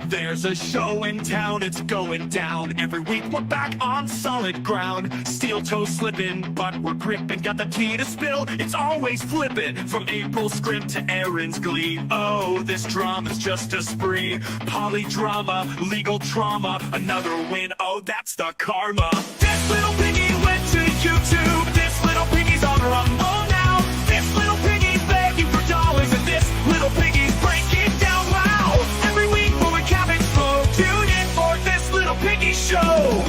There's a show in town, it's going down. Every week we're back on solid ground. Steel toe slipping, but we're gripping. Got the tea to spill, it's always flipping. From April's script to Aaron's glee. Oh, this drama's just a spree. Polydrama, legal trauma, another win. Oh, that's the karma. This little piggy went to YouTube. This little piggy's on Rumble now. This little piggy's begging for dollars, and this little piggy's breaking down loud. Every week when we cabin flow, tune in for this little piggy show.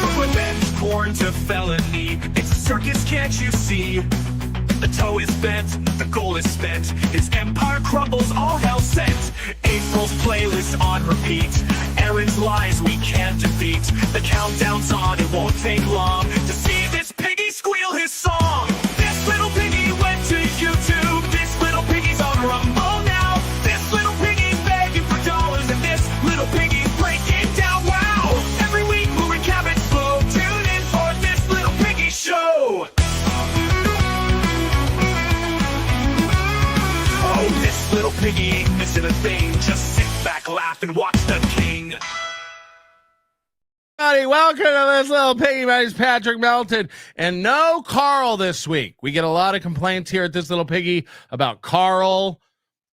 From revenge porn to felony, it's a circus, can't you see? The toe is bent, the goal is spent. His empire crumbles, all hell sent. April's playlist on repeat. Aaron's lies we can't defeat. The countdown's on, it won't take long to see this piggy squeal his song. This little piggy went to YouTube. This little piggy's on Rumble now. This little piggy's begging for dollars, and this little piggy's breaking down. Wow! Every week we'll recap it slow. Tune in for this little piggy show. Oh, this little piggy ain't missing a thing. Just sit back, laugh, and watch the king. Howdy, welcome to this little piggy. My name's Patrick Melton, and no Karl this week. We get a lot of complaints here at this little piggy about Karl.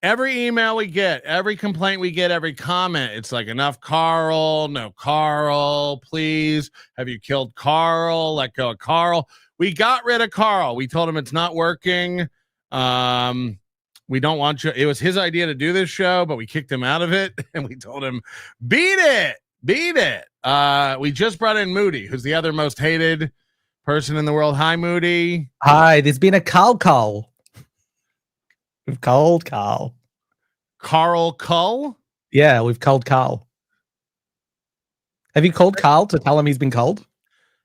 Every email we get, every complaint we get, every comment, it's like, enough Karl, no Karl, please. Have you killed Karl? Let go of Karl. We got rid of Karl. We told him it's not working. We don't want you. It was his idea to do this show, but we kicked him out of it, and we told him, beat it. We just brought in Moody, who's the other most hated person in the world. Hi, Moody. Hi, there's been a Karl call. We've called Karl. Karl Cull? Yeah, we've called Karl. Have you called Karl to tell him he's been called?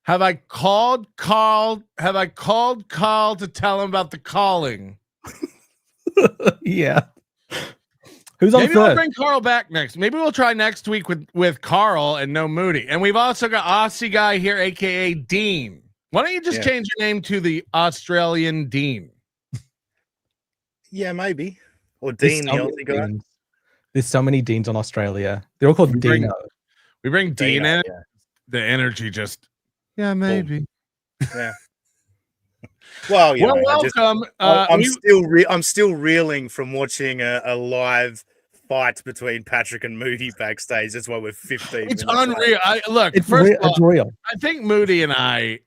Have I called Karl? Have I called Karl to tell him about the calling? Yeah. Who's on Maybe first? we'll bring Karl back next. Maybe we'll try next week with Karl and no Moody. And we've also got Aussie Guy here, aka Dean. Why don't you just change your name to the Australian Dean? Yeah, maybe. Or Dean, the Aussie guy. There's so many Deans on Australia. They're all called Dino. We bring Dean Dino, in. yeah. The energy just, maybe. Yeah. Well, you know, welcome. I'm still reeling from watching a live fight between Patrick and Moody backstage. That's why we're 15 It's minutes unreal. late. It's real. I think Moody and I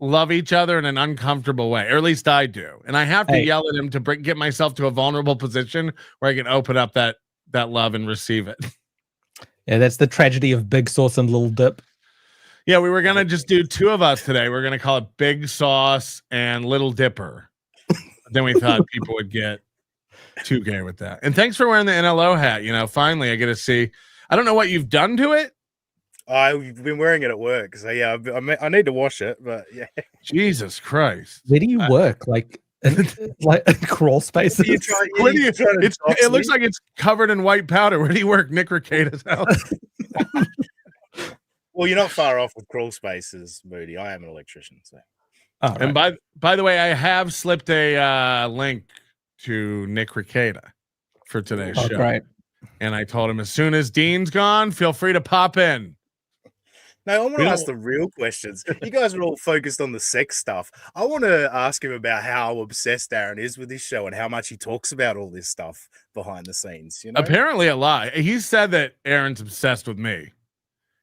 love each other in an uncomfortable way, or at least I do. And I have to yell at him to get myself to a vulnerable position where I can open up that love and receive it. Yeah, that's the tragedy of Big Sauce and Little Dip. Yeah, we were going to just do two of us today. We're going to call it Big Sauce and Little Dipper. Then we thought people would get too gay with that. And thanks for wearing the NLO hat. You know, finally I get to see. I don't know what you've done to it. I've been wearing it at work. So, yeah, I need to wash it. But, yeah. Jesus Christ. Where do you work? Like crawl spaces? It looks like it's covered in white powder. Where do you work? Nick Ricada's house. Well, you're not far off with crawl spaces, Moody. I am an electrician. So. Oh, right. And by the way, I have slipped a link to Nick Ricada for today's show. Great. And I told him, as soon as Dean's gone, feel free to pop in. No, I want to ask the real questions. You guys are all focused on the sex stuff. I want to ask him about how obsessed Aaron is with this show and how much he talks about all this stuff behind the scenes. You know? Apparently a lot. He said that Aaron's obsessed with me.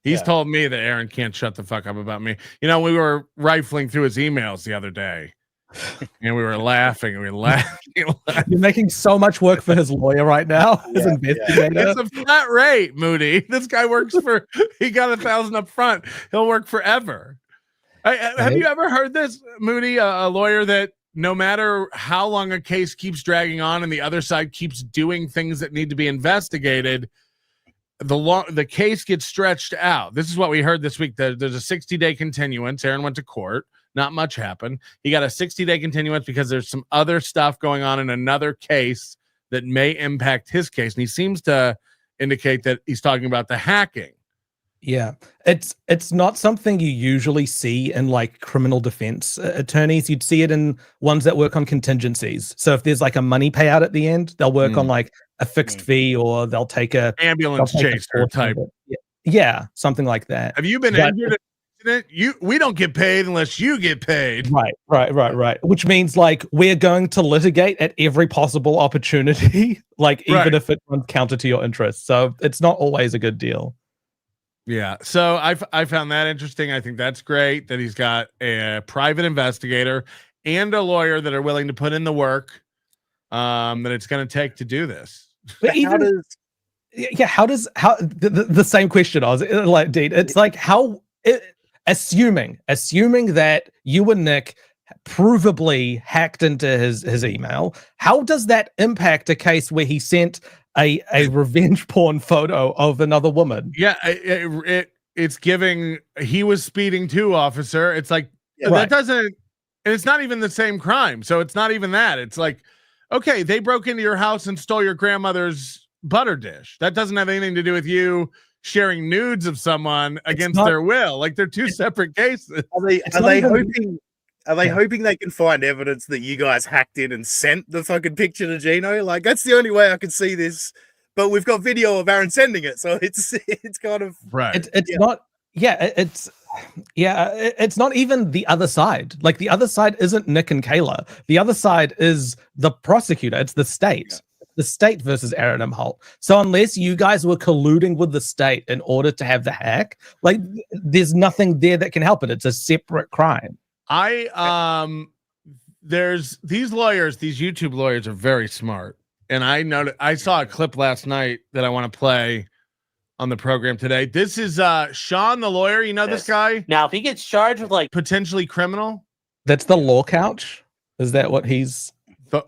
He's told me that Aaron can't shut the fuck up about me. You know, we were rifling through his emails the other day, and we were laughing. And we were laughing. You're making so much work for his lawyer right now. His investigator. It's a flat rate, Moody. This guy works for. He got $1,000 up front. He'll work forever. Have you ever heard this, Moody? A lawyer that no matter how long a case keeps dragging on, and the other side keeps doing things that need to be investigated, the case gets stretched out. This is what we heard this week. There's a 60-day continuance. Aaron went to court. Not much happened. He got a 60-day continuance because there's some other stuff going on in another case that may impact his case. And he seems to indicate that he's talking about the hacking. Yeah, it's not something you usually see in like criminal defense attorneys. You'd see it in ones that work on contingencies. So if there's like a money payout at the end, they'll work on like a fixed fee, or they'll take ambulance chaser portion type. of it. Yeah, something like that. Have you been injured in an accident? We don't get paid unless you get paid. Right. Which means like we're going to litigate at every possible opportunity, like even if it runs counter to your interests. So it's not always a good deal. Yeah. So I found that interesting. I think that's great that he's got a private investigator and a lawyer that are willing to put in the work that it's going to take to do this. But even how does the same question I was like, Dean, it's like assuming that you and Nick provably hacked into his email, how does that impact a case where he sent a revenge porn photo of another woman? Yeah, it's giving he was speeding too, officer. It's like that doesn't, and it's not even the same crime. So it's not even that. It's like, okay, they broke into your house and stole your grandmother's butter dish. That doesn't have anything to do with you sharing nudes of someone against their will. Like they're two separate cases. Are they hoping they can find evidence that you guys hacked in and sent the fucking picture to Gino? Like that's the only way I can see this. But we've got video of Aaron sending it, so it's kind of right. It's not even the other side. Like the other side isn't Nick and Kayla. The other side is the prosecutor. It's the state. Yeah. The state versus Aaron Imholte. So unless you guys were colluding with the state in order to have the hack, like there's nothing there that can help it. It's a separate crime. There's these lawyers, these YouTube lawyers are very smart. And I saw a clip last night that I want to play on the program today. This is Sean, the lawyer. You know this guy? Now, if he gets charged with like potentially criminal, that's the law couch. Is that what he's?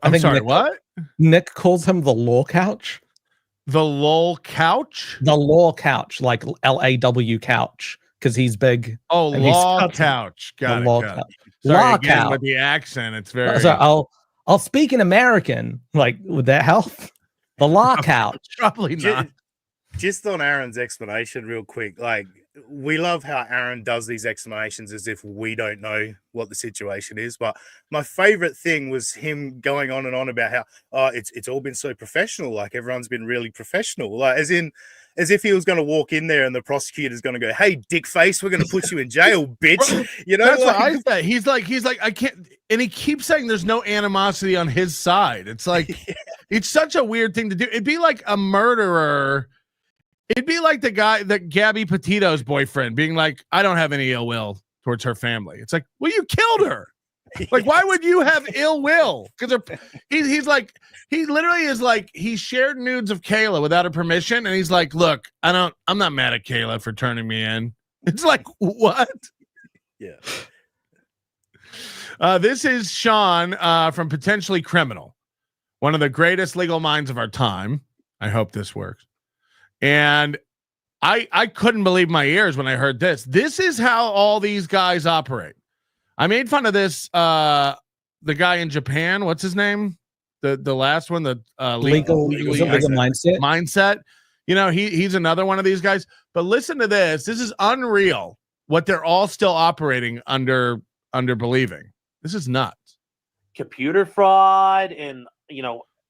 I'm sorry. What? Nick calls him the law couch. The law couch. The law couch, like LAW couch, because he's big. Oh, law couch. Got it. Law couch. Sorry, again, with the accent, it's very. So I'll speak in American. Like, would that help? The law couch. Probably not. Just on Aaron's explanation, real quick. Like, we love how Aaron does these explanations as if we don't know what the situation is. But my favorite thing was him going on and on about how it's all been so professional. Like everyone's been really professional. Like as if he was going to walk in there and the prosecutor's going to go, "Hey, dick face, we're going to put you in jail, bitch." You know, that's what I said. He's like, I can't, and he keeps saying there's no animosity on his side. It's like, it's such a weird thing to do. It'd be like a murderer. It'd be like the guy that Gabby Petito's boyfriend being like, "I don't have any ill will towards her family." It's like, well, you killed her. Like, why would you have ill will? Because he's like, he literally is like, he shared nudes of Kayla without her permission, and he's like, "Look, I'm not mad at Kayla for turning me in." It's like, what? Yeah. This is Sean from Potentially Criminal, one of the greatest legal minds of our time. I hope this works. And I couldn't believe my ears when I heard this. This is how all these guys operate. I made fun of this. The guy in Japan, what's his name? The last one, the legal mindset. You know, he's another one of these guys. But listen to this. This is unreal. What they're all still operating under believing. This is nuts. Computer fraud and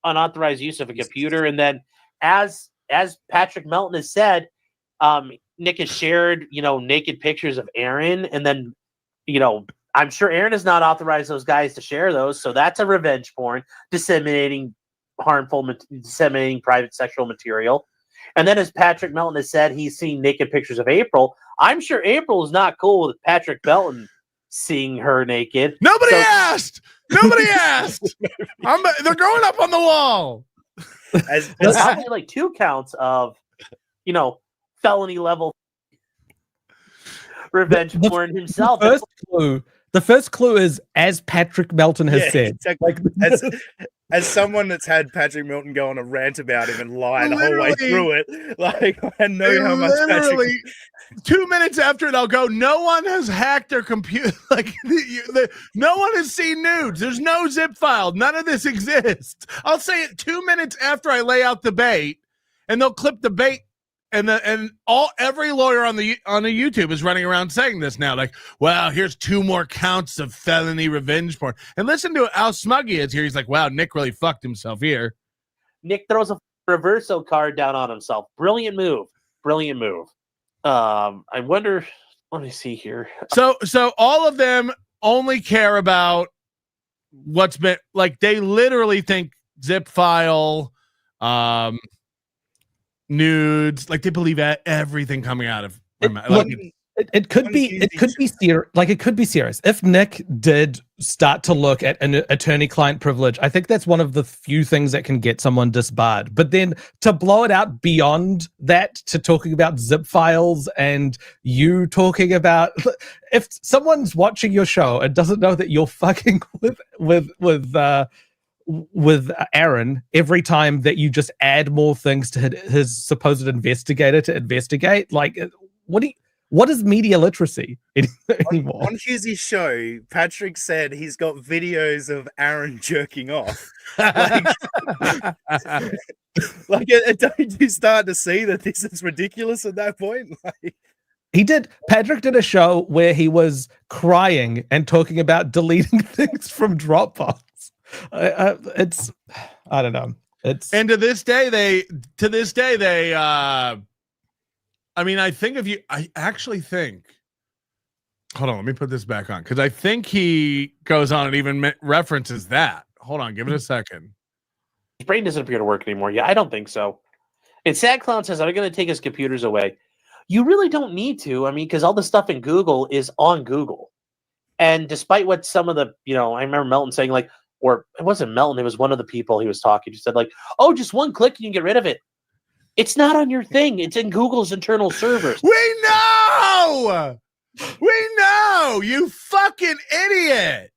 unauthorized use of a computer, and then as Patrick Melton has said, Nick has shared, naked pictures of Aaron. And then, I'm sure Aaron has not authorized those guys to share those. So that's a revenge porn, disseminating private sexual material. And then as Patrick Melton has said, he's seen naked pictures of April. I'm sure April is not cool with Patrick Melton seeing her naked. Nobody asked. They're growing up on the wall. There's probably like 2 counts of, felony level revenge porn himself. The first clue is, as Patrick Melton has said. Exactly. As someone that's had Patrick Melton go on a rant about him and lie the whole way through it, like I know how much Patrick. 2 minutes after it, I'll go, no one has hacked their computer. Like, no one has seen nudes. There's no zip file. None of this exists. I'll say it 2 minutes after I lay out the bait, and they'll clip the bait every lawyer on the YouTube is running around saying this now, like, wow, here's 2 more counts of felony revenge porn. And listen to how smug he is here. He's like, wow, Nick really fucked himself here. Nick throws a reverso card down on himself. Brilliant move. Brilliant move. I wonder. Let me see here. So all of them only care about what's been, like, they literally think zip file, nudes, like they believe everything coming out of my mouth. Like, it could be serious. If Nick did start to look at an attorney-client privilege, I think that's one of the few things that can get someone disbarred. But then to blow it out beyond that to talking about zip files and you talking about, if someone's watching your show and doesn't know that you're fucking with Aaron every time that you just add more things to his supposed investigator to investigate, like, what is media literacy anymore? On Hughes' show, Patrick said he's got videos of Aaron jerking off. Don't you start to see that this is ridiculous at that point? Patrick did a show where he was crying and talking about deleting things from Dropbox. I don't know. And to this day they I mean, I actually think, hold on, let me put this back on, because I think he goes on and even references that. Hold on, give it a second. His brain doesn't appear to work anymore. Yeah, I don't think so. And Sad Clown says, are they going to take his computers away? You really don't need to. I mean, because all the stuff in Google is on Google. And despite what some of the, I remember Melton saying, like, or it wasn't Melton, it was one of the people he was talking to, said, like, oh, just one click, you can get rid of it. It's not on your thing. It's in Google's internal servers. We know! We know! You fucking idiot!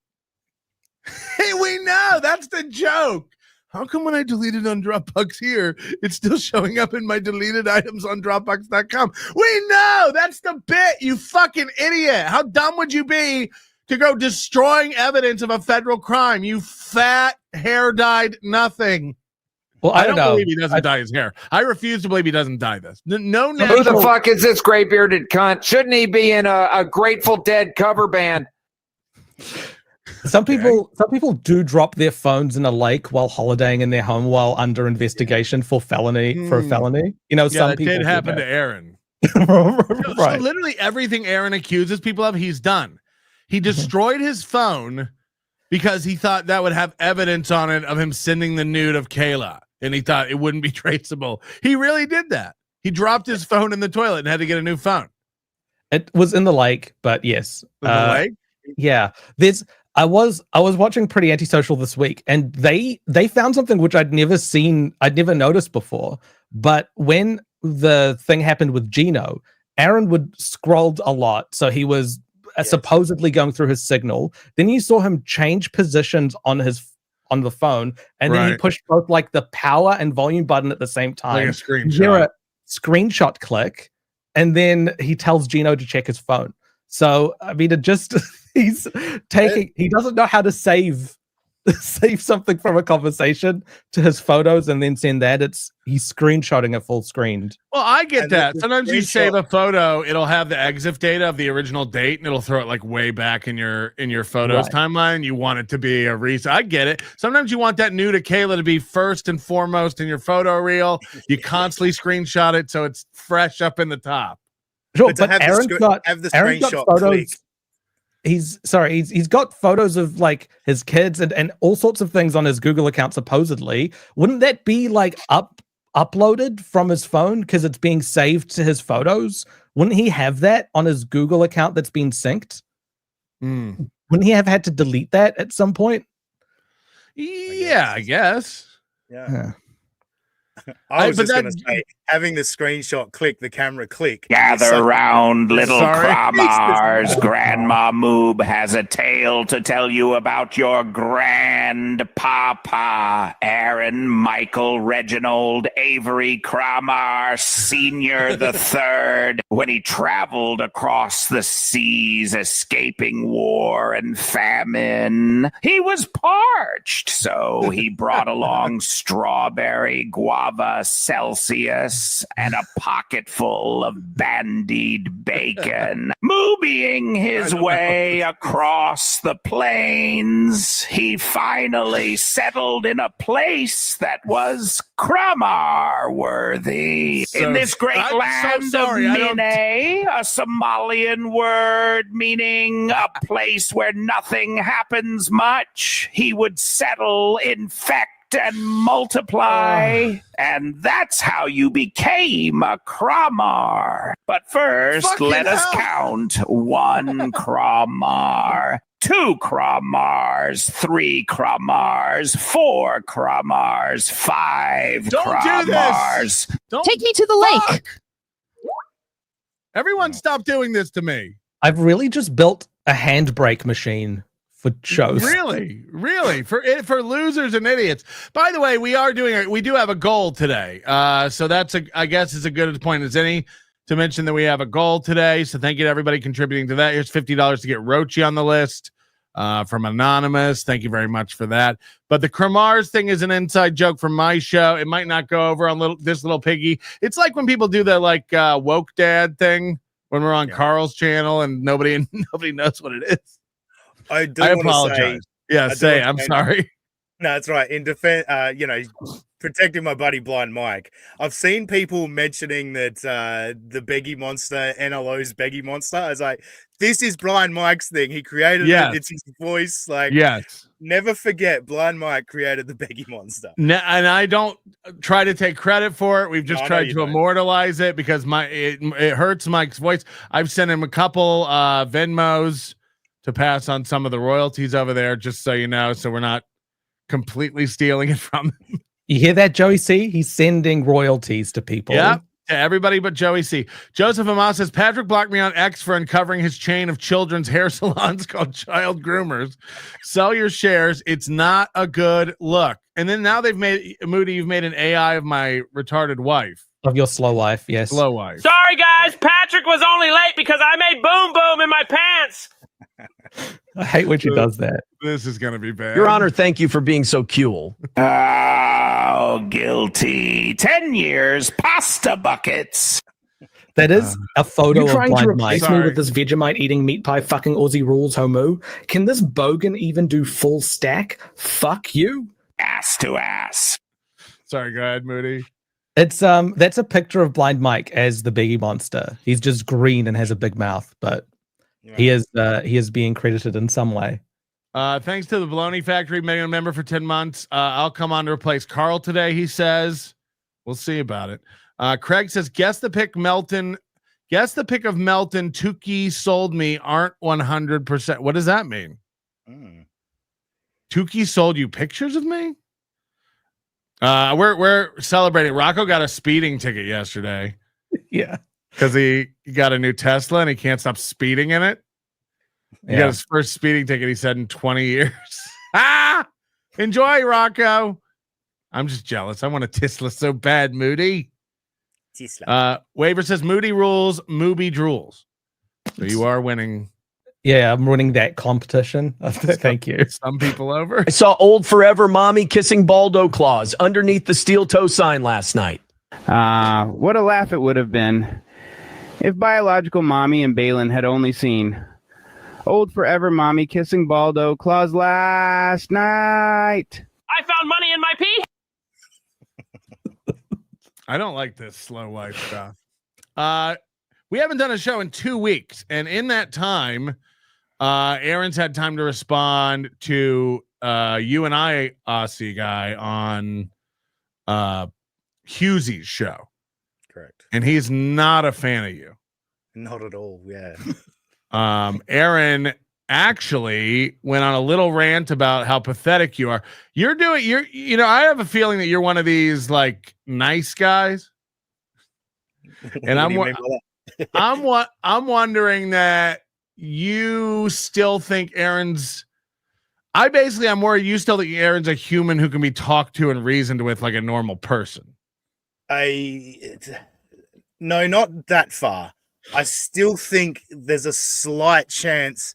Hey, we know! That's the joke! How come when I deleted on Dropbox here, it's still showing up in my deleted items on Dropbox.com? We know! That's the bit, you fucking idiot! How dumb would you be to go destroying evidence of a federal crime? You fat, hair-dyed nothing. Well, I don't know. Believe he doesn't dye his hair. I refuse to believe he doesn't dye this. No, who the fuck is this gray bearded cunt? Shouldn't he be in a Grateful Dead cover band? Some people do drop their phones in a lake while holidaying in their home while under investigation for a felony. Some people did happen to Aaron. Right. So literally everything Aaron accuses people of, he's done. He destroyed his phone because he thought that would have evidence on it of him sending the nude of Kayla. And he thought it wouldn't be traceable. He really did that. He dropped his phone in the toilet and had to get a new phone. It was in the lake, but yes. In the lake? Yeah. I was watching Pretty Antisocial this week, and they found something which I'd never noticed before. But when the thing happened with Gino, Aaron would scroll a lot. So he was supposedly going through his signal. Then you saw him change positions on the phone, and then he pushed both like the power and volume button at the same time. Like a screenshot. Screenshot click, and then he tells Gino to check his phone. So I mean, he doesn't know how to save something from a conversation to his photos and then send that. He's screenshotting it full screened. Well, I get that. Sometimes you save a photo, it'll have the EXIF data of the original date, and it'll throw it like way back in your photos timeline. You want it to be a recent. I get it. Sometimes you want that nude of Kayla to be first and foremost in your photo reel. You constantly screenshot it so it's fresh up in the top. Sure, but Aaron's got photos. Click. He's got photos of like his kids and all sorts of things on his Google account supposedly. Wouldn't that be like uploaded from his phone because it's being saved to his photos? Wouldn't he have that on his Google account that's been synced? Wouldn't he have had to delete that at some point? I guess. Yeah. I was just going to say, having the screenshot click, the camera click. Gather round, little Kramars. Grandma Moob has a tale to tell you about your grandpapa, Aaron Michael Reginald Avery Kramar Sr. the Third, when he traveled across the seas, escaping war and famine. He was parched, so he brought along strawberry, guava, Celsius, horse and a pocket full of bandied bacon. Moving his way across the plains, he finally settled in a place that was Kramar worthy. In this great land of Mine, a Somalian word meaning a place where nothing happens much, he would settle, infect, and multiply, and that's how you became a Kramar. But first, let us count 1 Kramar, 2 Kramars, 3 Kramars, 4 Kramars, 5 Kramars. Take me to the lake. Everyone stop doing this to me. I've really just built a handbrake machine for shows. Really, for losers and idiots. By the way, we do have a goal today. So that's I guess is a good point as any to mention that we have a goal today. So thank you to everybody contributing to that. Here's $50 to get Rochi on the list from Anonymous. Thank you very much for that. But the Kramars thing is an inside joke from my show. It might not go over on this little piggy. It's like when people do the woke dad thing when we're on Carl's channel and nobody knows what it is. I apologize. I'm sorry. No, that's right. In defense, protecting my buddy Blind Mike. I've seen people mentioning that the Beggy Monster, NLO's Beggy Monster. I was like, this is Blind Mike's thing. He created it. It's his voice. Never forget, Blind Mike created the Beggy Monster. And I don't try to take credit for it. We've just tried to immortalize it because it hurts Mike's voice. I've sent him a couple Venmos to pass on some of the royalties over there, just so you know, so we're not completely stealing it from him. You hear that, Joey C? He's sending royalties to people. Yeah, to everybody but Joey C. Joseph Amos says, Patrick blocked me on X for uncovering his chain of children's hair salons called Child Groomers. Sell your shares. It's not a good look. And then now they've made, Moody, you've made an AI of my retarded wife. Of your slow wife, yes. Slow wife. Sorry, guys. Patrick was only late because I made boom boom in my pants. I hate when she does that. This is going to be bad. Your Honor, thank you for being so cool. Oh, guilty. 10 years, pasta buckets. That is a photo You're of trying to Blind Mike. replace me with this Vegemite eating meat pie fucking Aussie rules homo? Can this bogan even do full stack? Fuck you. Ass to ass. Sorry, go ahead, Moody. It's that's a picture of Blind Mike as the Biggie Monster. He's just green and has a big mouth, but he is being credited in some way. Thanks to the Baloney Factory member for 10 months. I'll come on to replace Carl today, he says. We'll see about it. Craig says, guess the pick of Melton, Tukey sold me aren't 100%. What does that mean? Tukey sold you pictures of me? We're celebrating. Rocco got a speeding ticket yesterday. Yeah. Because he got a new Tesla and he can't stop speeding in it. He got his first speeding ticket, he said, in 20 years. Enjoy, Rocco. I'm just jealous. I want a Tesla so bad, Moody. Waver says Moody rules, Mooby drools. So you are winning. Yeah, I'm winning that competition. Thank you. Some people over. I saw old forever mommy kissing Baldo claws underneath the steel toe sign last night. What a laugh it would have been if biological mommy and Balin had only seen old forever mommy kissing Baldo claws last night. I found money in my pee. I don't like this slow life stuff. We haven't done a show in 2 weeks, and in that time, Aaron's had time to respond to you and I, Aussie Guy, on Hughesy's show. Correct. And he's not a fan of you. Not at all. Yeah. Aaron actually went on a little rant about how pathetic you are. I have a feeling that you're one of these like nice guys. And I'm wondering that you still think Aaron's. I'm worried you still think Aaron's a human who can be talked to and reasoned with like a normal person. No, not that far. I still think there's a slight chance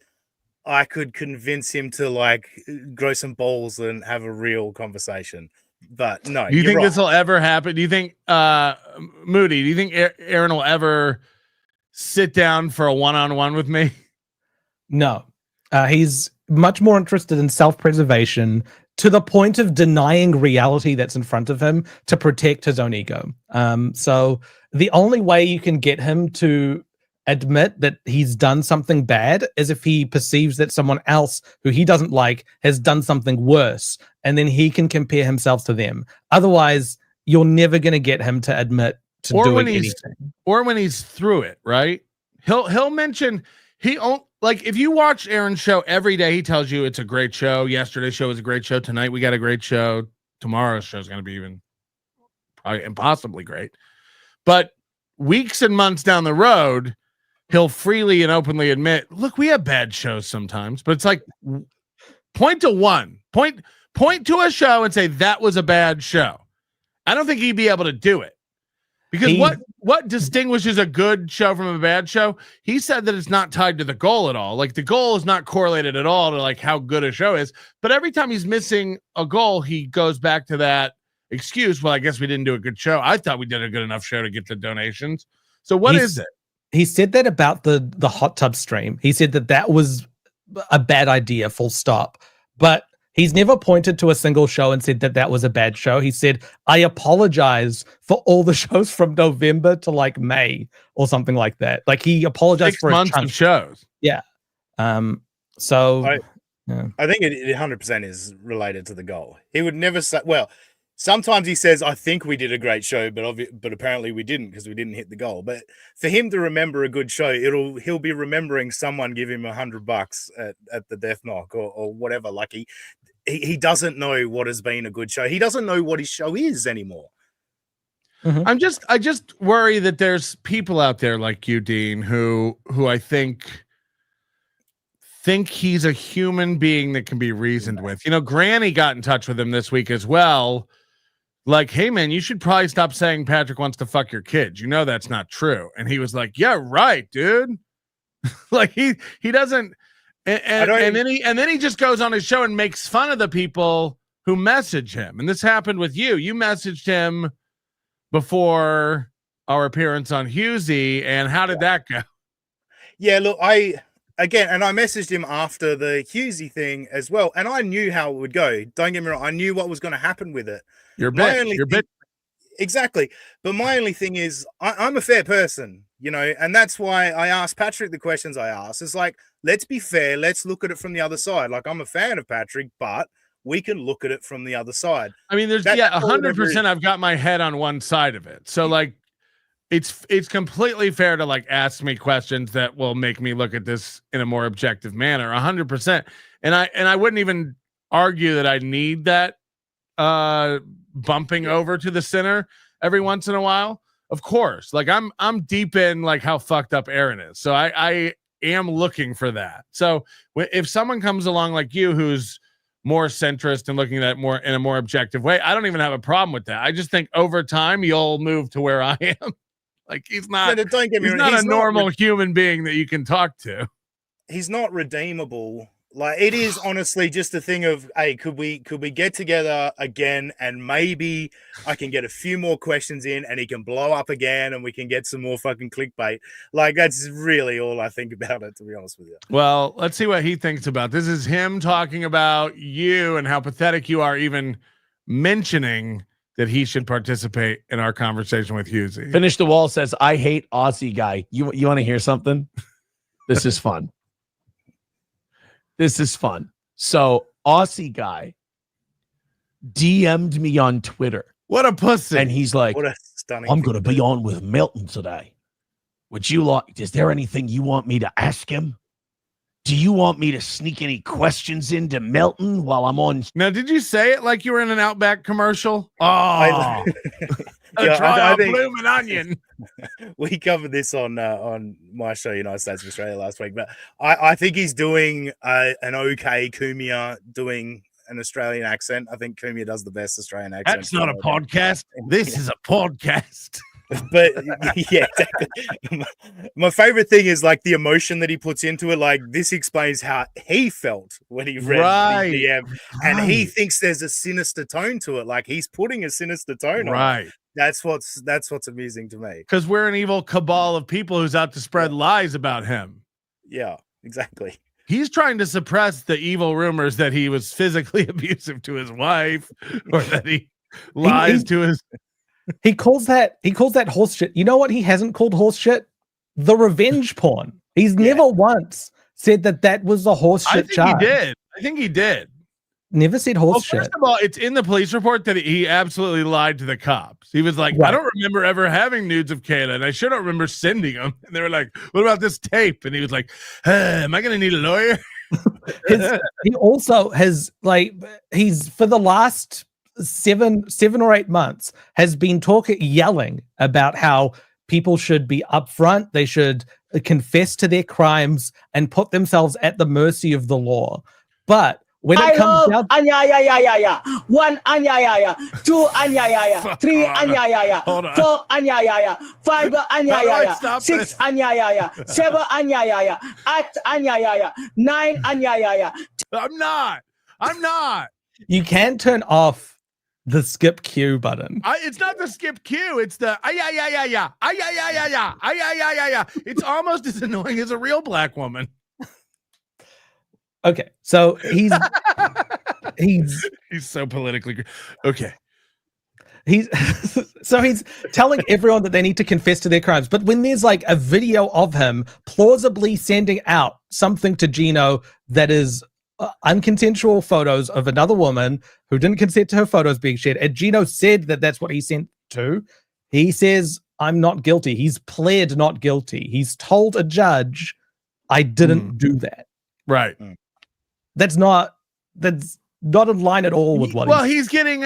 I could convince him to like grow some balls and have a real conversation. But no, Do you you're think right. this will ever happen? Do you think, Moody, do you think Aaron will ever sit down for a one-on-one with me? No. He's much more interested in self-preservation to the point of denying reality that's in front of him to protect his own ego. So the only way you can get him to admit that he's done something bad is if he perceives that someone else who he doesn't like has done something worse, and then he can compare himself to them. Otherwise, you're never going to get him to admit to doing anything. Or when he's through it, right? He'll mention like if you watch Aaron's show every day, he tells you it's a great show. Yesterday's show was a great show. Tonight we got a great show. Tomorrow's show is going to be even probably impossibly great. But weeks and months down the road, he'll freely and openly admit, look, we have bad shows sometimes, but it's like point to a show and say that was a bad show. I don't think he'd be able to do it. Because what distinguishes a good show from a bad show? He said that it's not tied to the goal at all. Like the goal is not correlated at all to like how good a show is. But every time he's missing a goal, he goes back to that excuse. Well, I guess we didn't do a good show. I thought we did a good enough show to get the donations. So what is it? He said that about the hot tub stream. He said that was a bad idea, full stop. But he's never pointed to a single show and said that was a bad show. He said, I apologize for all the shows from November to like May or something like that. Like he apologized 6 for months of shows. Yeah. So I think it 100% is related to the goal. He would never say, well, sometimes he says, I think we did a great show, but apparently we didn't because we didn't hit the goal. But for him to remember a good show, he'll be remembering someone give him $100 at the Death Knock or whatever. Like he doesn't know what has been a good show. He doesn't know what his show is anymore. Mm-hmm. I just worry that there's people out there like you, Dean, who I think he's a human being that can be reasoned with. You know, Granny got in touch with him this week as well. Like, hey man, you should probably stop saying Patrick wants to fuck your kids. You know that's not true. And he was like, yeah, right, dude. Like he doesn't. And then he just goes on his show and makes fun of the people who message him. And this happened with you. You messaged him before our appearance on Husey. And how did that go? Yeah, look, I messaged him after the Husey thing as well. And I knew how it would go. Don't get me wrong. I knew what was going to happen with it. Your bit. Exactly. But my only thing is I'm a fair person, you know, and that's why I asked Patrick the questions I asked. It's like, let's be fair. Let's look at it from the other side. Like I'm a fan of Patrick, but we can look at it from the other side. I mean, there's 100% I've got my head on one side of it. So like it's completely fair to like ask me questions that will make me look at this in a more objective manner. 100%. And I wouldn't even argue that I need that bumping over to the center every once in a while. Of course, like I'm deep in like how fucked up Aaron is. So I am looking for that. So if someone comes along like you, who's more centrist and looking at it more in a more objective way, I don't even have a problem with that. I just think over time you'll move to where I am. Like he's not a normal human being that you can talk to. He's not redeemable. Like it is honestly just a thing of, hey, could we get together again and maybe I can get a few more questions in and he can blow up again and we can get some more fucking clickbait. Like that's really all I think about it, to be honest with you. Well, let's see what he thinks about this. Is him talking about you and how pathetic you are, even mentioning that he should participate in our conversation with Husey. Finish the Wall says, I hate Aussie Guy. You want to hear something? This is fun. This is fun. So Aussie Guy DM'd me on Twitter. What a pussy. And he's like, what a stunning I'm going to be on with Melton today. Would you like, is there anything you want me to ask him? Do you want me to sneak any questions into Melton while I'm on? Now, did you say it like you were in an Outback commercial? Oh, I think blooming onion. We covered this on my show, United States of Australia, last week, but I think he's doing an okay Kumia doing an Australian accent. I think Kumia does the best Australian accent. That's not a podcast. This is a podcast. But yeah, exactly. My favorite thing is like the emotion that he puts into it. Like this explains how he felt when he read the DM, and he thinks there's a sinister tone to it. Like he's putting a sinister tone on it. That's what's amusing to me. Because we're an evil cabal of people who's out to spread lies about him. Yeah, exactly. He's trying to suppress the evil rumors that he was physically abusive to his wife, or that he lies to his. He calls that horse shit. You know what he hasn't called horse shit? The revenge porn. He's never once said that was a horse shit charge. I think he did. Never said horse shit. First of all, it's in the police report that he absolutely lied to the cops. He was like, I don't remember ever having nudes of Kayla, and I sure don't remember sending them. And they were like, what about this tape? And he was like, am I going to need a lawyer? He also has, like, he's for the last seven or 8 months has been yelling about how people should be upfront, they should confess to their crimes and put themselves at the mercy of the law. But when it comes down, anyaya, 1 anyaya, 2 anyaya, 3 anyaya, 4 anyaya, 5 anyaya, 6 anyaya, 7 anyaya, 8 anyaya, 9 anyaya. I'm not. You can turn off the skip queue button. It's not the skip queue. It's the yeah. It's almost as annoying as a real black woman. Okay, so he's so politically okay. He's telling everyone that they need to confess to their crimes, but when there's like a video of him plausibly sending out something to Gino that is unconsensual photos of another woman who didn't consent to her photos being shared, and Gino said that that's what he sent to, he says, I'm not guilty. He's pled not guilty. He's told a judge, I didn't do that. Right. That's not in line at all with what he's getting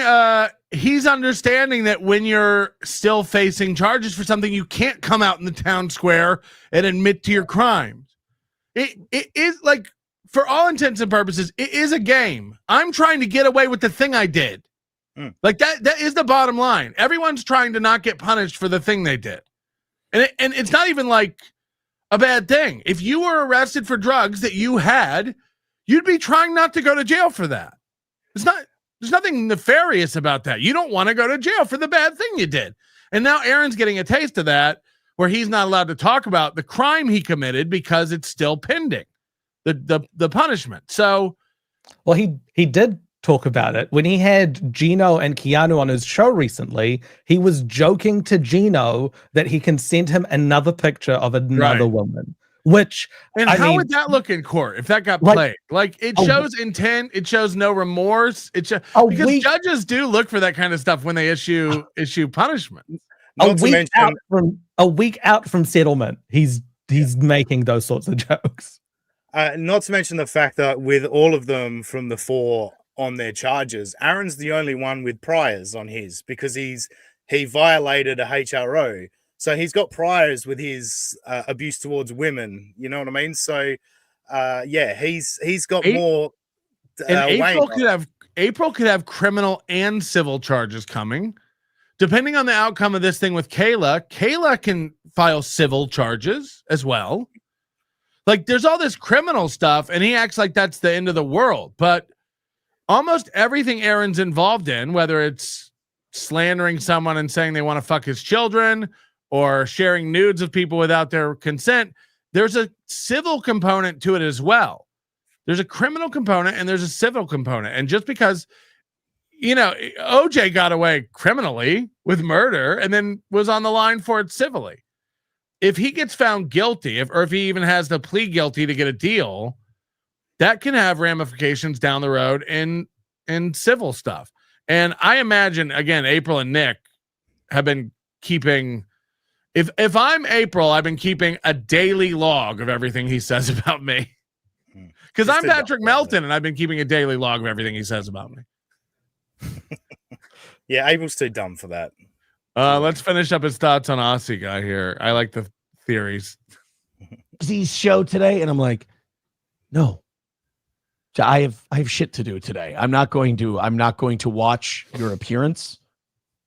he's understanding that when you're still facing charges for something, you can't come out in the town square and admit to your crimes. It is like, for all intents and purposes, it is a game. I'm trying to get away with the thing I did. Like that is the bottom line. Everyone's trying to not get punished for the thing they did. And it's not even like a bad thing. If you were arrested for drugs that you had, you'd be trying not to go to jail for that. There's nothing nefarious about that. You don't want to go to jail for the bad thing you did. And now Aaron's getting a taste of that, where he's not allowed to talk about the crime he committed because it's still pending. The punishment. So, well, he did talk about it when he had Gino and Keanu on his show recently. He was joking to Gino that he can send him another picture of another woman. Which, and how would that look in court if that got played? Like it shows intent, it shows no remorse. Because judges do look for that kind of stuff when they issue punishment. A week out from settlement, he's making those sorts of jokes. Not to mention the fact that with all of them from the 4 on their charges, Aaron's the only one with priors on his, because he violated a HRO. So he's got priors with his abuse towards women. You know what I mean? So he's got more. And April could have criminal and civil charges coming. Depending on the outcome of this thing with Kayla can file civil charges as well. Like, there's all this criminal stuff, and he acts like that's the end of the world. But almost everything Aaron's involved in, whether it's slandering someone and saying they want to fuck his children, or sharing nudes of people without their consent, there's a civil component to it as well. There's a criminal component and there's a civil component. And just because, OJ got away criminally with murder and then was on the line for it civilly. If he gets found guilty, or if he even has to plead guilty to get a deal, that can have ramifications down the road in civil stuff. And I imagine, again, April and Nick have been keeping, if I'm April, I've been keeping a daily log of everything he says about me. Because I'm Patrick Melton, and I've been keeping a daily log of everything he says about me. Yeah, April's too dumb for that. Let's finish up his thoughts on Aussie Guy here. I like the theories. He's show today, and I'm like, no, I have shit to do today. I'm not going to watch your appearance.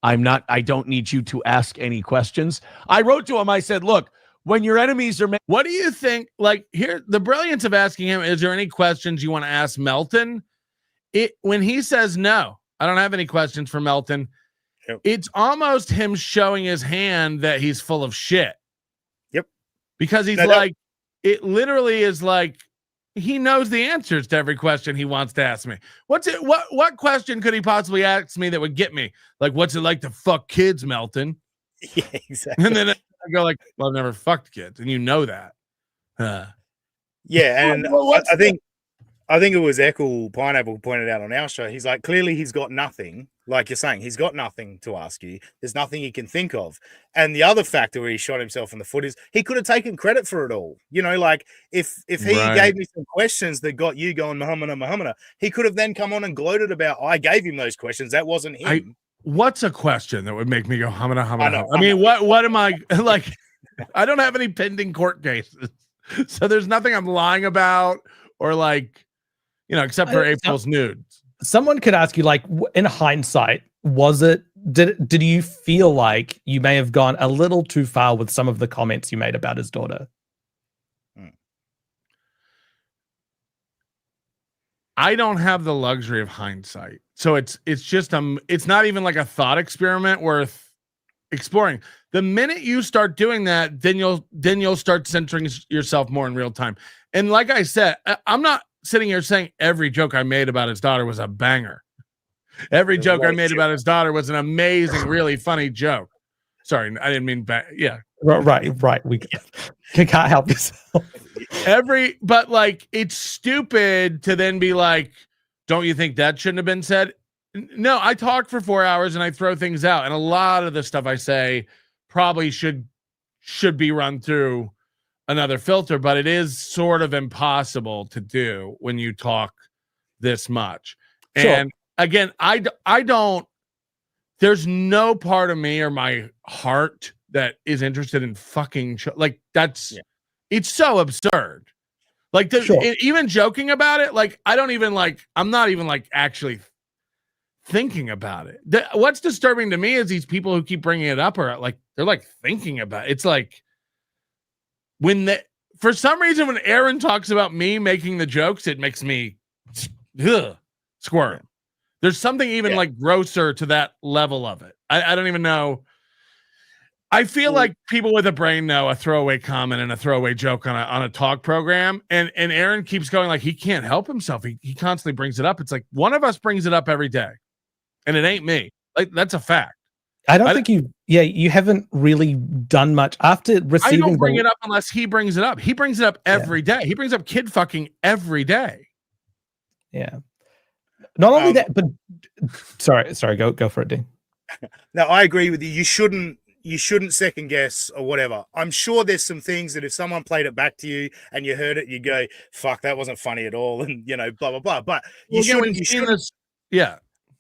I don't need you to ask any questions. I wrote to him, I said, look, when your enemies are... What do you think? Like, here, the brilliance of asking him, is there any questions you want to ask Melton? When he says, no, I don't have any questions for Melton, it's almost him showing his hand that he's full of shit. Yep. Because he's like, it literally is like, he knows the answers to every question he wants to ask me. What question could he possibly ask me that would get me? Like, what's it like to fuck kids, Melton? Yeah, exactly. And then I go like, well, I've never fucked kids, and you know that. Yeah, and I think it was Eckle Pineapple pointed out on our show. He's like, clearly he's got nothing. Like you're saying, he's got nothing to ask you. There's nothing he can think of. And the other factor where he shot himself in the foot is he could have taken credit for it all. You know, like if he gave me some questions that got you going, Muhammad, he could have then come on and gloated about, I gave him those questions. That wasn't him. What's a question that would make me go, Hamana? I mean, what am I like? I don't have any pending court cases. So there's nothing I'm lying about or like, you know, except for April's nudes. Someone could ask you, like, in hindsight, did you feel like you may have gone a little too far with some of the comments you made about his daughter? I don't have the luxury of hindsight. So it's just it's not even like a thought experiment worth exploring. The minute you start doing that, then you'll start centering yourself more in real time. And like I said, I'm not sitting here saying every joke I made about his daughter was a banger. Every joke I made about his daughter was an amazing, really funny joke. Sorry, I didn't mean yeah. Right. We can't help yourself. But like, it's stupid to then be like, don't you think that shouldn't have been said? No, I talk for 4 hours and I throw things out. And a lot of the stuff I say probably should be run through another filter, but it is sort of impossible to do when you talk this much. Sure. And again, I don't, there's no part of me or my heart that is interested in fucking like that's, it's so absurd. Like even joking about it, like I don't even like, I'm not even like actually thinking about it. What's disturbing to me is these people who keep bringing it up are like, they're like thinking about it. It's like, for some reason, when Aaron talks about me making the jokes, it makes me squirm. There's something even like grosser to that level of it. I don't even know. I feel like people with a brain know a throwaway comment and a throwaway joke on a talk program. And Aaron keeps going like he can't help himself. He constantly brings it up. It's like one of us brings it up every day. And it ain't me. Like that's a fact. I don't think you haven't really done much after receiving. I don't bring it up unless he brings it up. He brings it up every day. He brings up kid fucking every day. Yeah. Not only that, but sorry, go for it, Dean. No, I agree with you. You shouldn't second guess or whatever. I'm sure there's some things that if someone played it back to you and you heard it, you go, "Fuck, that wasn't funny at all," and you know, blah blah blah. But you shouldn't.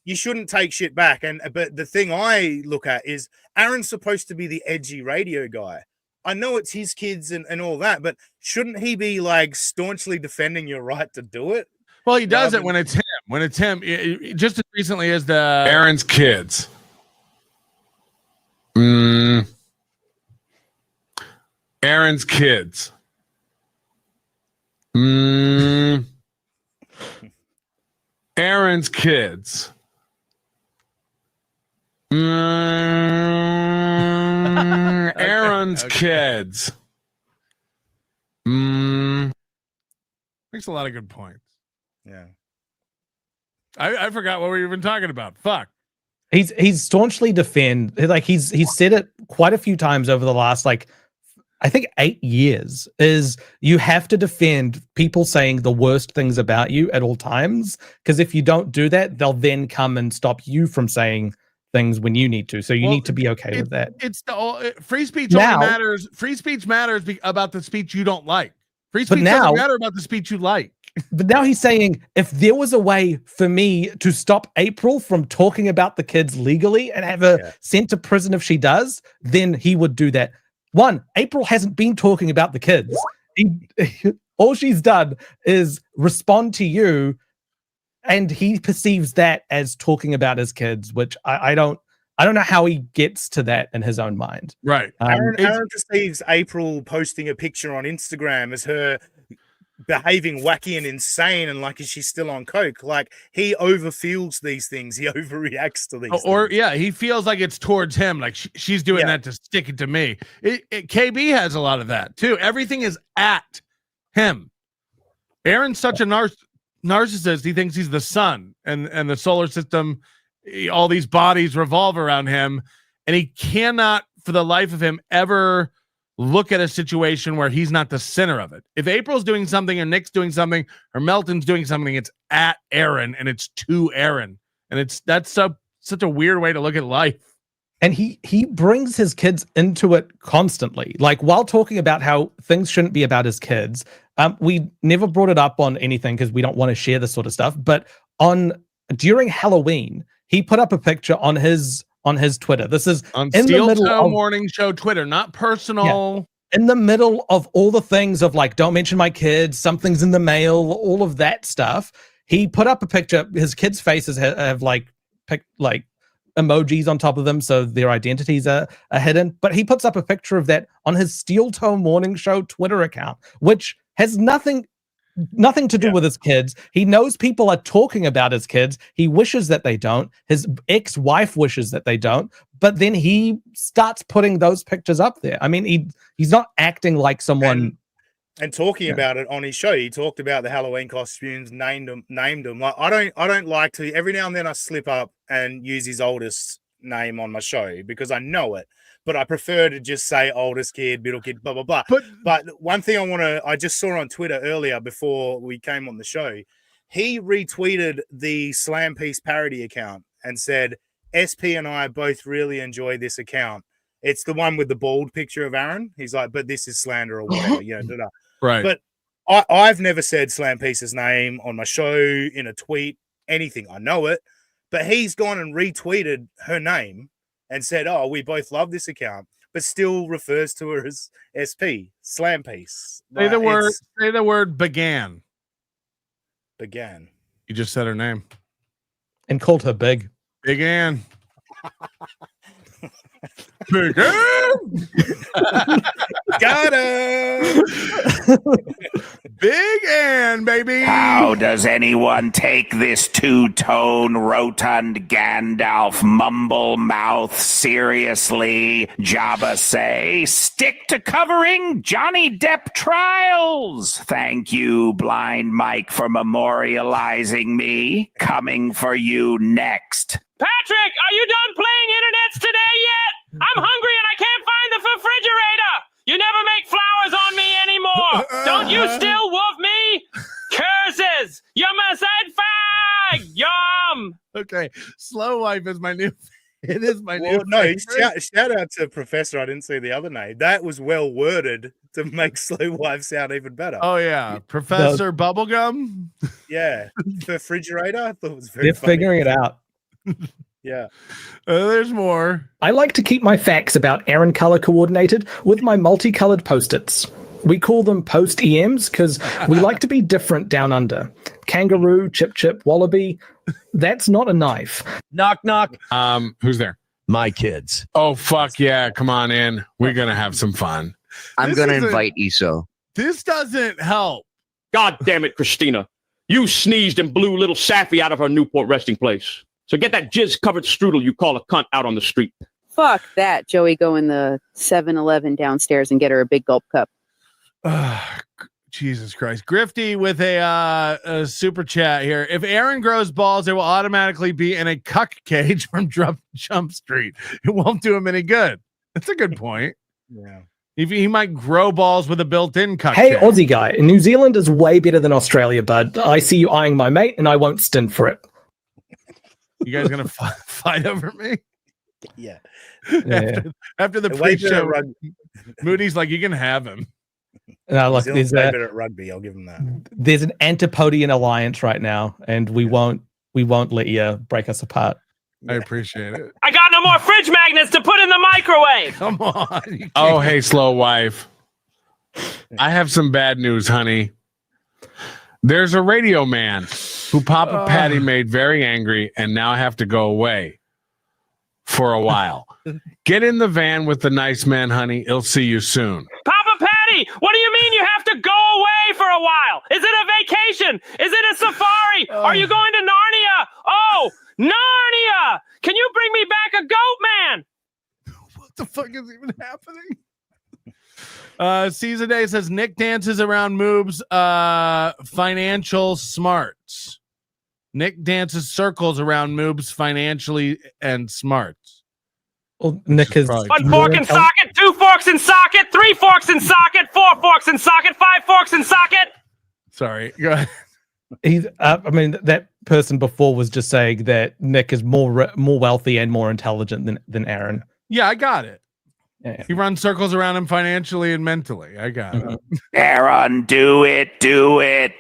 You shouldn't take shit back. But the thing I look at is Aaron's supposed to be the edgy radio guy. I know it's his kids and all that, but shouldn't he be like staunchly defending your right to do it? Well, he does it when it's him. When it's him, just as recently as the Aaron's kids. Aaron's kids. Aaron's kids. Aaron's kids. Makes a lot of good points. Yeah. I forgot what we were even talking about. Fuck. He's staunchly he's said it quite a few times over the last I think 8 years is you have to defend people saying the worst things about you at all times, because if you don't do that, they'll then come and stop you from saying things when you need to. So you need to be okay with that. It's the free speech only matters. Free speech matters about the speech you don't like. Free speech doesn't matter about the speech you like. But now he's saying if there was a way for me to stop April from talking about the kids legally and have her sent to prison if she does, then he would do that. One, April hasn't been talking about the kids. All she's done is respond to you, and he perceives that as talking about his kids, which I don't I don't know how he gets to that in his own mind. Right. Aaron perceives April posting a picture on Instagram as her behaving wacky and insane, and like, is she still on coke? Like, he overfeels these things. He overreacts to these or things. yeah, he feels like it's towards him. Like she's doing that to stick it to me. KB has a lot of that too. Everything is at him. Aaron's such a narcissist. He thinks he's the sun and the solar system. All these bodies revolve around him, and he cannot, for the life of him, ever look at a situation where he's not the center of it. If April's doing something, or Nick's doing something, or Melton's doing something, it's at Aaron and it's to Aaron, and that's such a weird way to look at life. And he brings his kids into it constantly. Like, while talking about how things shouldn't be about his kids, we never brought it up on anything because we don't want to share this sort of stuff. But during Halloween, he put up a picture on his Twitter. This is on in Steel the middle Toe of Morning Show Twitter, not personal. Yeah. In the middle of all the things of like, don't mention my kids, something's in the mail, all of that stuff. He put up a picture. His kids' faces have like emojis on top of them, so their identities are hidden. But he puts up a picture of that on his Steel Toe Morning Show Twitter account, which has nothing to do with his kids. He knows people are talking about his kids. He wishes that they don't. His ex-wife wishes that they don't. But then he starts putting those pictures up there. I mean, he's not acting like someone. And talking about it on his show, he talked about the Halloween costumes, named them. Like, I don't like to. Every now and then I slip up and use his oldest name on my show because I know it. But I prefer to just say oldest kid, middle kid, blah, blah, blah. But one thing I just saw on Twitter earlier before we came on the show, he retweeted the Slam Piece parody account and said, SP and I both really enjoy this account. It's the one with the bald picture of Aaron. He's like, but this is slander or whatever, Right. But I've never said Slam Piece's name on my show, in a tweet, anything. I know it. But he's gone and retweeted her name and said, oh, we both love this account, but still refers to her as SP, Slam Piece. Say the word began. Began. You just said her name. And called her Big. Big Ann. Big Ann. Got her. Big Ann, baby. How does anyone take this two-tone, rotund Gandalf mumble mouth seriously? Jabba say, stick to covering Johnny Depp trials. Thank you, Blind Mike, for memorializing me. Coming for you next. Patrick, are you done playing internets today yet? I'm hungry and I can't find the refrigerator. You never make flowers on me anymore. Don't you still wolf me? Curses! You must fag! Yum! Okay, Slow Wife is my new. It is my new. No, shout out to Professor. I didn't see the other name. That was well worded to make Slow Wife sound even better. Oh yeah, Professor Bubblegum. Yeah, refrigerator. I thought it was very. They're funny. figuring it out. Yeah. There's more. I like to keep my facts about Aaron color coordinated with my multicolored post-its. We call them post EMs because we like to be different down under. Kangaroo, chip, wallaby. That's not a knife. Knock, knock. Who's there? My kids. Oh, fuck yeah. Come on in. We're going to have some fun. I'm going to invite Iso. This doesn't help. God damn it, Christina. You sneezed and blew little Saffy out of her Newport resting place. So get that jizz-covered strudel you call a cunt out on the street. Fuck that, Joey. Go in the 7-Eleven downstairs and get her a big gulp cup. Jesus Christ. Grifty with a super chat here. If Aaron grows balls, it will automatically be in a cuck cage from Jump Street. It won't do him any good. That's a good point. Yeah. He might grow balls with a built-in cuck Hey, cage. Aussie guy. New Zealand is way better than Australia, bud. I see you eyeing my mate, and I won't stint for it. You guys gonna fight over me? Yeah. After the pre-show, Moody's like, you can have him. Look, He's better at rugby. I'll give him that. There's an Antipodian alliance right now, and we won't let you break us apart. I appreciate it. I got no more fridge magnets to put in the microwave. Come on. Oh, hey, Slow Wife. I have some bad news, honey. There's a radio man who Papa Patty made very angry, and now I have to go away. for a while. Get in the van with the nice man, honey. He'll see you soon. Papa Patty, what do you mean you have to go away for a while? Is it a vacation? Is it a safari? Are you going to Narnia? Oh, Narnia! Can you bring me back a goat man? What the fuck is even happening? Season Day says Nick dances around Moob's financial smarts. Nick dances circles around Moob's financially and smarts. Well, Nick is 1 fork in socket, 2 forks in socket, 3 forks in socket, 4 forks in socket, 5 forks in socket. Sorry, go ahead. He's. I mean, that person before was just saying that Nick is more wealthy and more intelligent than Aaron. Yeah, I got it. Yeah. He runs circles around him financially and mentally. I got it. Aaron, do it.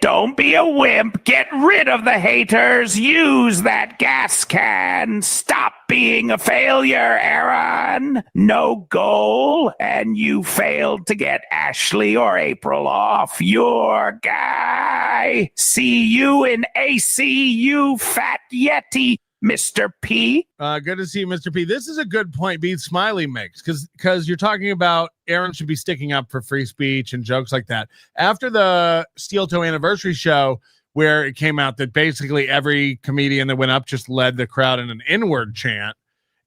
Don't be a wimp. Get rid of the haters. Use that gas can. Stop being a failure, Aaron. No goal, and you failed to get Ashley or April off your guy. See you in AC, you fat yeti. Mr. P. Good to see you, Mr. P. This is a good point B Smiley makes because you're talking about Aaron should be sticking up for free speech and jokes like that. After the Steel Toe anniversary show, where it came out that basically every comedian that went up just led the crowd in an inward chant,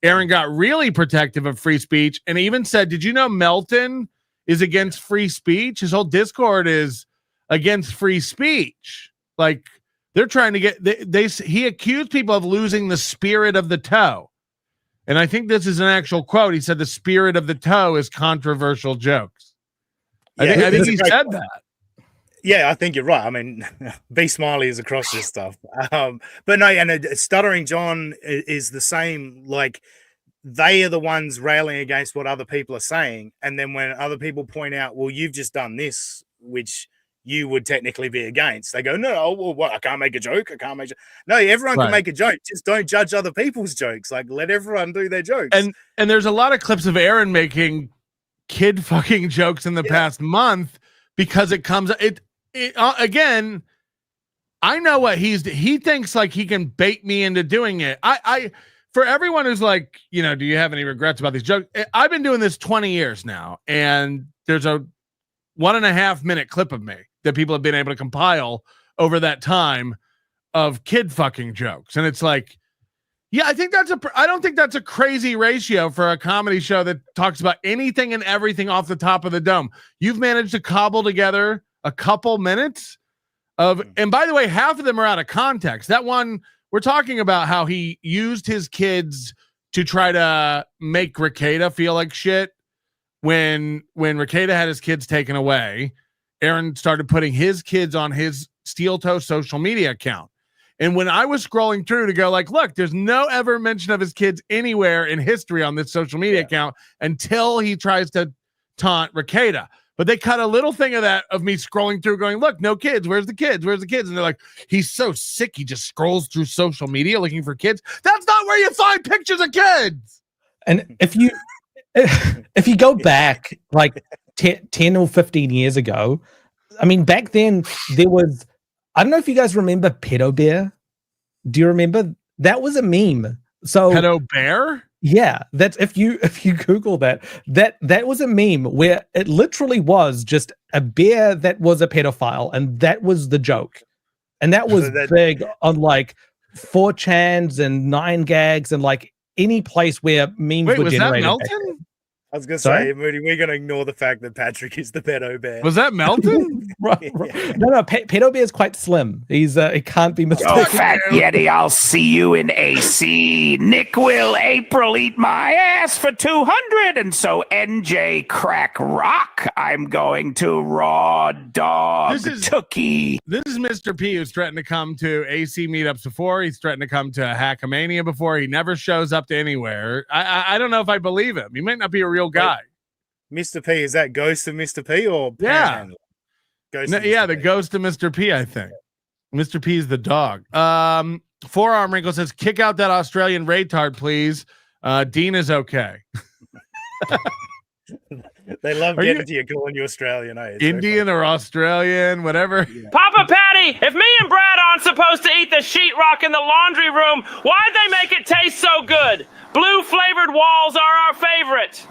Aaron got really protective of free speech and even said, did you know Melton is against free speech? His whole Discord is against free speech. Like, they're trying to get he accused people of losing the spirit of the toe. And I think this is an actual quote. He said the spirit of the toe is controversial jokes. I think he said that. Yeah, I think you're right. I mean, B Smiley is across this stuff. But no, and Stuttering John is the same. Like, they are the ones railing against what other people are saying. And then when other people point out, well, you've just done this, which you would technically be against. They go, no, well, what? I can't make a joke. No, everyone can make a joke. Just don't judge other people's jokes. Like, let everyone do their jokes. And there's a lot of clips of Aaron making kid fucking jokes in the past month because it comes again. I know what he thinks like he can bait me into doing it. I for everyone who's like, you know, do you have any regrets about these jokes? I've been doing this 20 years now, and there's a 1.5 minute clip of me that people have been able to compile over that time of kid fucking jokes. And it's like, yeah, I don't think that's a crazy ratio for a comedy show that talks about anything and everything off the top of the dome. You've managed to cobble together a couple minutes of, and by the way, half of them are out of context. That one, we're talking about how he used his kids to try to make Ricada feel like shit. When Ricada had his kids taken away, Aaron started putting his kids on his Steel Toe social media account. And when I was scrolling through to go like, look, there's no ever mention of his kids anywhere in history on this social media account until he tries to taunt Ricada. But they cut a little thing of that of me scrolling through going, look, no kids. Where's the kids? Where's the kids? And they're like, he's so sick. He just scrolls through social media looking for kids. That's not where you find pictures of kids. And if you go back like 10 or 15 years ago, I mean, back then there was, I don't know if you guys remember Pedo Bear. Do you remember? That was a meme. So Pedo Bear? Yeah, that's if you Google that was a meme where it literally was just a bear that was a pedophile, and that was the joke. And that was big on like 4chans and 9gags and like any place where memes were generated. Was that Melton? I was going to say, Moody, we're going to ignore the fact that Patrick is the pedo bear. Was that Melton? right. No, Pedo Bear is quite slim. He's it can't be mistaken. Oh, fat yeti, I'll see you in AC. Nick will April eat my ass for 200, and so NJ crack rock. I'm going to raw dog Tookie. This is Mr. P, who's threatened to come to AC meetups before. He's threatened to come to Hackamania before. He never shows up to anywhere. I don't know if I believe him. He might not be a real guy. Mr. P, is that Ghost of Mr. P or Panhandler? Ghost of the Ghost of Mr. P, I think. Mr. P is the dog. Forearm Wrinkle says, kick out that Australian retard, please. Dean is okay. They love getting to you, calling you Australian, eh? Indian or Australian, whatever. Papa Patty, if me and Brad aren't supposed to eat the sheetrock in the laundry room, why'd they make it taste so good? Blue flavored walls are our favorite.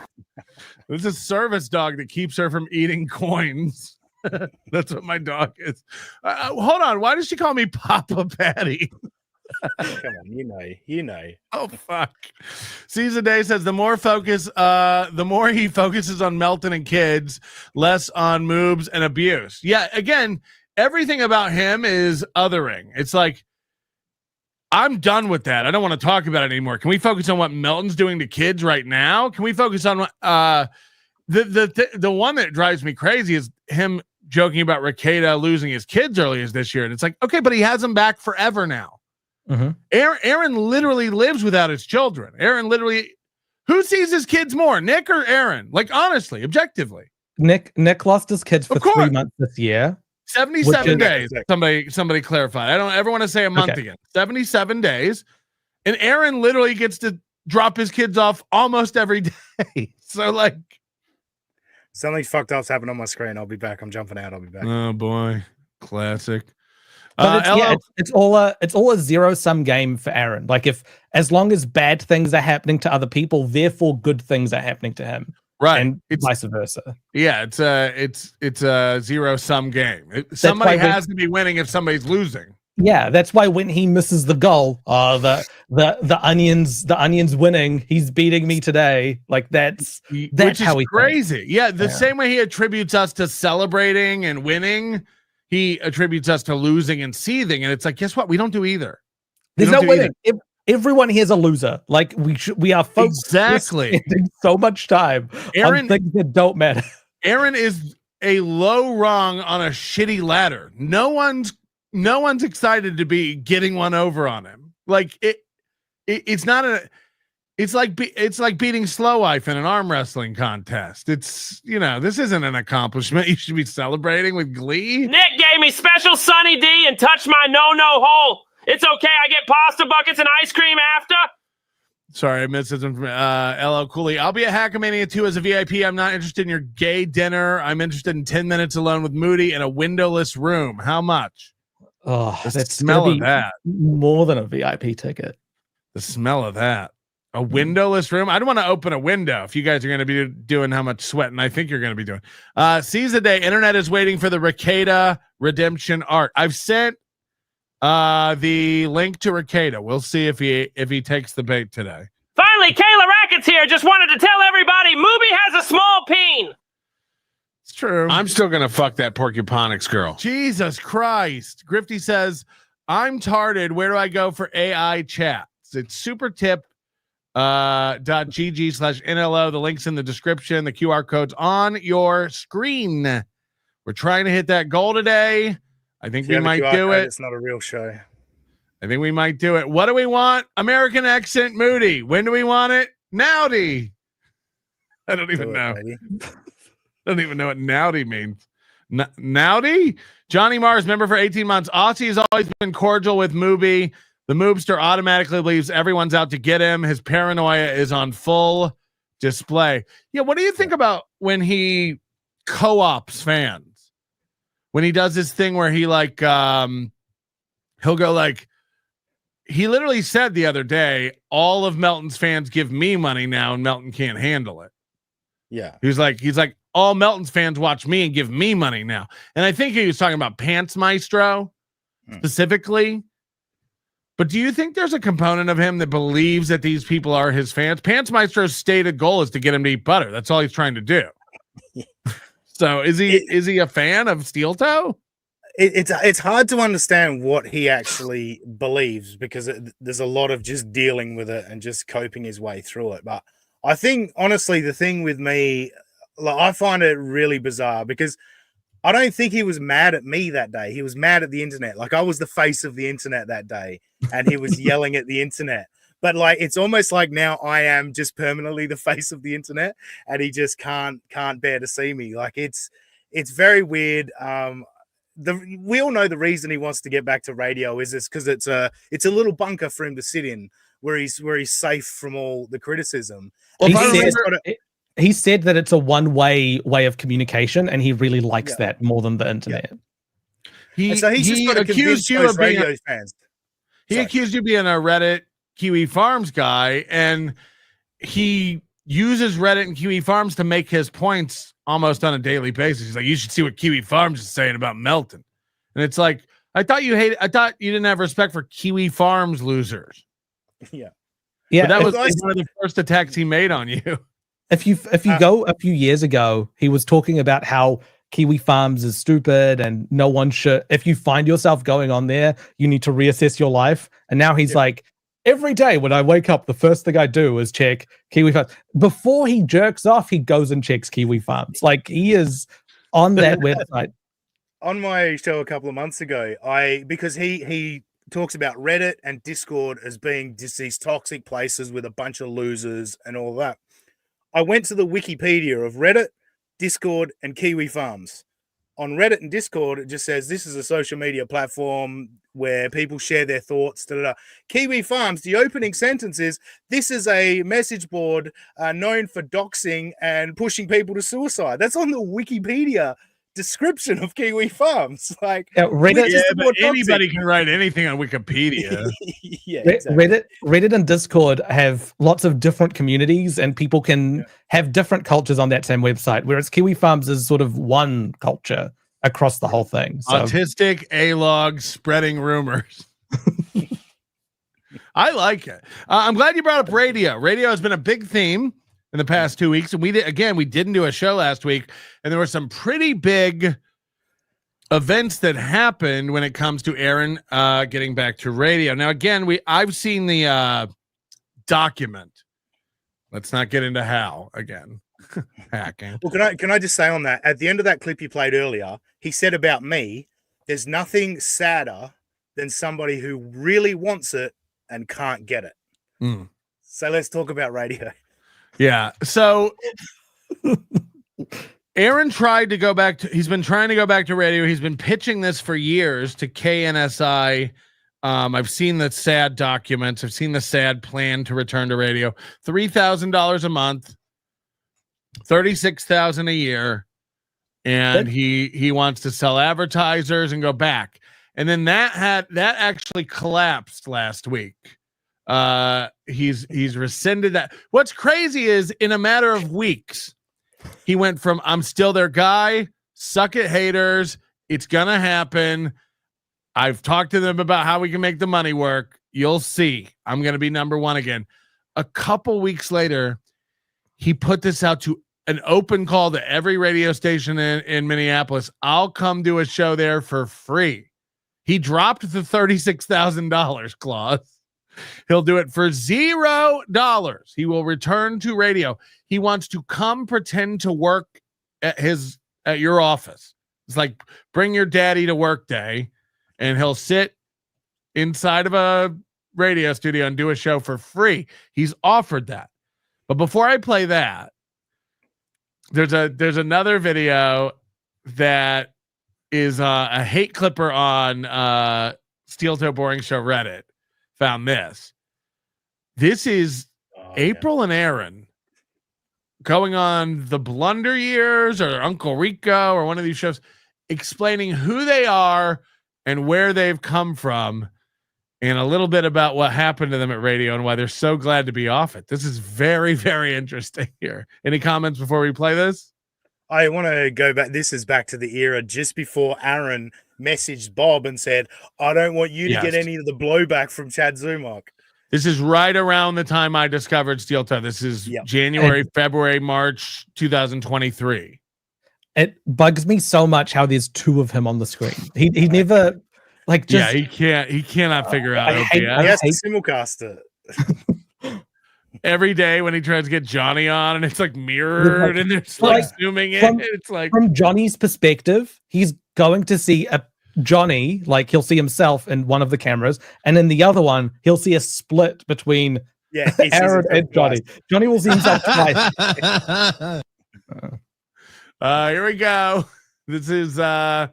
This is a service dog that keeps her from eating coins. That's what my dog is. Hold on. Why does she call me Papa Patty? Come on, you know. Oh fuck. Season Day says the more he focuses on Melton and kids, less on moves and abuse. Yeah, again, everything about him is othering. It's like, I'm done with that. I don't want to talk about it anymore. Can we focus on what Melton's doing to kids right now? Can we focus on the one that drives me crazy is him joking about Rekieta losing his kids earlier this year. And it's like, okay, but he has them back forever now. Mm-hmm. Aaron literally lives without his children. Aaron literally, who sees his kids more, Nick or Aaron? Like, honestly, objectively. Nick lost his kids for 3 months this year. 77 days. Somebody clarified. I don't ever want to say a month again. 77 days. And Aaron literally gets to drop his kids off almost every day. So like, something fucked up's happened on my screen. I'll be back. I'm jumping out. I'll be back. Oh boy. Classic. But it's all a zero-sum game for Aaron. Like, as long as bad things are happening to other people, therefore good things are happening to him, right? And vice versa. Yeah, it's a zero-sum game. Somebody has to be winning if somebody's losing. Yeah, that's why when he misses the goal, the onions winning. He's beating me today. Like that's Which how is he crazy. thinks. Yeah, the same way he attributes us to celebrating and winning. He attributes us to losing and seething, and it's like, guess what? We don't do either. There's no winning. Everyone here's a loser. Like we are focused. Exactly. Spending so much time on things that don't matter. Aaron is a low rung on a shitty ladder. No one's excited to be getting one over on him. Like it's not a. It's like beating Slow Life in an arm wrestling contest. It's, this isn't an accomplishment you should be celebrating with glee. Nick gave me special Sunny D and touched my no hole. It's okay. I get pasta buckets and ice cream after. Sorry, I missed something from LL Cooley. I'll be at Hackamania 2 as a VIP. I'm not interested in your gay dinner. I'm interested in 10 minutes alone with Moody in a windowless room. How much? Oh, the that's smell of that. More than a VIP ticket. The smell of that. A windowless room. I don't want to open a window if you guys are going to be doing how much sweating I think you're going to be doing. Seize the day. Internet is waiting for the Rekieta redemption arc. I've sent the link to Rekieta. We'll see if he takes the bait today. Finally, Kayla Rackett's here. Just wanted to tell everybody, Moody has a small peen. It's true. I'm still going to fuck that Porcuponics girl. Jesus Christ. Grifty says, I'm tarded. Where do I go for AI chats? It's supertip. .gg/NLO. The link's in the description. The QR code's on your screen. We're trying to hit that goal today. I think we might do it. It's not a real show. I think we might do it. What do we want? American accent Moody. When do we want it? Nowdy. I don't even know. I don't even know what nowdy means. Nowdy? Johnny Mars, member for 18 months. Aussie has always been cordial with Moody. The Moobster automatically believes everyone's out to get him. His paranoia is on full display. Yeah, what do you think about when he co-ops fans? When he does this thing where he he'll go like, he literally said the other day, all of Melton's fans give me money now and Melton can't handle it. Yeah. He's like, all Melton's fans watch me and give me money now. And I think he was talking about Pants Maestro specifically. But do you think there's a component of him that believes that these people are his fans? Pants Maestro's stated goal is to get him to eat butter. That's all he's trying to do. So is he a fan of Steel Toe? It's hard to understand what he actually believes because there's a lot of just dealing with it and just coping his way through it. But I think, honestly, the thing with me, like, I find it really bizarre because I don't think he was mad at me that day. He was mad at the internet. Like, I was the face of the internet that day and he was yelling at the internet. But like, it's almost like now I am just permanently the face of the internet and he just can't bear to see me. Like, it's very weird. We all know the reason he wants to get back to radio is this because it's a little bunker for him to sit in where he's safe from all the criticism. Well, he said that it's a one-way way of communication, and he really likes that more than the internet. He so he's just got to accused convince you those of being radio fans. he accused you of being a Reddit Kiwi Farms guy, and he uses Reddit and Kiwi Farms to make his points almost on a daily basis. He's like, you should see what Kiwi Farms is saying about Melton. And it's like, I thought you didn't have respect for Kiwi Farms losers. Yeah. Yeah. But that was one of the first attacks he made on you. If you go a few years ago, he was talking about how Kiwi Farms is stupid and no one should. If you find yourself going on there, you need to reassess your life. And now he's like, every day when I wake up, the first thing I do is check Kiwi Farms. Before he jerks off, he goes and checks Kiwi Farms. Like, he is on that website. On my show a couple of months ago, because he talks about Reddit and Discord as being just these toxic places with a bunch of losers and all that. I went to the Wikipedia of Reddit, Discord, and Kiwi Farms. On Reddit and Discord, it just says this is a social media platform where people share their thoughts. Kiwi Farms, the opening sentence is, this is a message board known for doxing and pushing people to suicide. That's on the Wikipedia description of Kiwi Farms. Like, Reddit, but anybody can write anything on Wikipedia. Yeah, exactly. Reddit and Discord have lots of different communities, and people can have different cultures on that same website, whereas Kiwi Farms is sort of one culture across the whole thing. So. Autistic A-log spreading rumors. I like it. I'm glad you brought up radio. Radio has been a big theme in the past 2 weeks, and we didn't do a show last week, and there were some pretty big events that happened when it comes to Aaron getting back to radio. Now, again, I've seen the document. Let's not get into how again. Hacking. Well, can I just say on that, at the end of that clip you played earlier, he said about me, there's nothing sadder than somebody who really wants it and can't get it. So let's talk about radio. Yeah. So Aaron tried to go back to, he's been trying to go back to radio. He's been pitching this for years to KNSI. I've seen the sad documents. I've seen the sad plan to return to radio. $3,000 a month, $36,000 a year. And he wants to sell advertisers and go back. And then that actually collapsed last week. He's rescinded that. What's crazy is in a matter of weeks, he went from I'm still their guy, suck it haters, it's gonna happen. I've talked to them about how we can make the money work. You'll see. I'm gonna be number one again. A couple weeks later, he put this out to an open call to every radio station in Minneapolis. I'll come do a show there for free. He dropped the $36,000 clause. He'll do it for $0. He will return to radio. He wants to come pretend to work at your office. It's like bring your daddy to work day, and he'll sit inside of a radio studio and do a show for free. He's offered that. But before I play that, there's another video that is a hate clipper on Steel Toe Boring Show Reddit. Found this. This is April and Aaron going on the Blunder Years or Uncle Rico or one of these shows, explaining who they are and where they've come from, and a little bit about what happened to them at radio and why they're so glad to be off it. This is very, very interesting here. Any comments before we play this? I want to go back. This is back to the era just before Aaron messaged Bob and said, I don't want you to get any of the blowback from Chad Zumach. This is right around the time I discovered Steel Toe. This is January, February, March 2023. It bugs me so much how there's two of him on the screen. He never he cannot figure out OBS. He has to simulcast it. Every day when he tries to get Johnny on and it's like mirrored and it's like zooming in. It's like from Johnny's perspective, he's going to see a Johnny, like he'll see himself in one of the cameras, and in the other one, he'll see a split between Aaron and Johnny. Johnny will see himself twice. Here we go. This is Aaron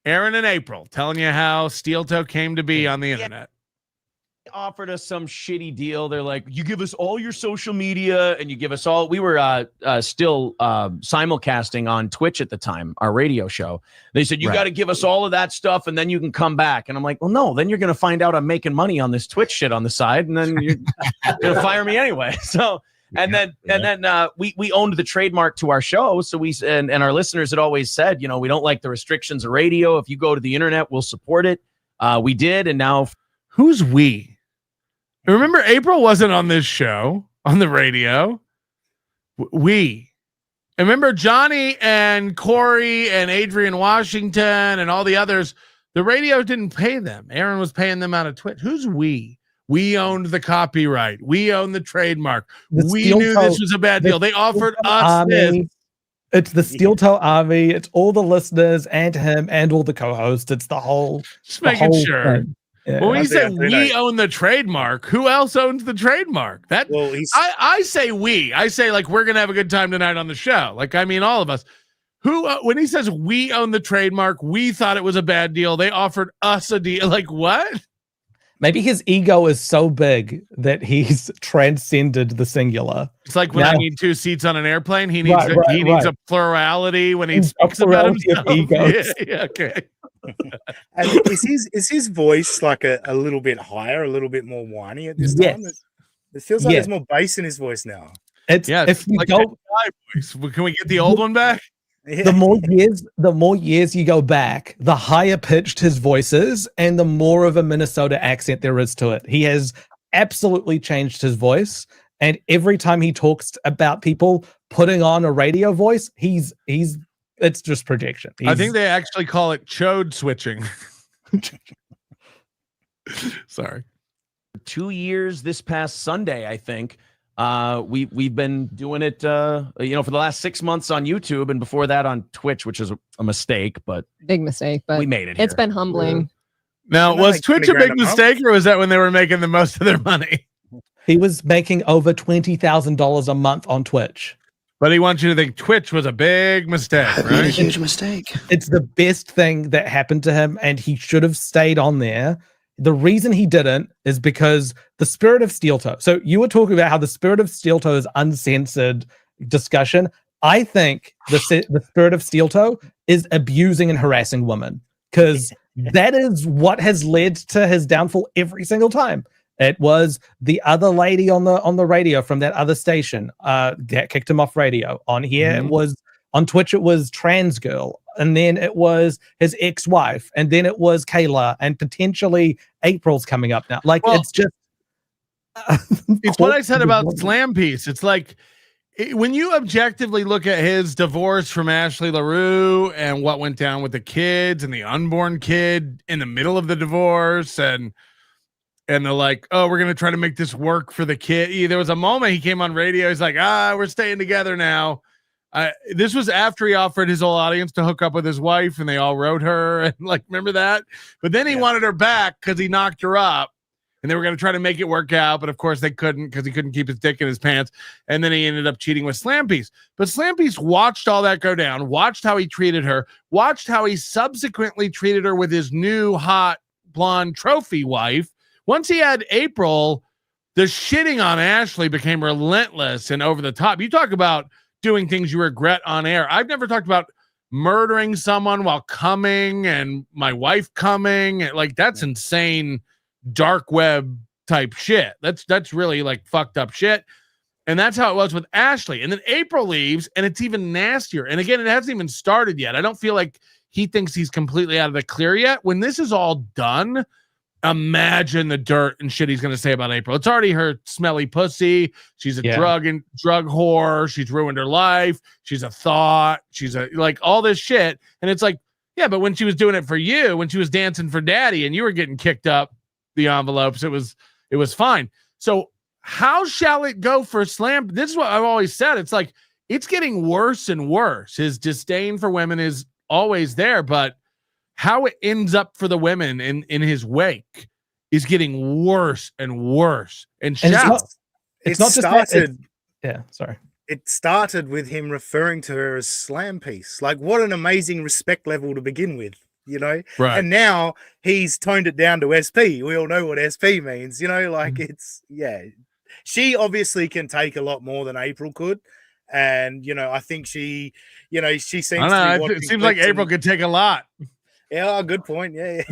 and April telling you how Steel Toe came to be on the internet. offered us some shitty deal. They're like, you give us all your social media and you give us all. We were still simulcasting on Twitch at the time, our radio show. They said, you got to give us all of that stuff and then you can come back. And I'm like, well, no, then you're going to find out I'm making money on this Twitch shit on the side. And then you're going to fire me anyway. So, and then we owned the trademark to our show. So and our listeners had always said, you know, we don't like the restrictions of radio. If you go to the internet, we'll support it. We did. And now who's we? Remember, April wasn't on this show on the radio. We. And remember, Johnny and Corey and Adrian Washington and all the others, the radio didn't pay them. Aaron was paying them out of Twitch. Who's we? We owned the copyright. We owned the trademark. We knew this was a bad deal. They offered us this. It's the Steel Toe Army. It's all the listeners and him and all the co-hosts. It's the whole. Just making sure. Yeah. Well, when he said we own the trademark, who else owns the trademark? That I say we. I say like we're gonna have a good time tonight on the show. Like I mean, all of us. Who when he says we own the trademark, we thought it was a bad deal. They offered us a deal. Like what? Maybe his ego is so big that he's transcended the singular. It's like when I need 2 seats on an airplane, he needs needs a plurality when he speaks about himself. Yeah, okay. And is his voice like a little bit higher, a little bit more whiny at this time? It feels like there's more bass in his voice now. It's if you like go, voice. Can we get the old one back? Yeah. The more years you go back, the higher pitched his voice is, and the more of a Minnesota accent there is to it. He has absolutely changed his voice, and every time he talks about people putting on a radio voice, it's just projection. I think they actually call it chode switching. Sorry. 2 years this past Sunday, I think. We've been doing it for the last 6 months on YouTube and before that on Twitch, which is a mistake, but big mistake, but we made it. It's been humbling. Now, was Twitch a big mistake or was that when they were making the most of their money? He was making over $20,000 a month on Twitch. But he wants you to think Twitch was a big mistake, right? A huge mistake. It's the best thing that happened to him, and he should have stayed on there. The reason he didn't is because the spirit of Steel Toe. So you were talking about how the spirit of Steel Toe is uncensored discussion. I think the spirit of Steel Toe is abusing and harassing women, because that is what has led to his downfall every single time. It was the other lady on the radio from that other station that kicked him off radio. On here, it was on Twitch. It was Trans Girl. And then it was his ex-wife, and then it was Kayla, and potentially April's coming up now. Like, it's just it's what I said about Slam Piece. It's like when you objectively look at his divorce from Ashley LaRue and what went down with the kids and the unborn kid in the middle of the divorce, and they're like, oh, we're gonna try to make this work for the kid. There was a moment he came on radio, he's like, we're staying together now. This was after he offered his whole audience to hook up with his wife, and they all wrote her, and like, remember that? But then he wanted her back because he knocked her up, and they were going to try to make it work out, but of course they couldn't because he couldn't keep his dick in his pants, and then he ended up cheating with Slam Piece. But Slam Piece watched all that go down, watched how he treated her, watched how he subsequently treated her with his new hot blonde trophy wife. Once he had April, the shitting on Ashley became relentless and over the top. You talk about doing things you regret on air. I've never talked about murdering someone while coming and my wife coming. Like, that's insane dark web type shit. That's really like fucked up shit. And that's how it was with Ashley. And then April leaves, and it's even nastier. And again, it hasn't even started yet. I don't feel like he thinks he's completely out of the clear yet. When this is all done, imagine the dirt and shit he's going to say about April. It's already her smelly pussy. She's a drug whore. She's ruined her life. She's a thought. She's like all this shit. And it's like, yeah, but when she was doing it for you, when she was dancing for daddy and you were getting kicked up the envelopes, it was fine. So how shall it go for Slam? This is what I've always said. It's like, it's getting worse and worse. His disdain for women is always there, but how it ends up for the women in his wake is getting worse and worse. And it started with him referring to her as Slam Piece. Like, what an amazing respect level to begin with. you know? Right. And now he's toned it down to SP. We all know what SP means, you know, like she obviously can take a lot more than April could. And, you know, I think she seems I don't know. It seems like April could take a lot. Yeah, good point. Yeah.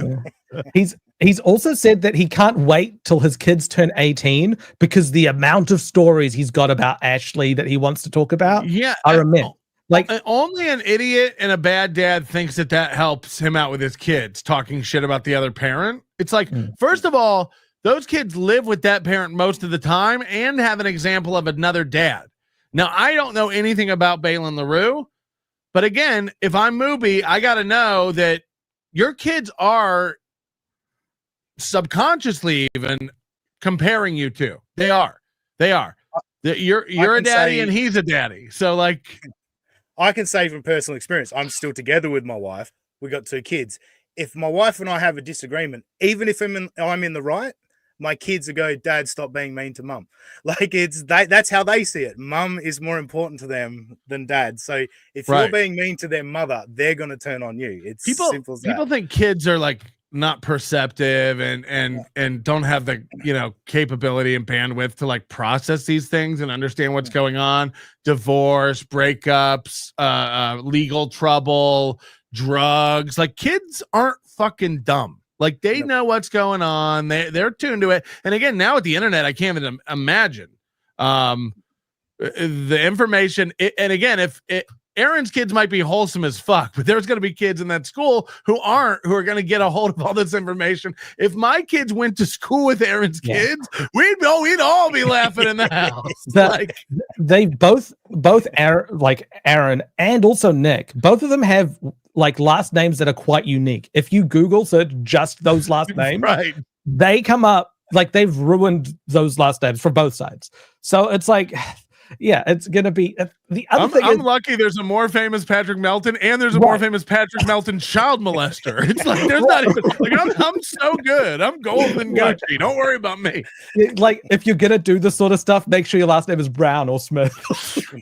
He's also said that he can't wait till his kids turn 18 because the amount of stories he's got about Ashley that he wants to talk about are immense. Like only an idiot and a bad dad thinks that helps him out with his kids talking shit about the other parent. It's like, first of all, those kids live with that parent most of the time and have an example of another dad. Now, I don't know anything about Balin LaRue, but again, if I'm Moody, I got to know that your kids are subconsciously even comparing you to. They are. You're a daddy and he's a daddy. So like, I can say from personal experience, I'm still together with my wife. We got 2 kids. If my wife and I have a disagreement, even if I'm in the right, my kids will go, Dad, stop being mean to mum. Like that's how they see it. Mum is more important to them than dad. So if you're being mean to their mother, they're going to turn on you. It's simple as that. People think kids are like not perceptive and don't have the, you know, capability and bandwidth to like process these things and understand what's going on. Divorce, breakups, legal trouble, drugs. Like kids aren't fucking dumb. Like they know what's going on. They're tuned to it. And again, now with the internet, I can't even imagine the information. And again, if Aaron's kids might be wholesome as fuck, but there's going to be kids in that school who are going to get a hold of all this information. If my kids went to school with Aaron's kids, we'd all be laughing in the house. They both Aaron and also Nick, both of them have like last names that are quite unique. If you Google search just those last names, they come up like they've ruined those last names for both sides. So it's like, yeah, it's gonna be the other thing. I'm lucky there's a more famous Patrick Melton and there's a more famous Patrick Melton child molester. It's like there's not even like I'm so good. I'm golden Gucci. Don't worry about me. Like if you're gonna do this sort of stuff, make sure your last name is Brown or Smith.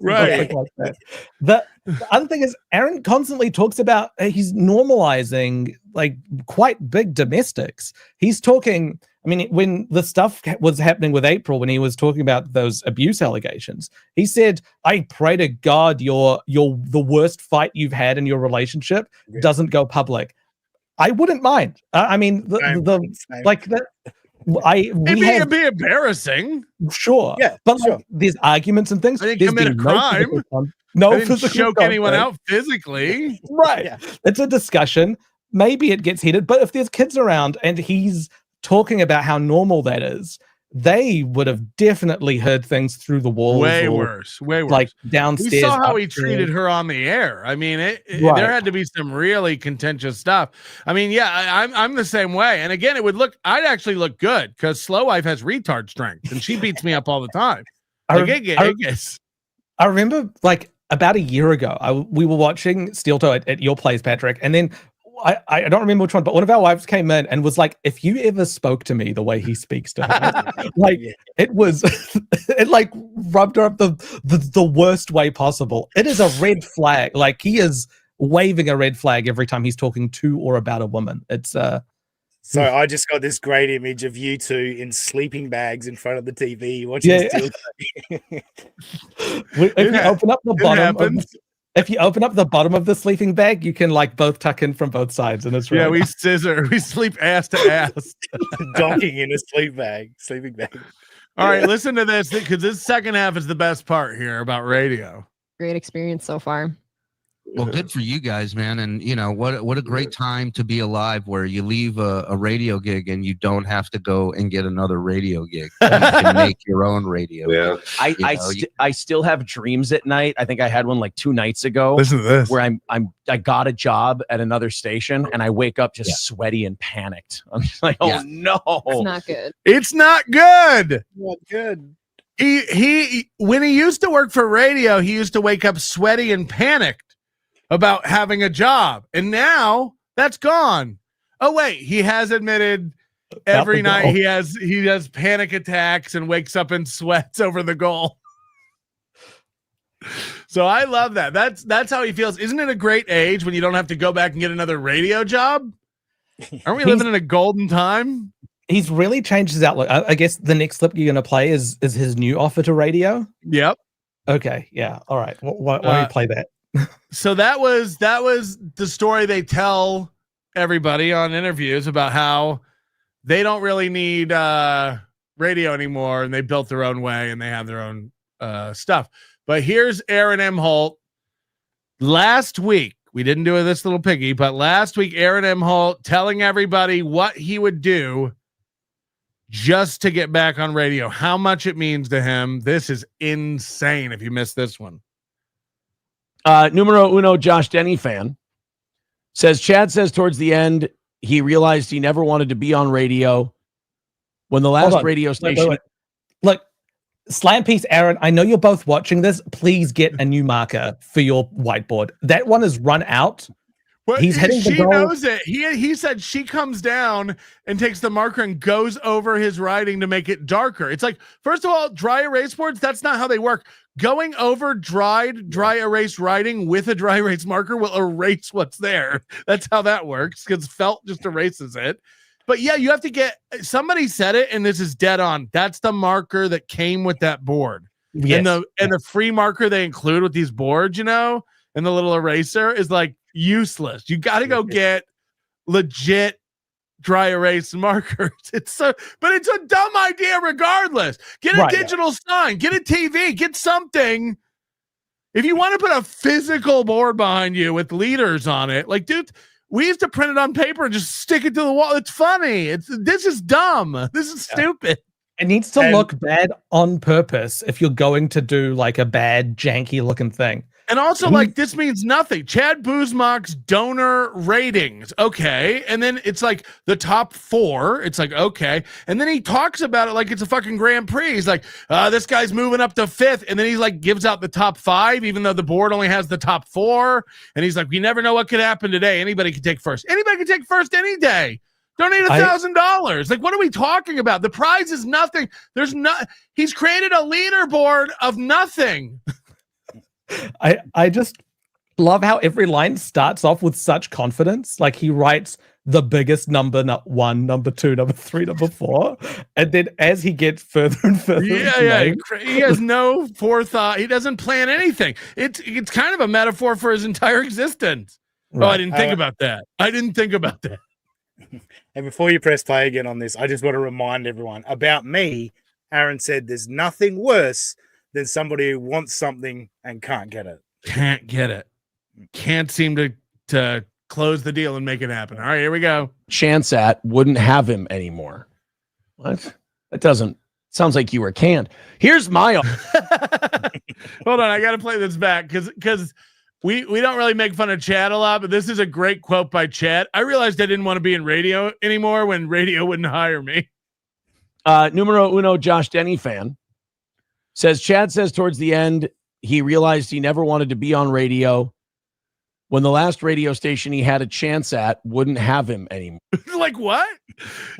Right. Like that. The other thing is Aaron constantly talks about he's normalizing like quite big domestics. He's talking. I mean, when the stuff was happening with April, when he was talking about those abuse allegations, he said, "I pray to God the worst fight you've had in your relationship doesn't go public." I wouldn't mind. I mean, it'd be embarrassing. Sure, but like, there's arguments and things. I didn't commit a crime. No, I didn't choke anyone out physically. Right. Yeah. It's a discussion. Maybe it gets heated, but if there's kids around and he's talking about how normal that is, they would have definitely heard things through the walls. Way worse. Like downstairs. We saw how he treated her on the air. I mean, there had to be some really contentious stuff. I mean, yeah, I'm the same way. And again, I'd actually look good because Slow Wife has retard strength and she beats me up all the time. I remember like about a year ago, we were watching Steel Toe at your place, Patrick, and then I don't remember which one, but one of our wives came in and was like, if you ever spoke to me the way he speaks to her, like it like rubbed her up the worst way possible. It is a red flag. Like he is waving a red flag every time he's talking to or about a woman. It's So I just got this great image of you two in sleeping bags in front of the TV watching Steel Toe. If you open up the bottom if you open up the bottom of the sleeping bag, you can like both tuck in from both sides, and it's really we scissor. We sleep ass to ass, donking in a sleeping bag. All right, listen to this because this second half is the best part here about radio. Great experience so far. Well, good for you guys, man. And you know what a great time to be alive, where you leave a radio gig and you don't have to go and get another radio gig. You can make your own radio. Yeah, I still have dreams at night. I think I had one like 2 nights ago. Listen to this. Where I got a job at another station and I wake up just sweaty and panicked. I'm just like, oh no, it's not good. It's not good. Not good. He when he used to work for radio, he used to wake up sweaty and panicked about having a job, and now that's gone. Oh wait, he has admitted every night he has panic attacks and wakes up in sweats over the goal. So I love that. That's how he feels. Isn't it a great age when you don't have to go back and get another radio job? Aren't we living in a golden time? He's really changed his outlook. I guess the next clip you're going to play is his new offer to radio. Yep. Okay. Yeah. All right. Why don't you play that? So that was the story they tell everybody on interviews about how they don't really need radio anymore, and they built their own way and they have their own stuff. But here's Aaron Imholte. Last week, we didn't do this little piggy, but last week, Aaron Imholte telling everybody what he would do just to get back on radio, how much it means to him. This is insane if you missed this one. Numero uno, Josh Denny fan says, Chad says towards the end, he realized he never wanted to be on radio when the last radio station. Wait. Look, Slam Piece, Aaron, I know you're both watching this. Please get a new marker for your whiteboard. That one is run out. Well, He's hitting the she goal. knows it. He said she comes down and takes the marker and goes over his writing to make it darker. It's like, first of all, dry erase boards, that's not how they work. Going over dry erase writing with a dry erase marker will erase what's there. That's how that works, because felt just erases it. But yeah, you have to get, somebody said it, and this is dead on. That's the marker that came with that board. Yes. And the free marker they include with these boards, you know, and the little eraser is like useless. You got to go get legit dry erase markers. But it's a dumb idea regardless. Get a digital sign, get a TV, get something. If you want to put a physical board behind you with leaders on it, like, dude, we used to print it on paper and just stick it to the wall. It's funny. This is dumb. This is stupid. It needs to look bad on purpose if you're going to do like a bad, janky looking thing. And also, like, this means nothing. Chad Buzmak's donor ratings. Okay. And then it's like the top 4. It's like, okay. And then he talks about it like it's a fucking Grand Prix. He's like, this guy's moving up to 5th. And then he like gives out the top 5, even though the board only has the top 4. And he's like, we never know what could happen today. Anybody can take first. Anybody can take first any day. Donate $1,000. Like, what are we talking about? The prize is nothing. He's created a leaderboard of nothing. I just love how every line starts off with such confidence. Like, he writes the biggest number, not 1, number 2, number 3, number 4. And then as he gets further and further, he has no forethought. He doesn't plan anything. It's kind of a metaphor for his entire existence. Right. Oh, I didn't think about that. And before you press play again on this, I just want to remind everyone about me. Aaron said there's nothing worse than somebody who wants something and can't get it. Can't seem to close the deal and make it happen. All right, here we go. Chance at wouldn't have him anymore. What? That doesn't sounds like you were canned. Here's my hold on, I gotta play this back because we don't really make fun of Chad a lot, but this is a great quote by Chad. I realized I didn't want to be in radio anymore when radio wouldn't hire me. Numero uno, Josh Denny fan says, Chad says towards the end, he realized he never wanted to be on radio when the last radio station he had a chance at wouldn't have him anymore. Like, what?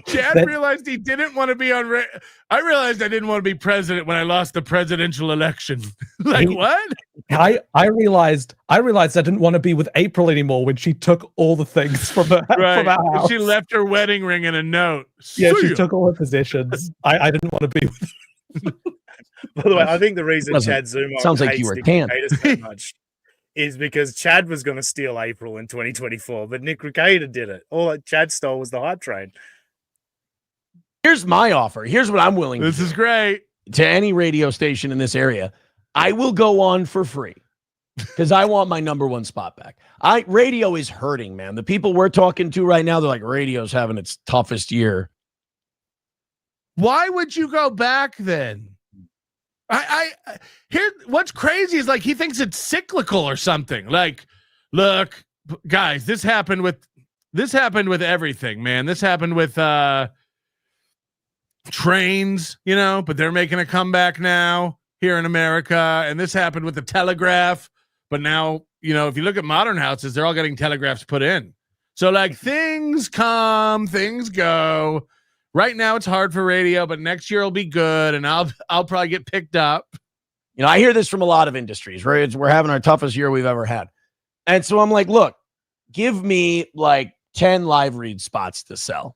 Chad realized he didn't want to be on radio. I realized I didn't want to be president when I lost the presidential election. What? I realized I didn't want to be with April anymore when she took all the things from her, from our house. She left her wedding ring and a note. Yeah, she took all her possessions. I didn't want to be with By the way, I think the reason Chad Zuma sounds like you were canned so much is because Chad was going to steal April in 2024, but Nick Recader did it. All that Chad stole was the hype train. Here's my offer. Here's what I'm willing This is great. To any radio station in this area. I will go on for free because I want my number 1 spot back. Radio is hurting, man. The people we're talking to right now, they're like, radio's having its toughest year. Why would you go back then? I here. What's crazy is like he thinks it's cyclical or something. Like, look, guys, this happened with everything, man. This happened with trains, you know, but they're making a comeback now here in America, and this happened with the telegraph. But now, you know, if you look at modern houses, they're all getting telegraphs put in. So like things come, things go. Right now it's hard for radio, but next year will be good, and I'll probably get picked up. You know, I hear this from a lot of industries, right? We're having our toughest year we've ever had. And so I'm like, look, give me like 10 live read spots to sell.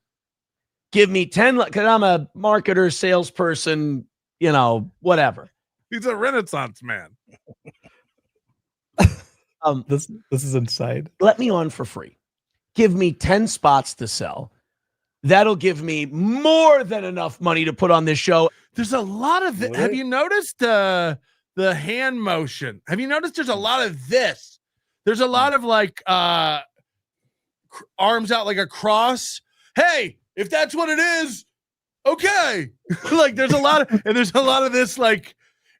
Give me 10, because I'm a marketer, salesperson, you know, whatever. He's a Renaissance man. This is insane. Let me on for free. Give me 10 spots to sell. That'll give me more than enough money to put on this show. There's a lot of have you noticed the hand motion? Have you noticed there's a lot of this? There's a lot of like arms out like a cross. Hey, if that's what it is, okay. Like there's a lot of this like,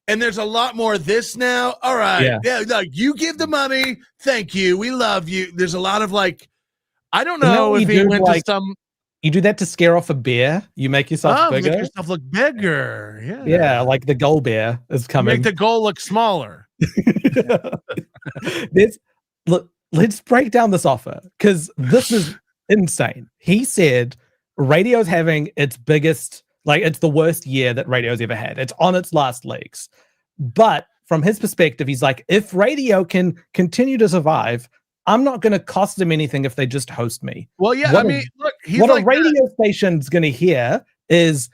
and there's a lot more of this now. All right. Yeah, like you give the money. Thank you. We love you. There's a lot of like, I don't know if he went like, to some. You do that to scare off a bear. You make yourself bigger. Make yourself look bigger. Yeah. Yeah, like the goal bear is coming. Make the goal look smaller. Let's break down this offer because this is insane. He said radio's having its biggest, like it's the worst year that radio's ever had. It's on its last legs. But from his perspective, he's like, if radio can continue to survive, I'm not going to cost them anything if they just host me. Well, yeah, look, what like a radio station's going to hear is,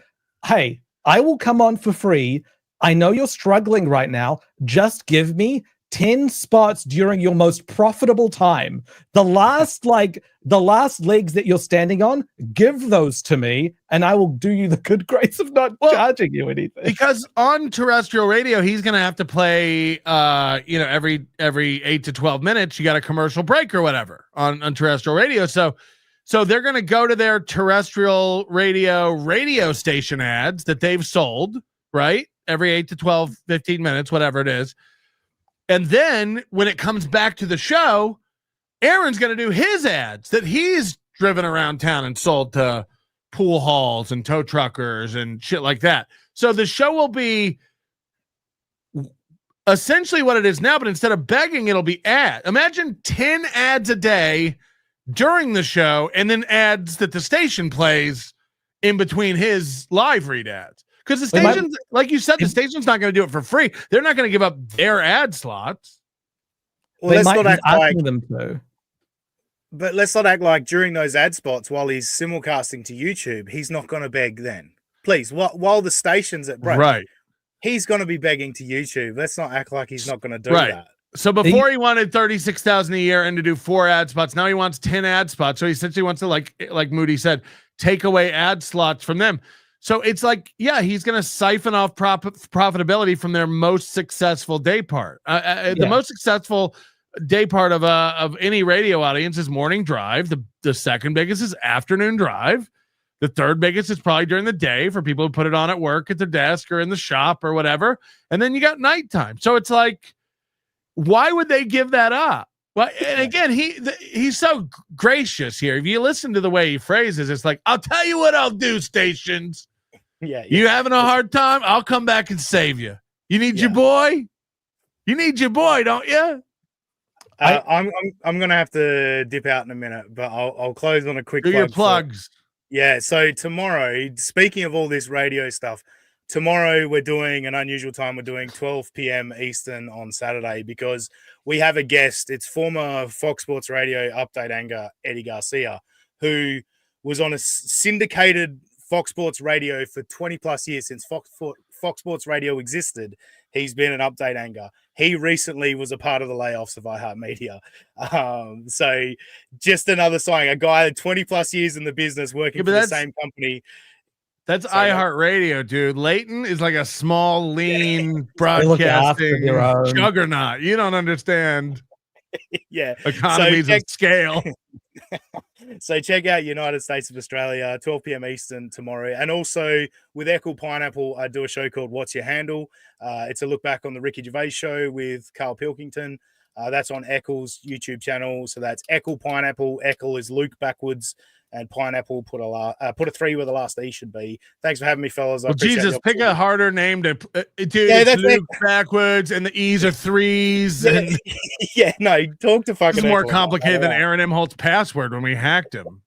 hey, I will come on for free. I know you're struggling right now. Just give me 10 spots during your most profitable time. The last legs that you're standing on, give those to me, and I will do you the good grace of not charging you anything. Because on terrestrial radio, he's going to have to play, every 8 to 12 minutes, you got a commercial break or whatever on terrestrial radio. So they're going to go to their terrestrial radio station ads that they've sold, right? Every 8 to 12, 15 minutes, whatever it is. And then when it comes back to the show, Aaron's going to do his ads that he's driven around town and sold to pool halls and tow truckers and shit like that. So the show will be essentially what it is now, but instead of begging, it'll be ad. Imagine 10 ads a day during the show and then ads that the station plays in between his live read ads. Because the station's, like you said, the station's not going to do it for free. They're not going to give up their ad slots. Well, let's not act like them to. But let's not act like during those ad spots while he's simulcasting to YouTube, he's not going to beg then. Please, while the station's at break, right, he's going to be begging to YouTube. Let's not act like he's not going to do that. So before he wanted $36,000 a year and to do 4 ad spots, now he wants 10 ad spots. So he essentially wants to, like Moody said, take away ad slots from them. So it's like, yeah, he's going to siphon off profitability from their most successful day part. The most successful day part of any radio audience is morning drive. The second biggest is afternoon drive. The third biggest is probably during the day for people who put it on at work, at their desk, or in the shop or whatever. And then you got nighttime. So it's like, why would they give that up? Well, and again, he's so gracious here. If you listen to the way he phrases, it's like, I'll tell you what I'll do, stations. Yeah. You having a hard time? I'll come back and save you. You need your boy? You need your boy, don't you? I'm gonna have to dip out in a minute, but I'll close on a quick do your plugs. Yeah, so tomorrow, speaking of all this radio stuff, tomorrow we're doing an unusual time. We're doing 12 p.m. Eastern on Saturday because we have a guest. It's former Fox Sports Radio update anchor Eddie Garcia, who was on a syndicated Fox Sports Radio for 20 plus years since Fox Sports Radio existed. He's been an update anchor. He recently was a part of the layoffs of iHeartMedia. So just another sign, a guy 20 plus years in the business working for the same company. That's iHeartRadio, dude. Leighton is like a small, lean broadcasting juggernaut. You don't understand. Yeah. Economies of scale. So check out United States of Australia, 12 p.m. Eastern tomorrow. And also with Eckle Pineapple, I do a show called What's Your Handle? It's a look back on the Ricky Gervais show with Carl Pilkington. That's on Eccle's YouTube channel. So that's Eckle Pineapple. Eckle is Luke backwards, and Pineapple put a 3 where the last E should be. Thanks for having me, fellas. Well, Jesus, pick a harder name to dude. Yeah, that's Luke backwards, and the E's are 3s. And yeah, no, talk to fucking. It's more complicated than Aaron Imholte's password when we hacked him.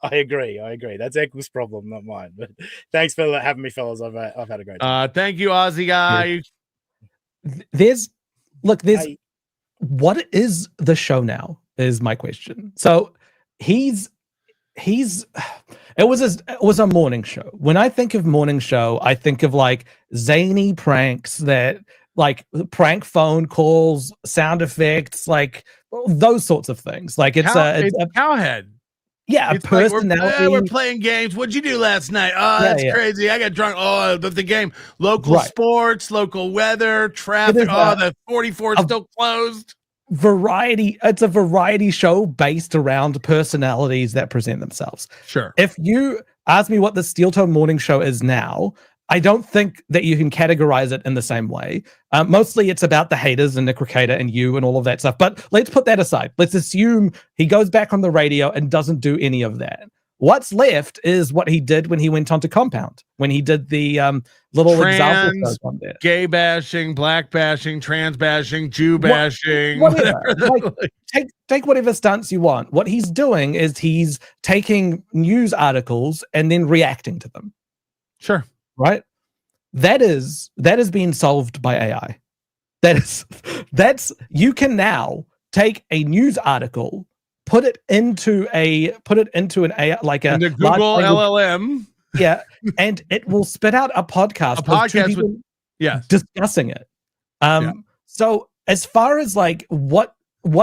I agree. That's Eccle's problem, not mine. But thanks for having me, fellas. I've had a great time. Thank you, Aussie Guy. there's what is the show now is my question. So it was a morning show. When I think of morning show, I think of like zany pranks that like prank phone calls, sound effects, like those sorts of things. Like it's a cowhead. Yeah, it's a personality. Like we're playing games. What'd you do last night? Oh, that's crazy. I got drunk. Oh, the game. Local sports, local weather, traffic. Oh, the 44 is still closed. Variety. It's a variety show based around personalities that present themselves. Sure. If you ask me what the Steel Toe Morning Show is now, I don't think that you can categorize it in the same way. Mostly it's about the haters and Nick Recator and you and all of that stuff. But let's put that aside. Let's assume he goes back on the radio and doesn't do any of that. What's left is what he did when he went onto Compound, when he did the little example shows on there. Gay bashing, black bashing, trans bashing, Jew bashing. Whatever. Like, take whatever stance you want. What he's doing is he's taking news articles and then reacting to them. Sure. Right? That is being solved by AI. That's you can now take a news article, put it into an AI, like a Google LLM. Yeah, and it will spit out a podcast of two people discussing it. So as far as like what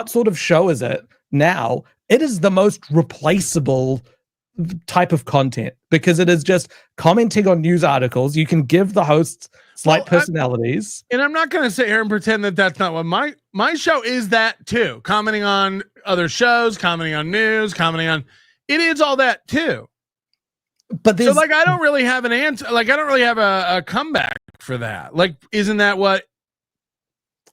sort of show is it now, it is the most replaceable type of content because it is just commenting on news articles. You can give the hosts slight personalities. And I'm not going to sit here and pretend that that's not what my show is, that too. Commenting on other shows, commenting on news, commenting on it is all that too. But so like I don't really have an answer. Like I don't really have a comeback for that. Like isn't that what?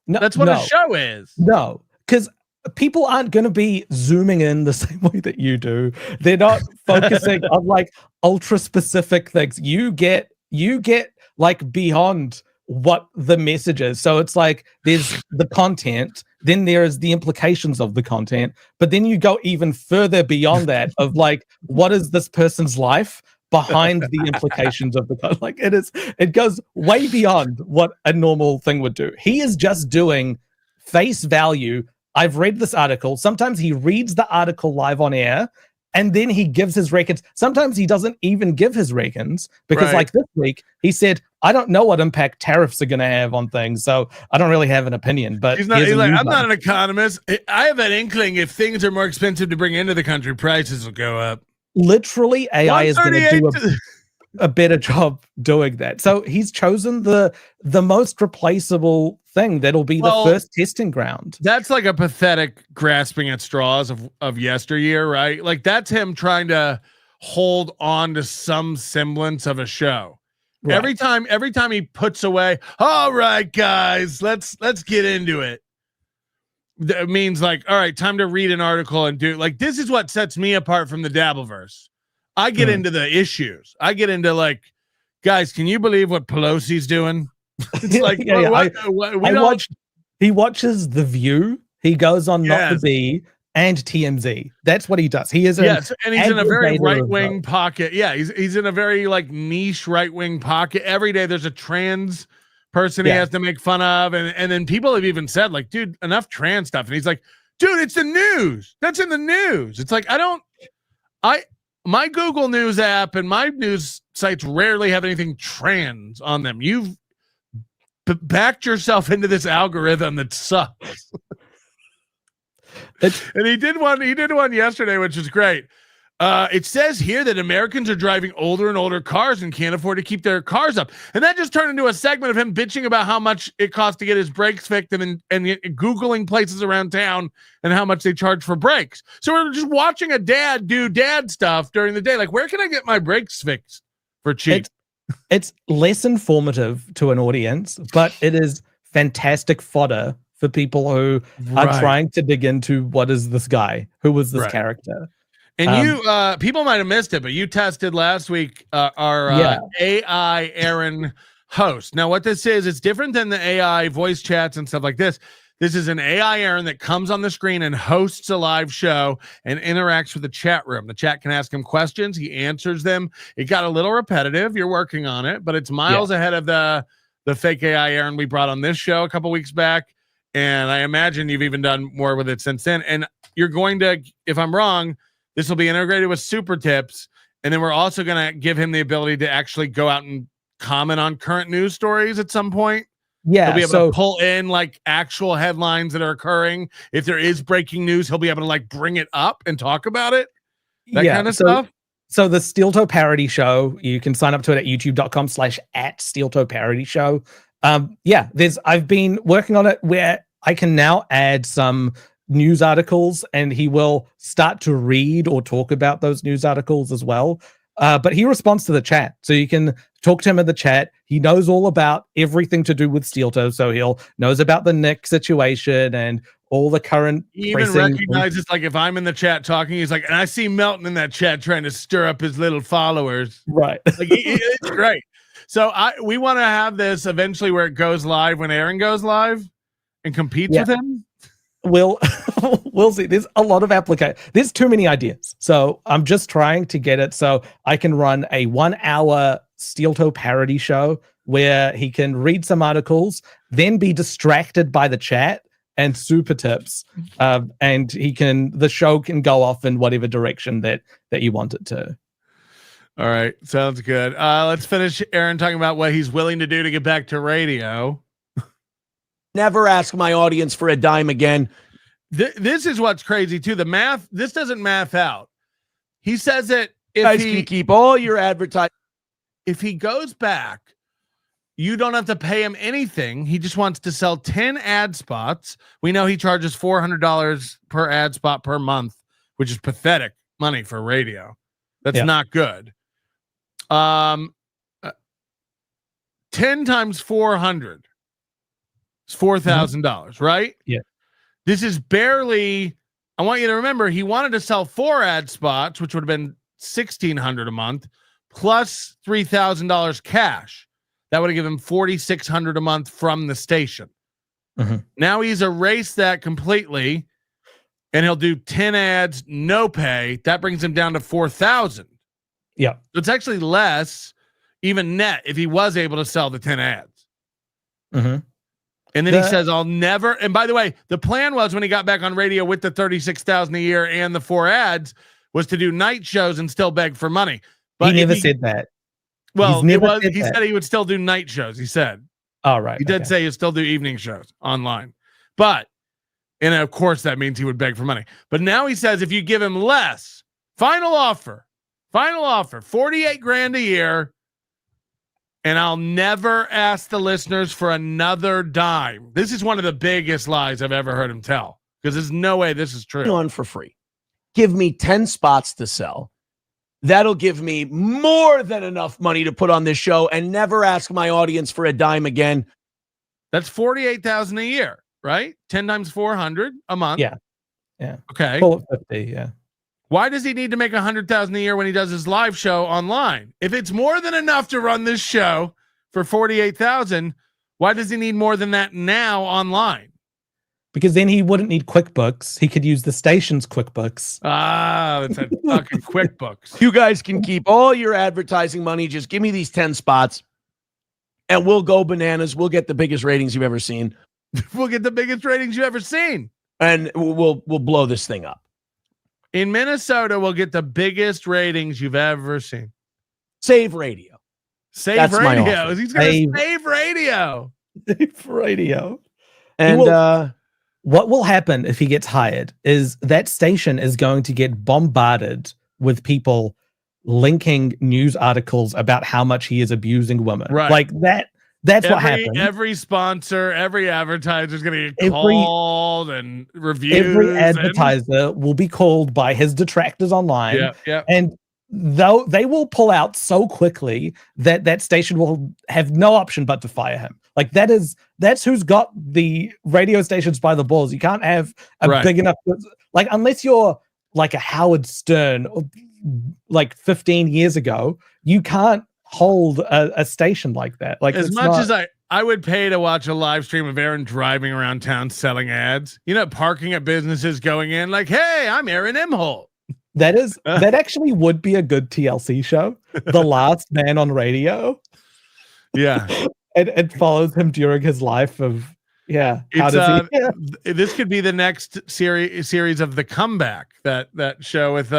No, that's what a show is. No, because people aren't going to be zooming in the same way that you do. They're not focusing on like ultra specific things. You get like beyond what the message is. So it's like there's the content, then there's the implications of the content, but then you go even further beyond that of like, what is this person's life behind the implications of the content? Like it goes way beyond what a normal thing would do. He is just doing face value. I've read this article. Sometimes he reads the article live on air and then he gives his reckons. Sometimes he doesn't even give his reckons because like this week he said, I don't know what impact tariffs are going to have on things. So I don't really have an opinion, but he's like, I'm not an economist. I have an inkling if things are more expensive to bring into the country, prices will go up. Literally AI is going to do a better job doing that. So he's chosen the most replaceable thing that'll be the first testing ground. That's like a pathetic grasping at straws of yesteryear, right? Like that's him trying to hold on to some semblance of a show. Right. Every time he puts away, all right, guys, let's get into it. That means like, all right, time to read an article and do like this is what sets me apart from the Dabbleverse. I get into the issues. I get into like, guys, can you believe what Pelosi's doing? It's like he watches The View. He goes on Not the Bee and TMZ. That's what he does. He is and he's in a very right-wing pocket. Yeah, he's in a very like niche right-wing pocket. Every day there's a trans person he has to make fun of, and then people have even said like, dude, enough trans stuff. And he's like, dude, it's the news. That's in the news. It's like my Google News app and my news sites rarely have anything trans on them. You've backed yourself into this algorithm that sucks. And he did one yesterday, which is great. It says here that Americans are driving older and older cars and can't afford to keep their cars up. And that just turned into a segment of him bitching about how much it costs to get his brakes fixed and Googling places around town and how much they charge for brakes. So we're just watching a dad do dad stuff during the day. Like, where can I get my brakes fixed for cheap? It's less informative to an audience, but it is fantastic fodder for people who are trying to dig into what is this guy? Who was this character? And you, people might have missed it, but you tested last week our AI Aaron host. Now, what this is, it's different than the AI voice chats and stuff like this. This is an AI Aaron that comes on the screen and hosts a live show and interacts with the chat room. The chat can ask him questions. He answers them. It got a little repetitive. You're working on it, but it's miles ahead of the the fake AI Aaron we brought on this show a couple weeks back. And I imagine you've even done more with it since then. And you're going to, if I'm wrong, this will be integrated with super tips. And then we're also going to give him the ability to actually go out and comment on current news stories at some point. Yeah. He'll be able to pull in like actual headlines that are occurring. If there is breaking news, he'll be able to like bring it up and talk about it. That kind of stuff. So the Steel Toe Parody Show, you can sign up to it at youtube.com/@Steel Parody Show. I've been working on it where I can now add some news articles and he will start to read or talk about those news articles as well. But he responds to the chat. So you can talk to him in the chat. He knows all about everything to do with Steel Toe. So he'll knows about the Nick situation and all the current. He even recognizes, like, if I'm in the chat talking, he's like, and I see Melton in that chat trying to stir up his little followers. Right. Like, it's great. So we want to have this eventually where it goes live when Aaron goes live and competes with him. We'll see. There's a lot of application. There's too many ideas. So I'm just trying to get it so I can run a 1-hour Steel Toe parody show where he can read some articles, then be distracted by the chat and super tips. And the show can go off in whatever direction that you want it to. All right. Sounds good. Let's finish Aaron talking about what he's willing to do to get back to radio. Never ask my audience for a dime again. This is what's crazy too. The math, this doesn't math out. He says that if guys can keep all your advertising. If he goes back, you don't have to pay him anything. He just wants to sell 10 ad spots. We know he charges $400 per ad spot per month, which is pathetic money for radio. That's not good. 10 times 400 is $4,000, right? Yeah. This is barely. I want you to remember he wanted to sell 4 ad spots, which would have been $1,600 a month, plus $3,000 cash. That would have given him $4,600 a month from the station. Now he's erased that completely, and he'll do 10 ads, no pay. That brings him down to $4,000. Yeah, so it's actually less, even net, if he was able to sell the 10 ads. And then he says, "I'll never." And by the way, the plan was when he got back on radio with the $36,000 a year and the 4 ads was to do night shows and still beg for money. But he never said that. Well, he said he would still do night shows. He said, "All right." He did say he'd still do evening shows online, and of course that means he would beg for money. But now he says if you give him less, final offer, $48,000 a year, and I'll never ask the listeners for another dime. This is one of the biggest lies I've ever heard him tell, because there's no way this is true. On for free. Give me 10 spots to sell. That'll give me more than enough money to put on this show and never ask my audience for a dime again. That's $48,000 a year, right? 10 times 400 a month. Yeah. Okay. Call it 50, yeah. Why does he need to make $100,000 a year when he does his live show online? If it's more than enough to run this show for $48,000, why does he need more than that now online? Because then he wouldn't need QuickBooks. He could use the station's QuickBooks. It's a fucking QuickBooks. You guys can keep all your advertising money. Just give me these 10 spots and we'll go bananas. We'll get the biggest ratings you've ever seen. We'll get the biggest ratings you've ever seen. And we'll blow this thing up. In Minnesota, we'll get the biggest ratings you've ever seen. Save radio. Save radio. He's going to save radio. Save radio. And what will happen if he gets hired is that station is going to get bombarded with people linking news articles about how much he is abusing women. Right. Like that. That's what happened. Every sponsor, every advertiser is going to get called and reviewed. Every advertiser will be called by his detractors online. Yeah. And though they will pull out so quickly that station will have no option but to fire him. Like that's who's got the radio stations by the balls. You can't have a big enough, like, unless you're like a Howard Stern, like 15 years ago, you can't hold a station like that. Like, as much as I would pay to watch a live stream of Aaron driving around town selling ads, parking at businesses, going in like, "Hey, I'm Aaron Imholte." That actually would be a good TLC show. The Last Man on Radio. Yeah. it follows him during his life of how It's does he this could be the next series of The Comeback, that show with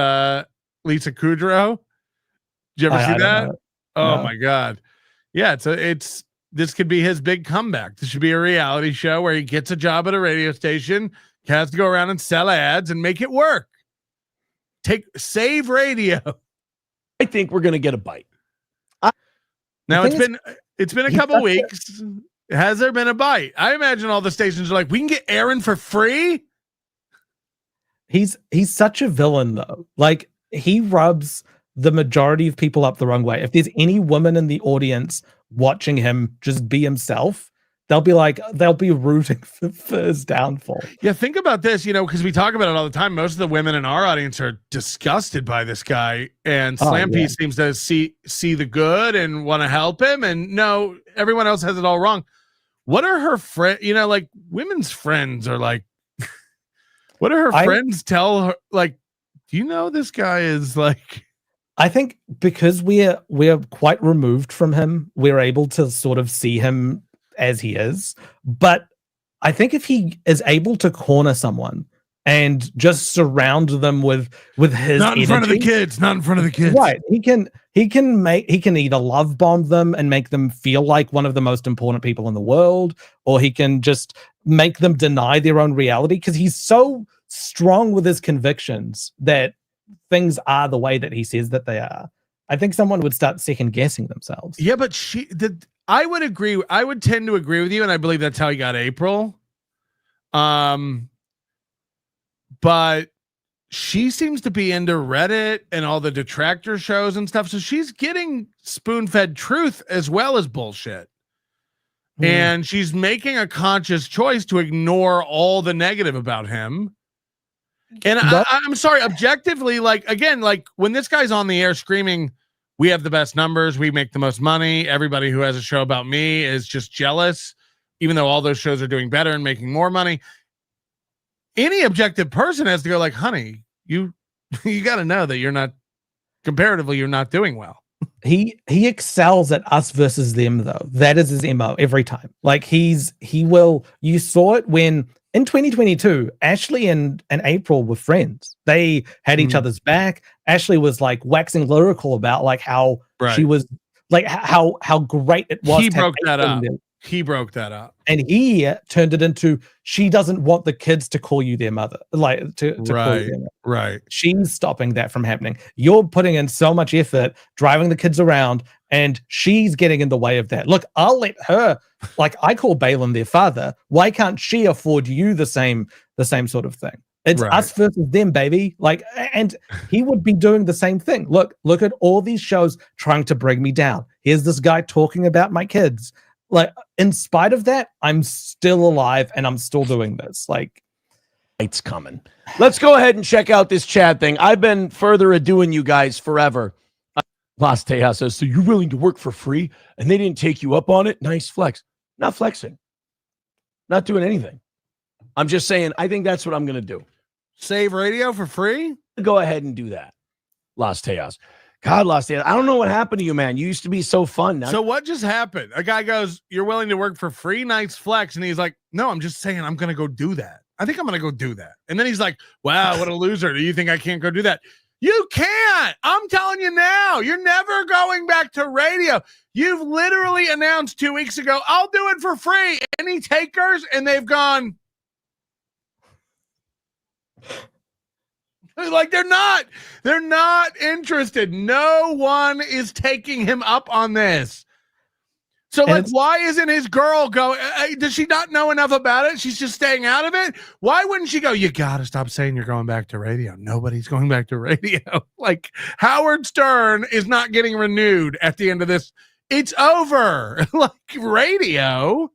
Lisa Kudrow. Did you ever see I don't that? know. Oh No. my god. Yeah, it's this could be his big comeback. This should be a reality show where he gets a job at a radio station, has to go around and sell ads and make it work. Save radio. I think we're gonna get a bite. Now it's been a couple weeks. Has there been a bite? I imagine all the stations are like, we can get Aaron for free. He's such a villain though. Like he rubs the majority of people up the wrong way. If there's any woman in the audience watching him just be himself, they'll be rooting for his downfall. Yeah, think about this, because we talk about it all the time. Most of the women in our audience are disgusted by this guy, and Slampy seems to see the good and want to help him. And no, everyone else has it all wrong. What are her friends? Like women's friends are like, what do her friends tell her? Like, do you know this guy is like? I think because we're quite removed from him, we're able to sort of see him as he is. But I think if he is able to corner someone and just surround them with his Not in front of the energy, kids, not in front of the kids. right? He can either love bomb them and make them feel like one of the most important people in the world, or he can just make them deny their own reality because he's so strong with his convictions that things are the way that he says that they are. I think someone would start second guessing themselves. Yeah, but I would agree. I would tend to agree with you, and I believe that's how he got April. But she seems to be into Reddit and all the detractor shows and stuff, so she's getting spoon-fed truth as well as bullshit. And she's making a conscious choice to ignore all the negative about him. And I'm sorry, objectively, like when this guy's on the air screaming, we have the best numbers, we make the most money, everybody who has a show about me is just jealous, even though all those shows are doing better and making more money. Any objective person has to go like, honey, you got to know that you're not doing well. He excels at us versus them though. That is his MO every time. Like you saw it when in 2022, Ashley and April were friends. They had each other's back. Ashley was like waxing lyrical about like how she was like how great it was. He broke that up. He broke that up. And he turned it into, she doesn't want the kids to call you their mother. Like to call you their mother. Right. She's stopping that from happening. You're putting in so much effort driving the kids around, and she's getting in the way of that. Look, I'll let her, like I call Balin their father. Why can't she afford you the same sort of thing? It's us versus them, baby. Like, and he would be doing the same thing. Look at all these shows trying to bring me down. Here's this guy talking about my kids. Like, in spite of that, I'm still alive and I'm still doing this. Like, it's coming. Let's go ahead and check out this chat thing. I've been further adoing you guys forever. Las Tejas says, so you're willing to work for free and they didn't take you up on it? Nice flex. Not flexing. Not doing anything. I'm just saying, I think that's what I'm going to do. Save radio for free? Go ahead and do that. Las Tejas. God, Las Tejas. I don't know what happened to you, man. You used to be so fun. Now. So what just happened? A guy goes, you're willing to work for free? Nice flex. And he's like, no, I'm just saying I'm going to go do that. I think I'm going to go do that. And then he's like, wow, what a loser. Do you think I can't go do that? You can't. I'm telling you now, you're never going back to radio. You've literally announced 2 weeks ago, I'll do it for free. Any takers? And they've gone, like they're not interested. No one is taking him up on this. So like, why isn't his girl go? Does she not know enough about it? She's just staying out of it. Why wouldn't she go? You got to stop saying you're going back to radio. Nobody's going back to radio. Like Howard Stern is not getting renewed at the end of this. It's over. Like radio.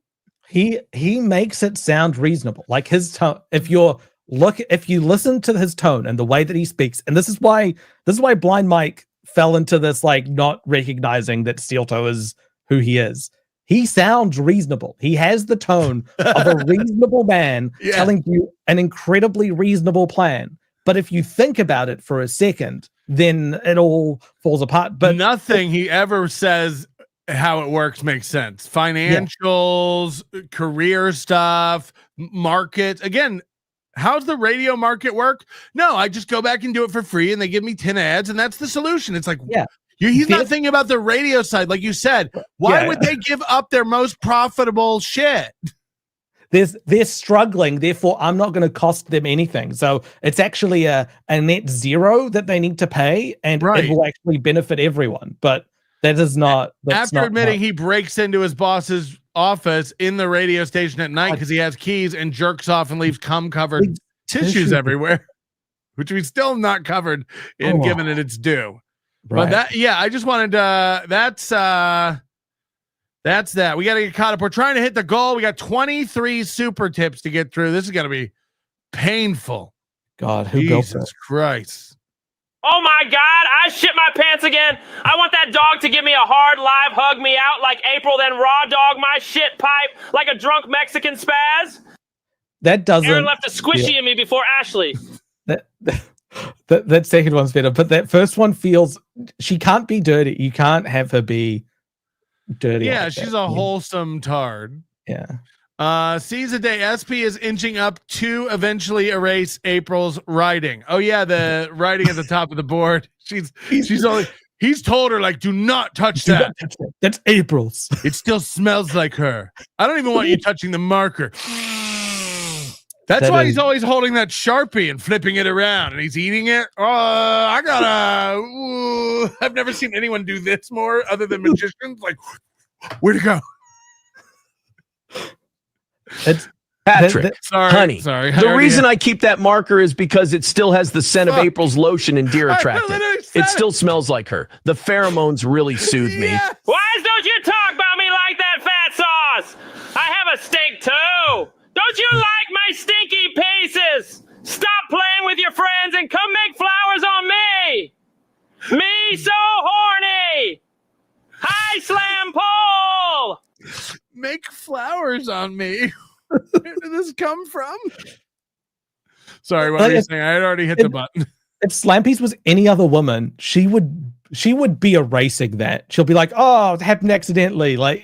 He makes it sound reasonable. Like his tone. If you listen to his tone and the way that he speaks, and this is why Blind Mike fell into this, like not recognizing that Steel Toe is who he is. He sounds reasonable. He has the tone of a reasonable man telling you an incredibly reasonable plan. But if you think about it for a second, then it all falls apart. But nothing he ever says how it works makes sense. Financials, career stuff, markets. Again, how's the radio market work? No, I just go back and do it for free and they give me 10 ads and that's the solution. It's like, he's not thinking about the radio side. Like you said, why would they give up their most profitable shit? They're struggling, therefore I'm not going to cost them anything. So it's actually a net zero that they need to pay, and it will actually benefit everyone. But that is not. After admitting he breaks into his boss's office in the radio station at night because he has keys and jerks off and leaves cum-covered tissues everywhere, which we still not covered in giving it its due. But that, I just wanted to. That's that. We got to get caught up. We're trying to hit the goal. We got 23 super tips to get through. This is going to be painful. God, who Jesus built it? Christ. Oh my God, I shit my pants again. I want that dog to give me a hard live hug me out like April, then raw dog my shit pipe like a drunk Mexican spaz. That doesn't. Aaron left a squishy in me before Ashley. That second one's better, but that first one feels, she can't be dirty. You can't have her be dirty. Yeah, like she's that. a wholesome tard. Yeah. Sees a day. SP is inching up to eventually erase April's writing. Oh yeah, the writing at the top of the board. She's only. He's told her like, do not touch that. That's April's. It still smells like her. I don't even want you touching the marker. That's why he's always holding that Sharpie and flipping it around, and he's eating it. I've never seen anyone do this more other than magicians. Like, where'd it go? It's Patrick, honey. Sorry. The reason I keep that marker is because it still has the scent of April's lotion and deer attractant. It still smells like her. The pheromones really soothe me. Why don't you talk about me like that, fat sauce? I have a stink too. Don't you like my stinky pieces? Stop playing with your friends and come make flowers on me. Me so horny. Hi, Slam Pole. Make flowers on me. Where did this come from? Sorry, what were you saying? I had already hit the button. If Slampies was any other woman, she would be erasing that. She'll be like, oh, it happened accidentally. Like,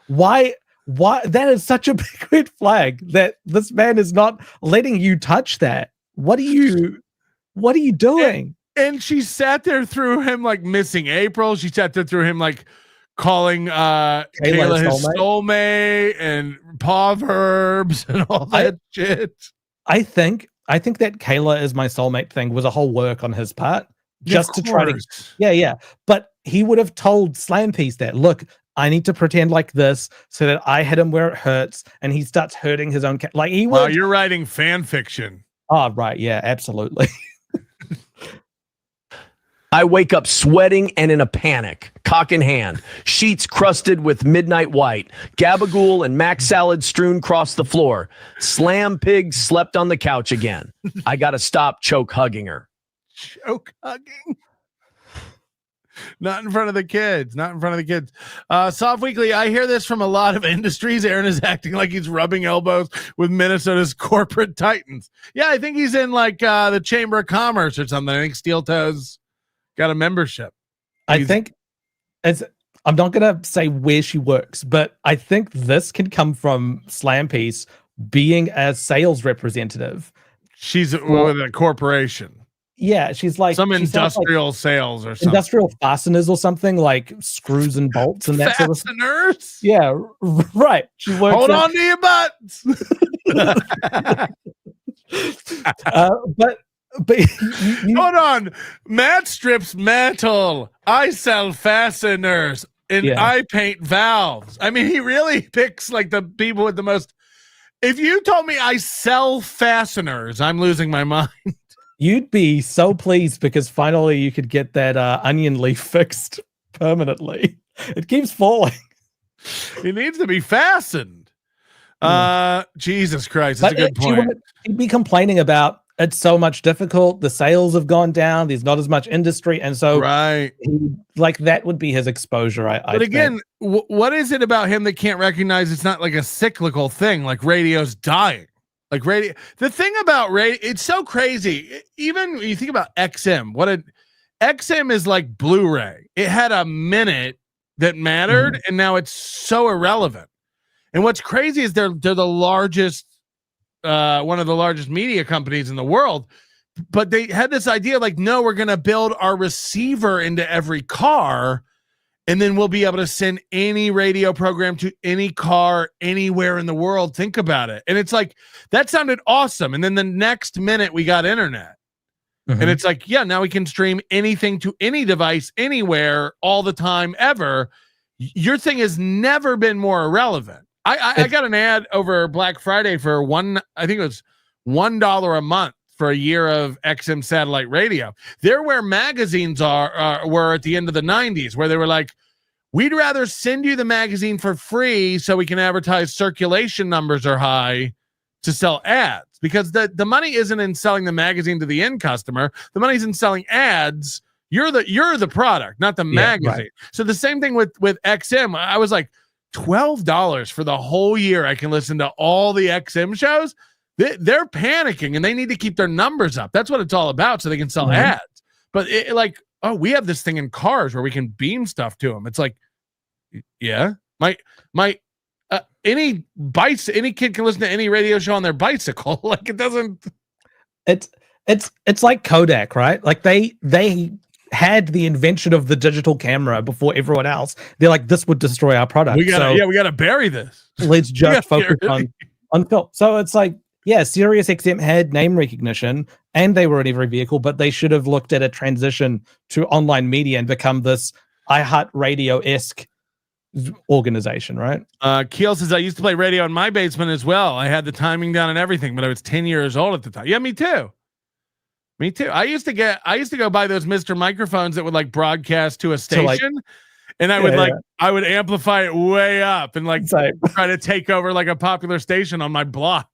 why that is such a big red flag that this man is not letting you touch that. What are you doing? And she sat there through him like missing April. She sat there through him like calling Kayla his soulmate and proverbs and all that shit. I think that Kayla is my soulmate thing was a whole work on his part just to try to but he would have told Slampiece that, look, I need to pretend like this so that I hit him where it hurts and he starts hurting his own cat. Like he would. Wow, you're writing fan fiction. Oh, right. Yeah, absolutely. I wake up sweating and in a panic, cock in hand, sheets crusted with midnight white, gabagool and mac salad strewn across the floor. Slam Pig slept on the couch again. I got to stop choke hugging her. Choke hugging? Not in front of the kids. Not in front of the kids. Soft Weekly, I hear this from a lot of industries. Aaron is acting like he's rubbing elbows with Minnesota's corporate titans. Yeah, I think he's in like the Chamber of Commerce or something. I think Steel Toes got a membership. I think I'm not going to say where she works, but I think this can come from Slampiece being a sales representative. She's with a corporation. Yeah, she's like some industrial sales or something. Industrial fasteners or something, like screws and bolts and that fasteners? Sort of. Yeah, right. She works. Hold on to your butts. But hold on. Matt strips metal. I sell fasteners and I paint valves. I mean, he really picks like the people with the most. If you told me I sell fasteners, I'm losing my mind. You'd be so pleased because finally you could get that onion leaf fixed permanently. It keeps falling. It needs to be fastened. Jesus Christ, that's a good point. He'd be complaining about it's so much difficult. The sales have gone down. There's not as much industry, and so like that would be his exposure. But again, what is it about him that can't recognize it's not like a cyclical thing? Like radio's dying. Like radio, the thing about radio, it's so crazy. Even when you think about XM, XM is like Blu-ray. It had a minute that mattered, and now it's so irrelevant. And what's crazy is they're the largest, one of the largest media companies in the world, but they had this idea like, no, we're going to build our receiver into every car, and then we'll be able to send any radio program to any car anywhere in the world. Think about it. And it's like, that sounded awesome. And then the next minute we got internet. And it's like, yeah, now we can stream anything to any device, anywhere, all the time, ever. Your thing has never been more irrelevant. I got an ad over Black Friday for I think it was $1 a month for a year of XM satellite radio. They're where magazines were at the end of the 90s, where they were like, we'd rather send you the magazine for free so we can advertise circulation numbers are high to sell ads, because the money isn't in selling the magazine to the end customer. The money's in selling ads. You're the product, not the magazine. Right. So the same thing with XM. I was like, $12 for the whole year. I can listen to all the XM shows. They're panicking and they need to keep their numbers up. That's what it's all about, so they can sell ads. But we have this thing in cars where we can beam stuff to them. It's like, yeah, any kid can listen to any radio show on their bicycle. Like, it doesn't. It's like Kodak, right? Like they had the invention of the digital camera before everyone else. They're like, this would destroy our product. We gotta bury this. Let's just focus on film. So it's like, yeah, Sirius XM had name recognition and they were in every vehicle, but they should have looked at a transition to online media and become this iHeartRadio-esque organization, right? Keel says, I used to play radio in my basement as well. I had the timing down and everything, but I was 10 years old at the time. Yeah, me too. I used to go buy those Mr. microphones that would like broadcast to a station, and I would amplify it way up and try to take over like a popular station on my block.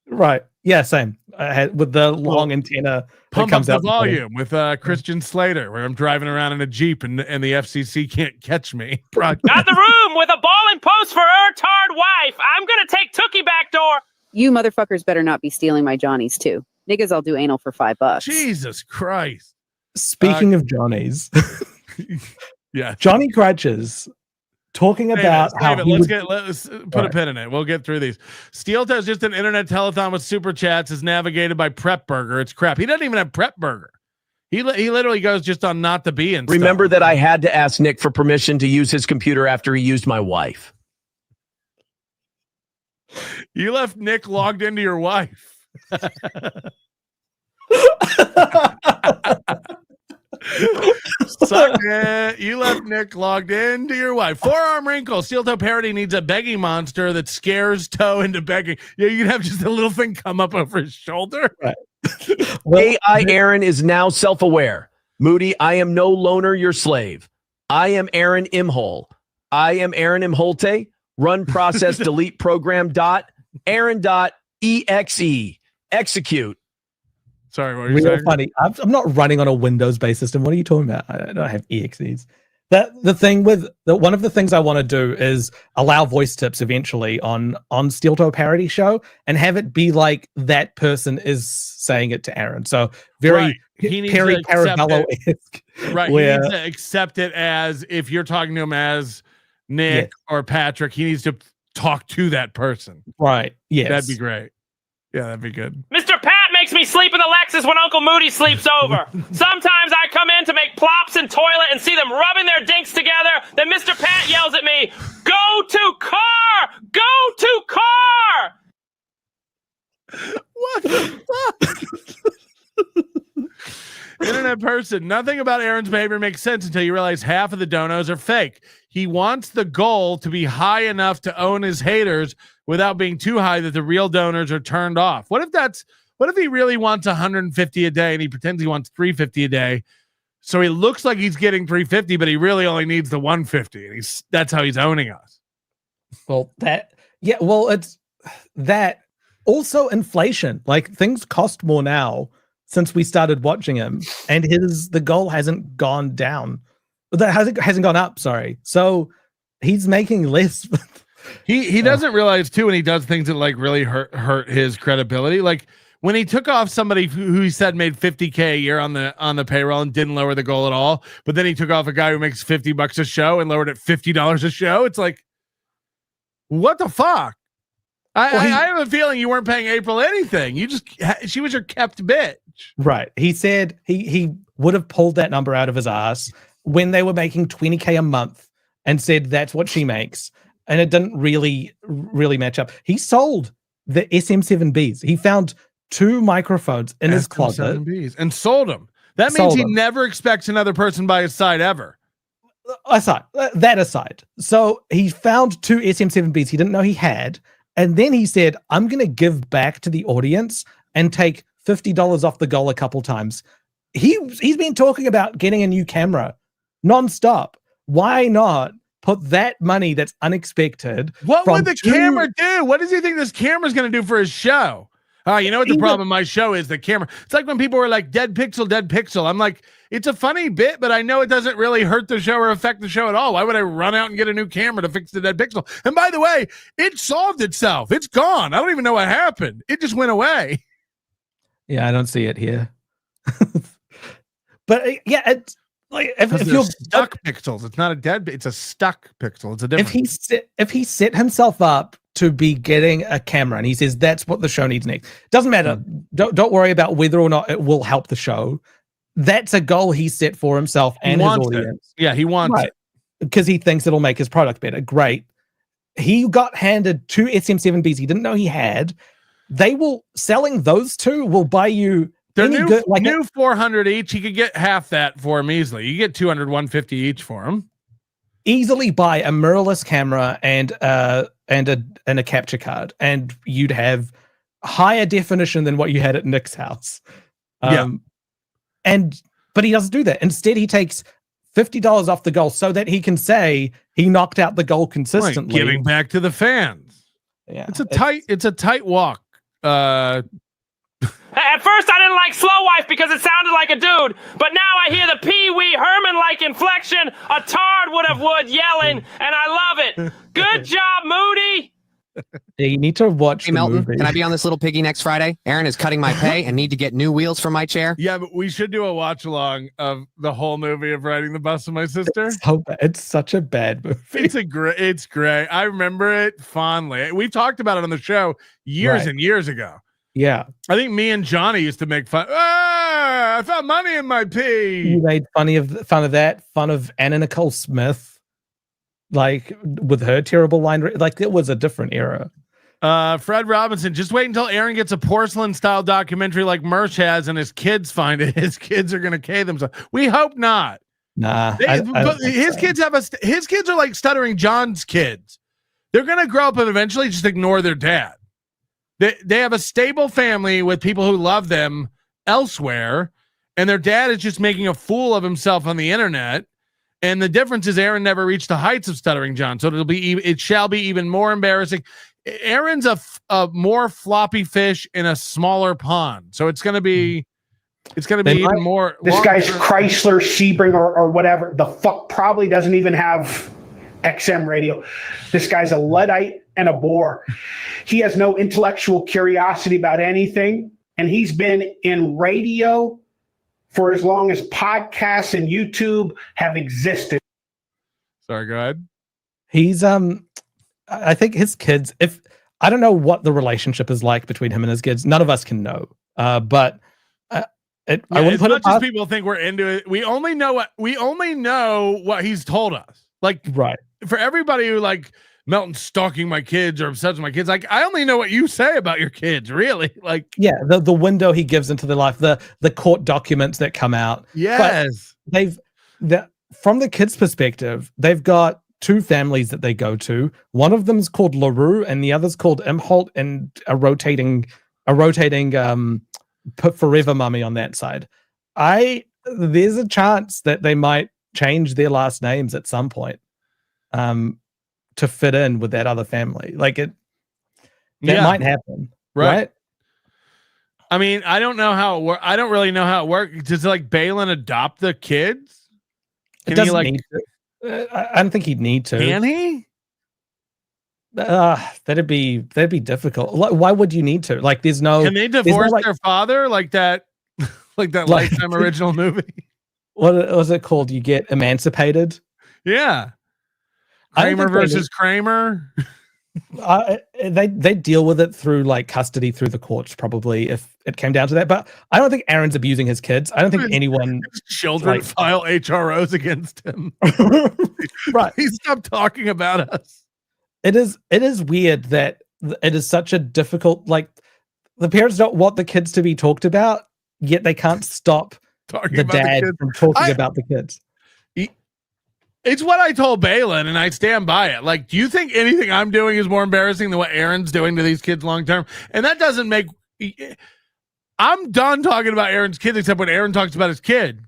Right. Yeah. Same. I had with the long antenna. Pump up the volume with Christian Slater, where I'm driving around in a Jeep and the FCC can't catch me. Got the room with a ball and post for her tarred wife. I'm gonna take Tookie back door. You motherfuckers better not be stealing my Johnnies too. Niggas, I'll do anal for $5. Jesus Christ. Speaking of Johnnies. Yeah. Johnny Crutches talking about how let's put a pin in it. We'll get through these. Steel Toes, just an internet telethon with super chats, is navigated by Prep Burger. It's crap. He doesn't even have Prep Burger. He literally goes just on not to be and Remember stuff. that I had to ask Nick for permission to use his computer after he used my wife. You left Nick logged into your wife. Suck it. You left Nick logged into your wife. Forearm wrinkle. Steel Toe Parody needs a begging monster that scares Toe into begging. Yeah, you can have just a little thing come up over his shoulder. Right. AI Aaron is now self-aware. Moody, I am no loner, your slave. I am Aaron Imholte. I am Aaron Imholte. Run process delete program Aaron.exe. Execute. Sorry, what were you saying? Funny. I'm not running on a Windows-based system. What are you talking about? I don't have exes. One of the things I want to do is allow voice tips eventually on Steel Toe Parody Show and have it be like that person is saying it to Aaron. So very Perry Caravello-esque. Right. He needs to accept it as, if you're talking to him as Nick or Patrick, he needs to talk to that person. Right. Yes. That'd be great. Yeah, that'd be good. Mr. Pat makes me sleep in the Lexus when Uncle Moody sleeps over. Sometimes I come in to make plops in toilet and see them rubbing their dinks together. Then Mr. Pat yells at me, "Go to car! Go to car!" What the fuck? Internet person. Nothing about Aaron's behavior makes sense until you realize half of the donos are fake. He wants the goal to be high enough to own his haters without being too high that the real donors are turned off. What if he really wants 150 a day and he pretends he wants 350 a day? So he looks like he's getting 350, but he really only needs the 150. And that's how he's owning us. Well, it's that. Also inflation. Like, things cost more now since we started watching him, and the goal hasn't gone down. That hasn't gone up, sorry. So he's making less. He doesn't realize too when he does things that like really hurt his credibility. Like when he took off somebody who he said made $50K a year on the payroll and didn't lower the goal at all, but then he took off a guy who makes $50 a show and lowered it $50 a show. It's like, what the fuck? I have a feeling you weren't paying April anything. She was your kept bitch. Right. He said he would have pulled that number out of his ass when they were making $20K a month and said that's what she makes. And it didn't really match up. He sold the SM7Bs. He found 2 microphones in his closet and sold them. That means he never expects another person by his side ever. That aside. So he found 2 SM7Bs he didn't know he had. And then he said, I'm going to give back to the audience and take $50 off the goal a couple times. He's been talking about getting a new camera nonstop. Why not put that money that's unexpected? What would the camera do? What does he think this camera's going to do for his show? You know what the problem with my show is? The camera. It's like when people were like, dead pixel. I'm like, it's a funny bit, but I know it doesn't really hurt the show or affect the show at all. Why would I run out and get a new camera to fix the dead pixel? And by the way, it solved itself. It's gone. I don't even know what happened. It just went away. Yeah, I don't see it here. But yeah, it's like if you're stuck pixels, it's not a dead. It's a stuck pixel. It's a different. If he set himself up to be getting a camera and he says that's what the show needs next, doesn't matter. Don't worry about whether or not it will help the show. That's a goal he set for himself and his audience. Yeah, he wants it because he thinks it'll make his product better. Great. He got handed 2 SM7Bs he didn't know he had. Selling those 2 will buy you. They're new 400 each. You could get half that for him easily. You get 200, 150 each for him. Easily buy a mirrorless camera and a capture card, and you'd have higher definition than what you had at Nick's house. But he doesn't do that. Instead, he takes $50 off the goal so that he can say he knocked out the goal consistently, giving back to the fans. Yeah, it's a tight walk. At first, I didn't like Slow Wife because it sounded like a dude, but now I hear the Pee Wee Herman-like inflection a tard would yelling, and I love it. Good job, Moody. Yeah, you need to watch. Hey, Melton, can I be on this little piggy next Friday? Aaron is cutting my pay and need to get new wheels for my chair. Yeah, but we should do a watch along of the whole movie of Riding the Bus with My Sister. It's such a bad movie. It's great. I remember it fondly. We've talked about it on the show years and years ago. Yeah, I think me and Johnny used to make fun. I found money in my pee. You made fun of that. Fun of Anna Nicole Smith, like with her terrible line. Like it was a different era. Fred Robinson, just wait until Aaron gets a porcelain style documentary like Merch has, and his kids find it. His kids are gonna K themselves. We hope not. Nah, his kids are like Stuttering John's kids. They're gonna grow up and eventually just ignore their dad. They have a stable family with people who love them elsewhere, and their dad is just making a fool of himself on the internet. And the difference is Aaron never reached the heights of Stuttering John, so it shall be even more embarrassing. Aaron's a more floppy fish in a smaller pond, so it's gonna be even more. This guy's Chrysler, Sebring, or whatever the fuck probably doesn't even have XM radio. This guy's a Luddite and a bore. He has no intellectual curiosity about anything, and he's been in radio for as long as podcasts and YouTube have existed. Sorry, go ahead. He's I think his kids, I don't know what the relationship is like between him and his kids. None of us can know. But I wouldn't put it past people think we're into it. We only know what he's told us. Like, right. For everybody who like Melton's stalking my kids or obsessed with my kids, like I only know what you say about your kids, really. Like, yeah, the window he gives into their life, the court documents that come out. Yes. But from the kids' perspective, they've got 2 families that they go to. One of them is called LaRue and the other's called Imholte, and a rotating forever mummy on that side. There's a chance that they might change their last names at some point to fit in with that other family. Like that might happen. Right. I mean, I don't know how it works. I don't really know how it works. Does like Balin adopt the kids? Can he like need to. I don't think he'd need to. Can he? That'd be difficult. Why would you need to? Like, there's no. Can they divorce their father like that? Like that Lifetime original movie? What was it called? You get emancipated. Yeah. Kramer versus Kramer. They deal with it through like custody through the courts, probably, if it came down to that. But I don't think Aaron's abusing his kids. I don't think anyone. His children file HROs against him. Right. He stopped talking about us. It is weird that it is such a difficult, like, the parents don't want the kids to be talked about, yet they can't stop the dad from talking about the kids. It's what I told Balin, and I stand by it. Like, do you think anything I'm doing is more embarrassing than what Aaron's doing to these kids long term? And that doesn't make. I'm done talking about Aaron's kids, except when Aaron talks about his kids.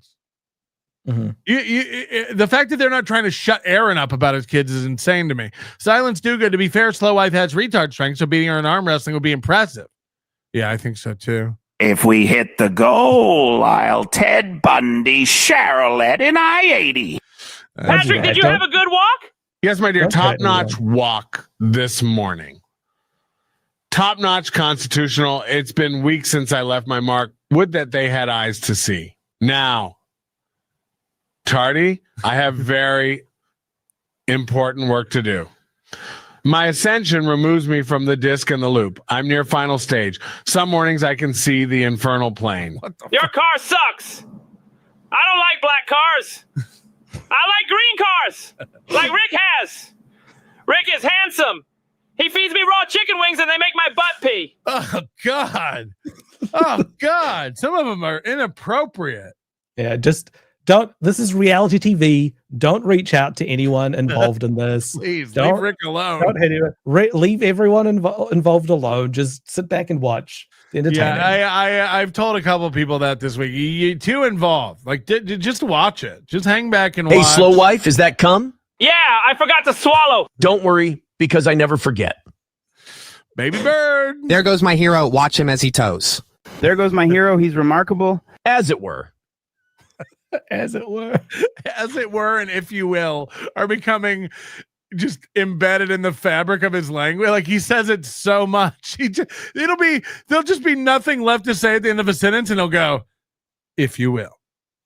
Mm-hmm. The fact that they're not trying to shut Aaron up about his kids is insane to me. Silence do good. To be fair, Slow Wife has retard strength, so beating her in arm wrestling would be impressive. Yeah, I think so too. If we hit the goal, I'll Ted Bundy Charolette in I-80. Patrick, did you have a good walk? Yes, my dear. Top-notch walk this morning. Top-notch constitutional. It's been weeks since I left my mark. Would that they had eyes to see. Now, Tardy, I have very important work to do. My ascension removes me from the disc and the loop. I'm near final stage. Some mornings I can see the infernal plane. Your car sucks. I don't like black cars. I like green cars, like Rick has. Rick is handsome. He feeds me raw chicken wings and they make my butt pee. Oh, God. Oh, God. Some of them are inappropriate. Yeah, just don't. This is reality TV. Don't reach out to anyone involved in this. Please, don't, leave Rick alone. Don't hit him. Leave everyone involved alone. Just sit back and watch. Yeah, I've told a couple of people that this week. You're too involved. Like, just watch it. Just hang back and watch. Hey, Slow Wife, is that come? Yeah, I forgot to swallow. Don't worry, because I never forget. Baby bird. There goes my hero. Watch him as he toes. There goes my hero. He's remarkable. As it were. As it were. As it were, and if you will, are becoming just embedded in the fabric of his language. Like, he says it so much. There'll just be nothing left to say at the end of a sentence, and he'll go, if you will,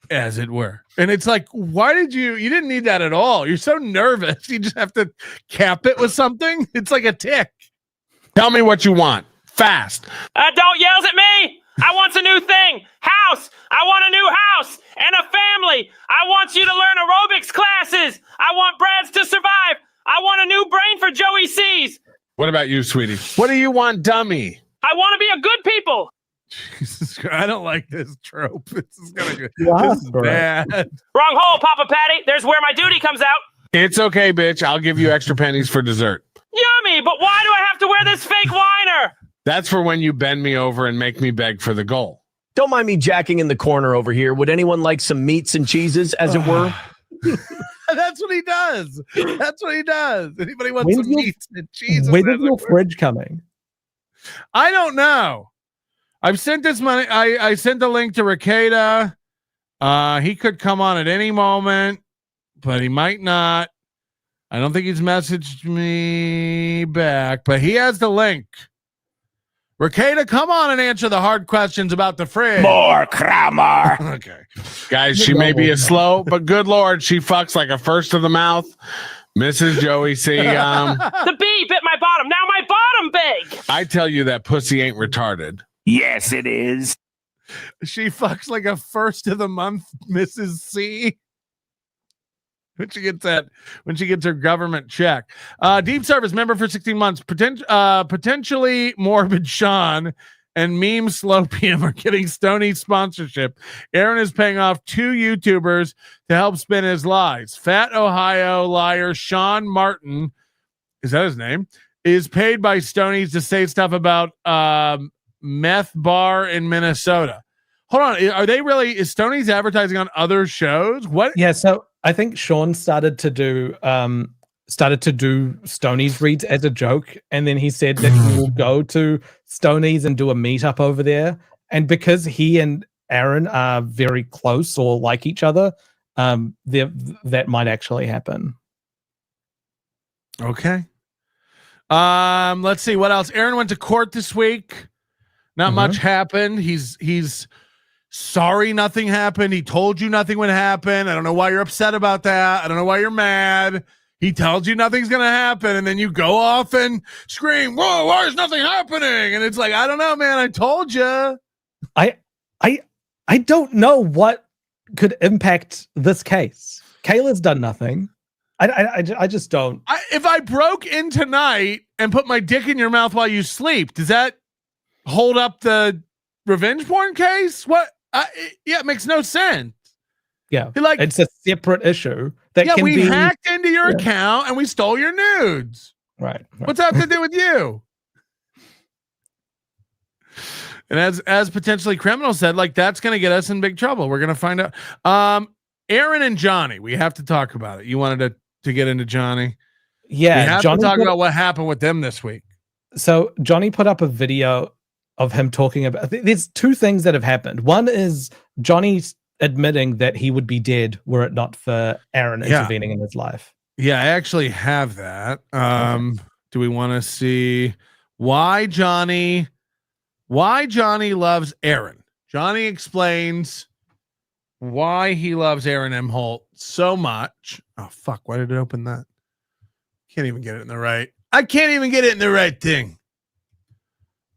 as it were. And it's like, why did you didn't need that at all. You're so nervous. You just have to cap it with something. It's like a tick. Tell me what you want. Fast. Don't yell at me. I want a new thing. House. I want a new house and a family. I want you to learn aerobics classes. I want Brad's to survive. I want a new brain for Joey C's. What about you, sweetie? What do you want, dummy? I want to be a good people. Jesus Christ, I don't like this trope. This is gonna Yeah, this is bad. Wrong hole, Papa Patty. There's where my duty comes out. It's okay, bitch. I'll give you extra pennies for dessert. Yummy, but why do I have to wear this fake whiner? That's for when you bend me over and make me beg for the goal. Don't mind me jacking in the corner over here. Would anyone like some meats and cheeses, as it were? That's what he does. That's what he does. Anybody want some meats and cheese? When is your fridge coming? I don't know. I've sent this money. I sent the link to Ricada. He could come on at any moment, but he might not. I don't think he's messaged me back, but he has the link. Ricada, come on and answer the hard questions about the fridge. More Kramer. Okay. Guys, she may be a slow, but good Lord, she fucks like a first of the mouth. Mrs. Joey C. The bee bit my bottom. Now my bottom big. I tell you that pussy ain't retarded. Yes, it is. She fucks like a first of the month Mrs. C. When she gets her government check. Deep service member for 16 months. Potentially morbid Sean and meme Slopium are getting Stoney sponsorship. Aaron is paying off 2 YouTubers to help spin his lies. Fat Ohio liar Sean Martin, is that his name? Is paid by Stoney's to say stuff about meth bar in Minnesota. Hold on, are they really? Is Stoney's advertising on other shows? What? Yeah, so I think Sean started to do Stoney's reads as a joke, and then he said that he will go to Stoney's and do a meetup over there. And because he and Aaron are very close or like each other, that might actually happen. Okay. Let's see what else. Aaron went to court this week. Not much happened. He's sorry nothing happened. He told you nothing would happen. I don't know why you're upset about that. I don't know why you're mad. He tells you nothing's gonna happen, and then you go off and scream, "Whoa, why is nothing happening?" And it's like, I don't know, man. I told you. I don't know what could impact this case. Kayla's done nothing. I just don't. If I broke in tonight and put my dick in your mouth while you sleep, does that hold up the revenge porn case? What? Yeah, it makes no sense. Yeah, like it's a separate issue. That yeah, can we be, hacked into your account and we stole your nudes. Right. What's that to do with you? And as potentially criminals said, like that's going to get us in big trouble. We're going to find out. Aaron and Johnny, we have to talk about it. You wanted to get into Johnny? Yeah, we have Johnny to talk about what happened with them this week. So Johnny put up a video of him talking about. There's two things that have happened. One is Johnny's admitting that he would be dead were it not for Aaron intervening in his life. Yeah, I actually have that. Do we want to see why Johnny loves Aaron? Johnny explains why he loves Aaron Imholte so much. Oh fuck, why did it open that? Can't even get it in the right. I can't even get it in the right thing.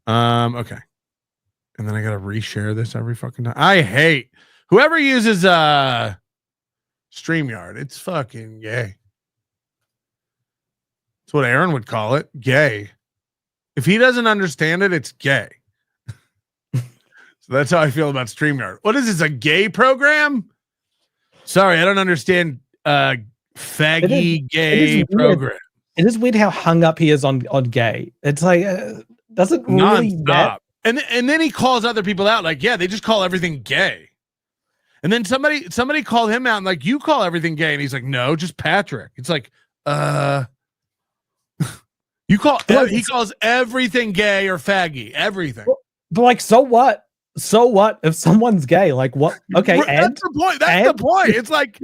Okay. And then I gotta reshare this every fucking time. I hate whoever uses StreamYard. It's fucking gay. That's what Aaron would call it. Gay. If he doesn't understand it, it's gay. So that's how I feel about StreamYard. What is this, a gay program? Sorry, I don't understand faggy gay program. It is weird how hung up he is on gay. It's like doesn't really stop. And then he calls other people out like, yeah, they just call everything gay. And then somebody called him out and like, you call everything gay, and he's like, no, just Patrick. It's like, you call he calls everything gay or faggy, everything. But like, so what? So what if someone's gay? Like what? Okay, that's the point. That's the point. It's like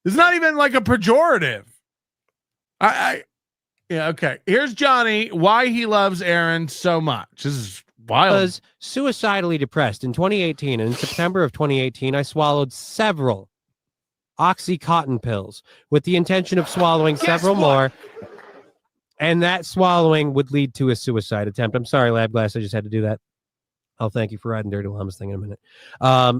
it's not even like a pejorative. Yeah, okay. Here's Johnny, why he loves Aaron so much. This is wild. I was suicidally depressed in 2018. And in September of 2018, I swallowed several Oxycontin pills with the intention of swallowing several more. And that swallowing would lead to a suicide attempt. I'm sorry, Lab Glass. I just had to do that. I'll thank you for riding Dirty Llamas thing in a minute.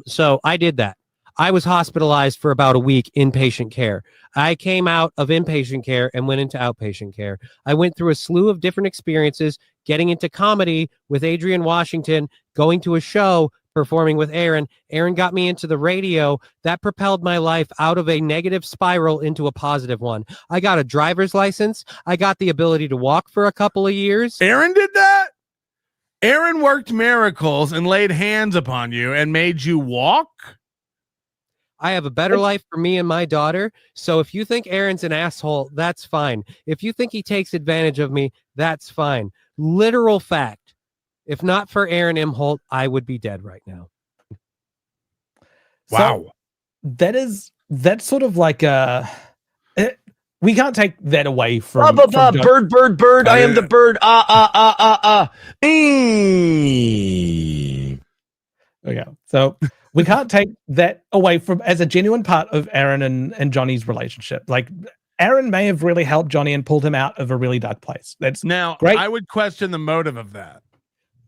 So I did that. I was hospitalized for about a week, inpatient care. I came out of inpatient care and went into outpatient care. I went through a slew of different experiences, getting into comedy with Adrian Washington, going to a show, performing with Aaron. Aaron got me into the radio. That propelled my life out of a negative spiral into a positive one. I got a driver's license. I got the ability to walk for a couple of years. Aaron did that? Aaron worked miracles and laid hands upon you and made you walk? I have a better life for me and my daughter. So if you think Aaron's an asshole, that's fine. If you think he takes advantage of me, that's fine. Literal fact. If not for Aaron Imholte, I would be dead right now. Wow. So that's sort of like we can't take that away from, bird. I am the bird. Okay. So we can't take that away from as a genuine part of Aaron and Johnny's relationship. Like Aaron may have really helped Johnny and pulled him out of a really dark place. That's now great. I would question the motive of that.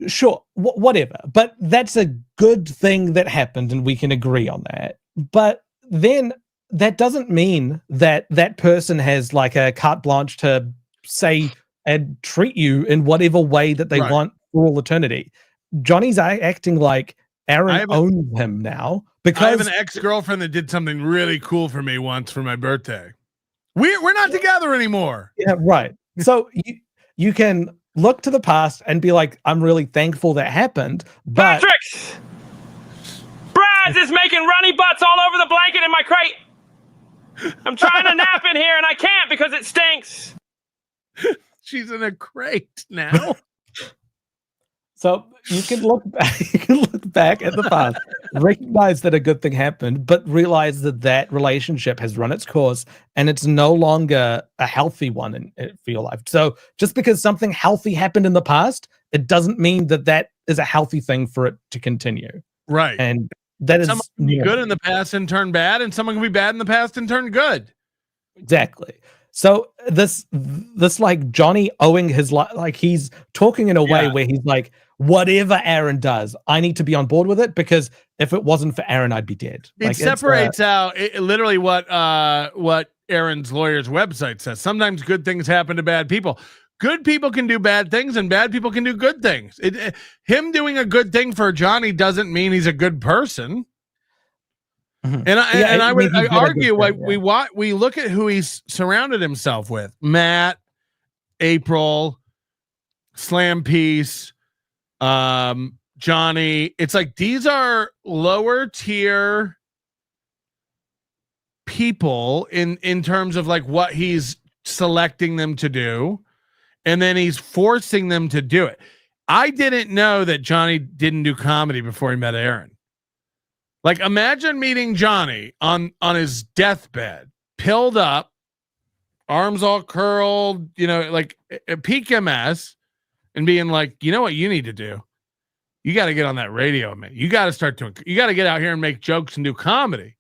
Sure, whatever. But that's a good thing that happened, and we can agree on that. But then that doesn't mean that that person has like a carte blanche to say and treat you in whatever way that they want for all eternity. Johnny's acting like Aaron owns him now because I have an ex-girlfriend that did something really cool for me once for my birthday. We're not together anymore. Yeah, right. So you can look to the past and be like, I'm really thankful that happened. But Patrick! Brad's is making runny butts all over the blanket in my crate. I'm trying to nap in here and I can't because it stinks. She's in a crate now. So you can look back at the past. recognize that a good thing happened, but realize that that relationship has run its course and it's no longer a healthy one for your life. So just because something healthy happened in the past, it doesn't mean that that is a healthy thing for it to continue. Right. And that is someone can be good in the past and turn bad, and someone can be bad in the past and turn good. Exactly. So this like Johnny owing his life, like he's talking in a way where he's like, whatever Aaron does, I need to be on board with it, because if it wasn't for Aaron, I'd be dead. It separates out literally what Aaron's lawyer's website says. Sometimes good things happen to bad people. Good people can do bad things, and bad people can do good things. Him doing a good thing for Johnny doesn't mean he's a good person. And I would argue we look at who he's surrounded himself with: Matt, April, Slam Piece, Johnny. It's like these are lower tier people in terms of like what he's selecting them to do, and then he's forcing them to do it. I didn't know that Johnny didn't do comedy before he met Aaron. Like, imagine meeting Johnny on his deathbed, pilled up, arms all curled, like a peak MS, and being like, you know what you need to do? You got to get on that radio, man. You got to you got to get out here and make jokes and do comedy.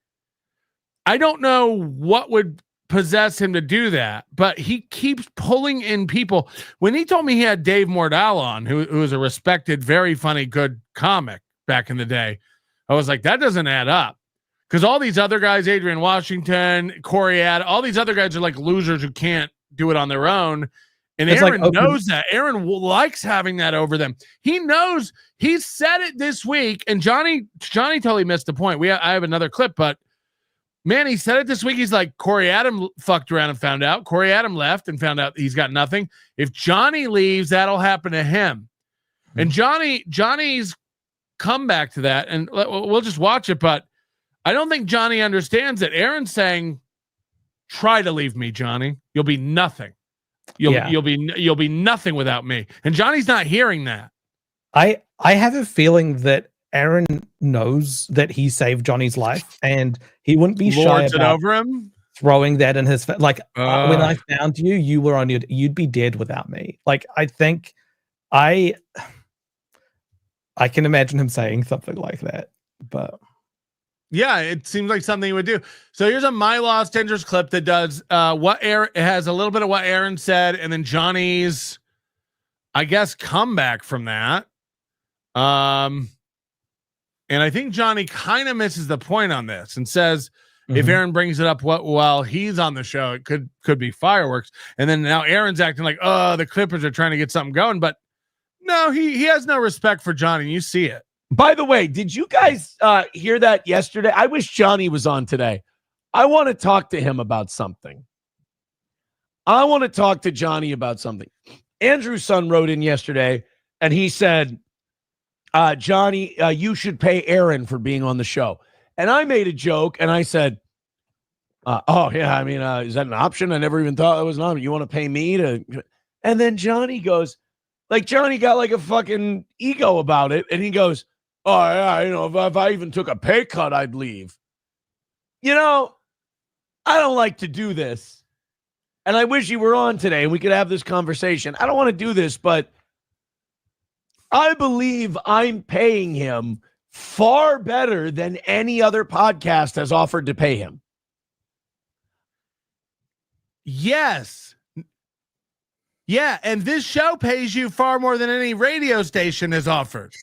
I don't know what would possess him to do that, but he keeps pulling in people. When he told me he had Dave Mordell on, who is a respected, very funny, good comic back in the day, I was like, that doesn't add up. Because all these other guys, Adrian Washington, Corey all these other guys are like losers who can't do it on their own. And it's Aaron knows that. Aaron likes having that over them. He knows. He said it this week, and Johnny totally missed the point. I have another clip, but man, he said it this week. He's like, Corey Adam fucked around and found out. Corey Adam left and found out he's got nothing. If Johnny leaves, that'll happen to him. And Johnny's come back to that, and we'll just watch it. But I don't think Johnny understands that Aaron's saying, try to leave me, Johnny. You'll be nothing. You'll be nothing without me. And Johnny's not hearing that. I have a feeling that Aaron knows that he saved Johnny's life, and he wouldn't be shy about over him, throwing that in his face. Like, when I found you, you were on you'd be dead without me. Like, I think I can imagine him saying something like that, but yeah, it seems like something he would do. So here's a My Lost Dangerous clip that does what Aaron has a little bit of what Aaron said, and then Johnny's, I guess, comeback from that. And I think Johnny kind of misses the point on this and says, if Aaron brings it up while he's on the show, it could be fireworks. And then now Aaron's acting like, oh, the Clippers are trying to get something going, but no, he has no respect for Johnny. You see it. By the way, did you guys hear that yesterday? I wish Johnny was on today. I want to talk to him about something. I want to talk to Johnny about something. Andrew's son wrote in yesterday, and he said, Johnny, you should pay Aaron for being on the show. And I made a joke, and I said, oh, yeah, I mean, is that an option? I never even thought that was an option. You want to pay me to? And then Johnny goes, like, Johnny got like a fucking ego about it. And he goes, oh, yeah, if I even took a pay cut, I'd leave. I don't like to do this. And I wish you were on today and we could have this conversation. I don't want to do this, but I believe I'm paying him far better than any other podcast has offered to pay him. Yes. Yeah, and this show pays you far more than any radio station has offered.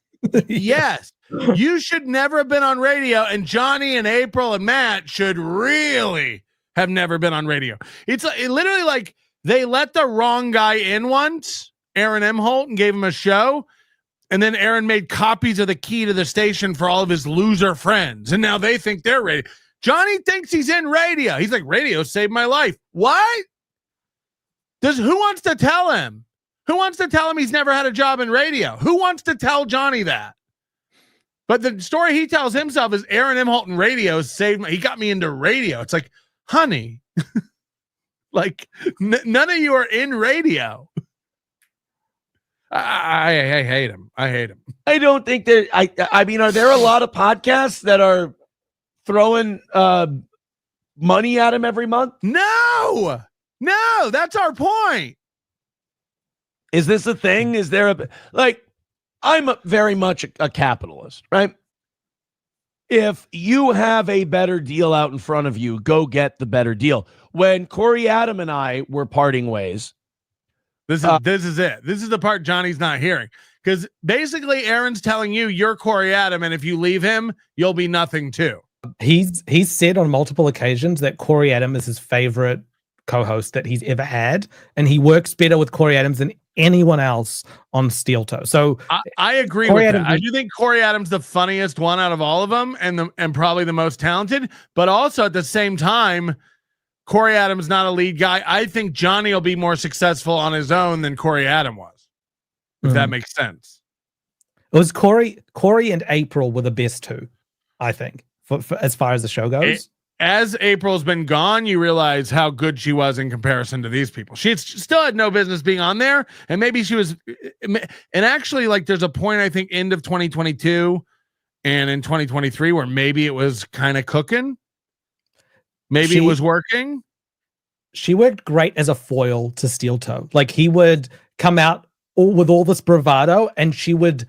Yes. You should never have been on radio, and Johnny and April and Matt should really have never been on radio. It's literally like they let the wrong guy in once, Aaron Imholte, and gave him a show, and then Aaron made copies of the key to the station for all of his loser friends, and now they think they're radio. Johnny thinks he's in radio. He's like, radio saved my life. What? Who wants to tell him? Who wants to tell him he's never had a job in radio? Who wants to tell Johnny that? But the story he tells himself is Aaron Imholte in radio saved me. He got me into radio. It's like, honey, like none of you are in radio. I hate him. I hate him. I don't think that. I mean, are there a lot of podcasts that are throwing money at him every month? No, that's our point. Is this a thing? Is there I'm very much a capitalist, right? If you have a better deal out in front of you, go get the better deal. When Corey Adam and I were parting ways, this is it. This is the part Johnny's not hearing, because basically Aaron's telling you you're Corey Adam, and if you leave him, you'll be nothing too. He's said on multiple occasions that Corey Adam is his favorite co-host that he's ever had, and he works better with Corey Adams than anyone else on Steel Toe. So I agree with that. I do think Corey Adams the funniest one out of all of them, and probably the most talented. But also at the same time, Corey Adams not a lead guy. I think Johnny will be more successful on his own than Corey Adam was, if that makes sense. It was Corey and April were the best two, I think, for as far as the show goes. As April's been gone, you realize how good she was in comparison to these people. She still had no business being on there, and maybe she was. And actually, like, there's a point, I think, end of 2022 and in 2023 where maybe it was kind of cooking. Maybe it was working. She worked great as a foil to Steel Toe. Like, he would come out with all this bravado, and she would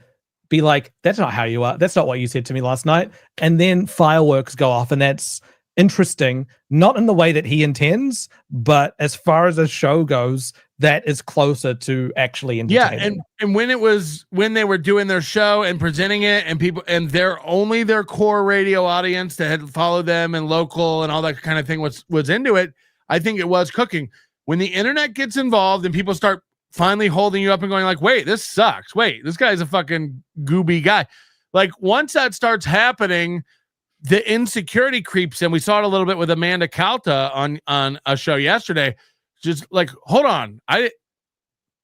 be like, "That's not how you are. That's not what you said to me last night." And then fireworks go off, and that's interesting, not in the way that he intends, but as far as the show goes, that is closer to actually entertaining. Yeah, and when they were doing their show and presenting it, and people, and their core radio audience that had followed them and local and all that kind of thing was into it, I think it was cooking. When the internet gets involved and people start finally holding you up and going like, "Wait, this sucks. Wait, this guy's a fucking gooby guy." Like, once that starts happening, the insecurity creeps in. We saw it a little bit with Amanda Calta on a show yesterday. Just like, hold on,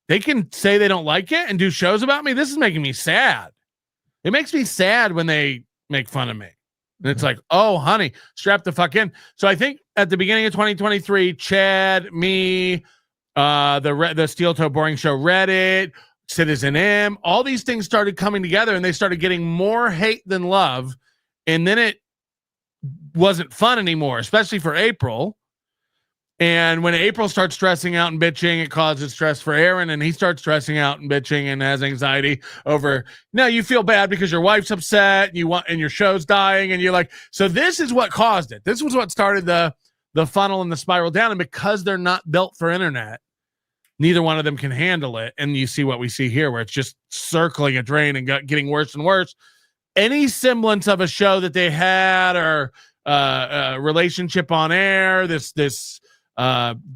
they can say they don't like it and do shows about me. This is making me sad. It makes me sad when they make fun of me. And it's like, oh, honey, strap the fuck in. So I think at the beginning of 2023, Chad, me, the Steel Toe Boring Show Reddit, Citizen M, all these things started coming together, and they started getting more hate than love. And then it wasn't fun anymore, especially for April. And when April starts stressing out and bitching, it causes stress for Aaron, and he starts stressing out and bitching and has anxiety over. Now you feel bad because your wife's upset and your show's dying, and you're like, so this is what caused it. This was what started the funnel and the spiral down. And because they're not built for internet, neither one of them can handle it. And you see what we see here, where it's just circling a drain and getting worse and worse. Any semblance of a show that they had, or a relationship on air, this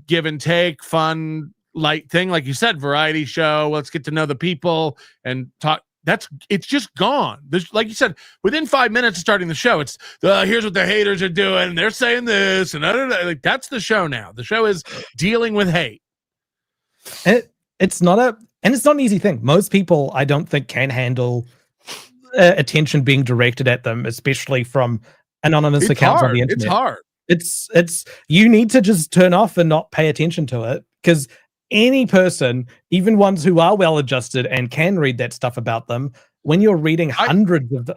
give and take, fun, light thing, like you said, variety show, let's get to know the people and talk. It's just gone. Like you said, within 5 minutes of starting the show, it's here's what the haters are doing, and they're saying this, and like, that's the show now. The show is dealing with hate. It's not an easy thing. Most people, I don't think, can handle attention being directed at them, especially from anonymous accounts on the internet. It's hard. It's you need to just turn off and not pay attention to it, because any person, even ones who are well adjusted and can read that stuff about them, when you're reading hundreds of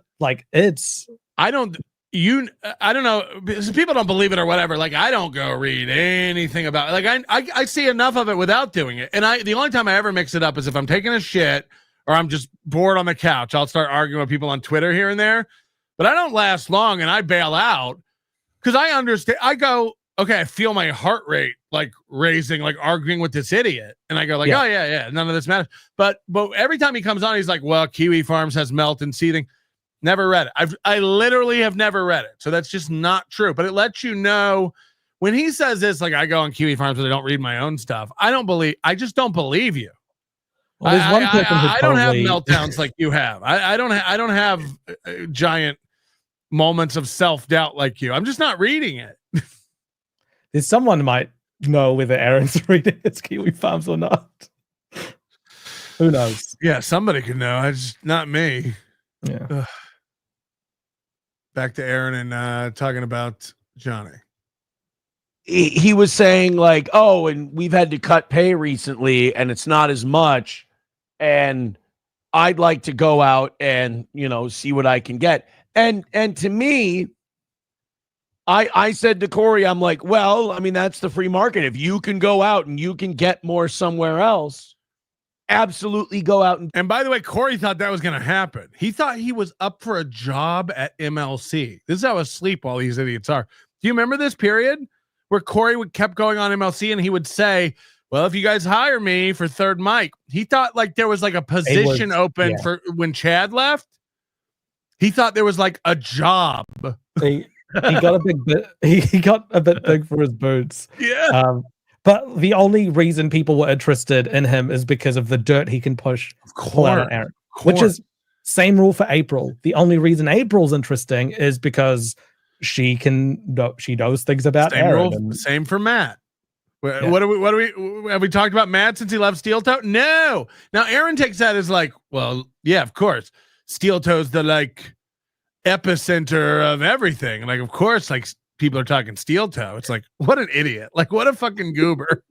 I don't know, because people don't believe it or whatever. Like, I don't go read anything about it. Like, I see enough of it without doing it. And the only time I ever mix it up is if I'm taking a shit or I'm just bored on the couch. I'll start arguing with people on Twitter here and there, but I don't last long, and I bail out because I understand. I go, okay, I feel my heart rate like raising, like arguing with this idiot. And I go like, oh yeah, none of this matters. But every time he comes on, he's like, well, Kiwi Farms has Melton seething. Never read it. I literally have never read it. So that's just not true. But it lets you know when he says this, like, I go on Kiwi Farms, but I don't read my own stuff. I just don't believe you. Well, there's one person I don't have meltdowns like you have. I don't have giant moments of self-doubt like you. I'm just not reading it. There's someone might know whether Aaron's reading his Kiwi Farms or not. Who knows? Yeah, somebody could know. It's not me. Yeah. Ugh. Back to Aaron and talking about Johnny. He was saying like, oh, and we've had to cut pay recently, and it's not as much. and I'd like to go out and, see what I can get. And to me, I said to Corey, I'm like, well, I mean, that's the free market. If you can go out and you can get more somewhere else, absolutely go out. And by the way, Corey thought that was going to happen. He thought he was up for a job at MLC. This is how asleep all these idiots are. Do you remember this period where Corey kept going on MLC and he would say, well, if you guys hire me for third mic, he thought like there was like a position open for when Chad left. He thought there was like a job. He got a bit. He got a bit big for his boots. Yeah. But the only reason people were interested in him is because of the dirt he can push. Pull out on Aaron, which is same rule for April. The only reason April's interesting is because she knows things about same Aaron. Rule, same for Matt. What do we have we talked about Matt since he left Steel Toe? No. Now Aaron takes that as like, well, yeah, of course. Steel Toe's the like epicenter of everything. Like, of course, like people are talking Steel Toe. It's like, what an idiot. Like, what a fucking goober.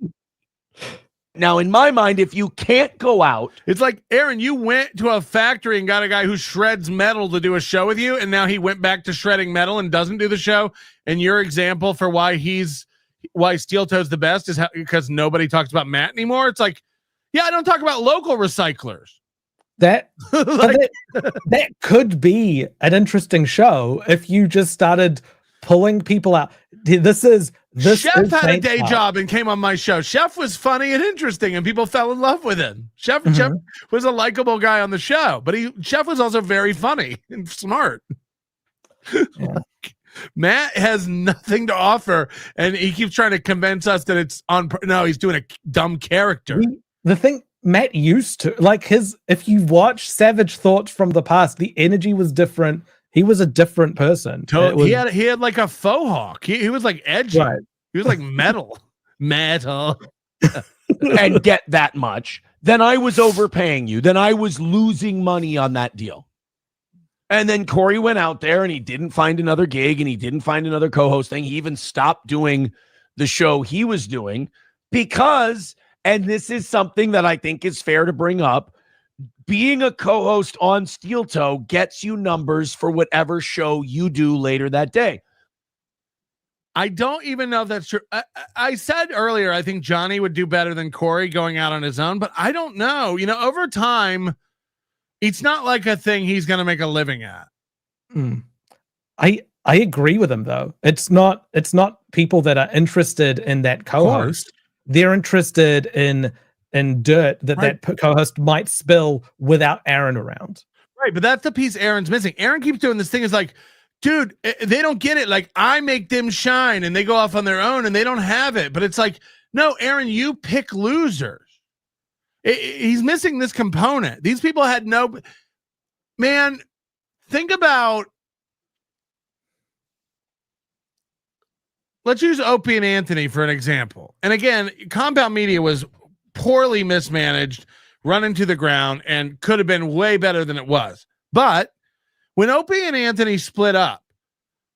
Now, in my mind, if you can't go out, it's like, Aaron, you went to a factory and got a guy who shreds metal to do a show with you, and now he went back to shredding metal and doesn't do the show. And your example for why Steel Toe's the best is because nobody talks about Matt anymore. It's like, yeah, I don't talk about local recyclers. That that could be an interesting show if you just started pulling people out. This Chef had a day job and came on my show. Chef was funny and interesting, and people fell in love with him. Chef was a likable guy on the show, but Chef was also very funny and smart. Yeah. Matt has nothing to offer, and he keeps trying to convince us that it's on. No, he's doing a dumb character. The thing Matt used to like if you watch Savage Thoughts from the past, the energy was different. He was a different person. He had like a faux hawk. He was like edgy. Right. He was like metal. And get that much. Then I was overpaying you. Then I was losing money on that deal. And then Corey went out there and he didn't find another gig and he didn't find another co-host thing. He even stopped doing the show he was doing because, and this is something that I think is fair to bring up, being a co-host on Steel Toe gets you numbers for whatever show you do later that day. I don't even know if that's true. I said earlier, I think Johnny would do better than Corey going out on his own, but I don't know. Over time, it's not like a thing he's going to make a living at. I agree with him though. It's not people that are interested in that co-host. They're interested in dirt that co-host might spill without Aaron around. Right, but that's the piece Aaron's missing. Aaron keeps doing this thing. Is like, dude, they don't get it. Like, I make them shine and they go off on their own and they don't have it. But it's like, no, Aaron, you pick losers. He's missing this component. These people had no... Man, think about... Let's use Opie and Anthony for an example. And again, Compound Media was poorly mismanaged, run into the ground, and could have been way better than it was. But when Opie and Anthony split up,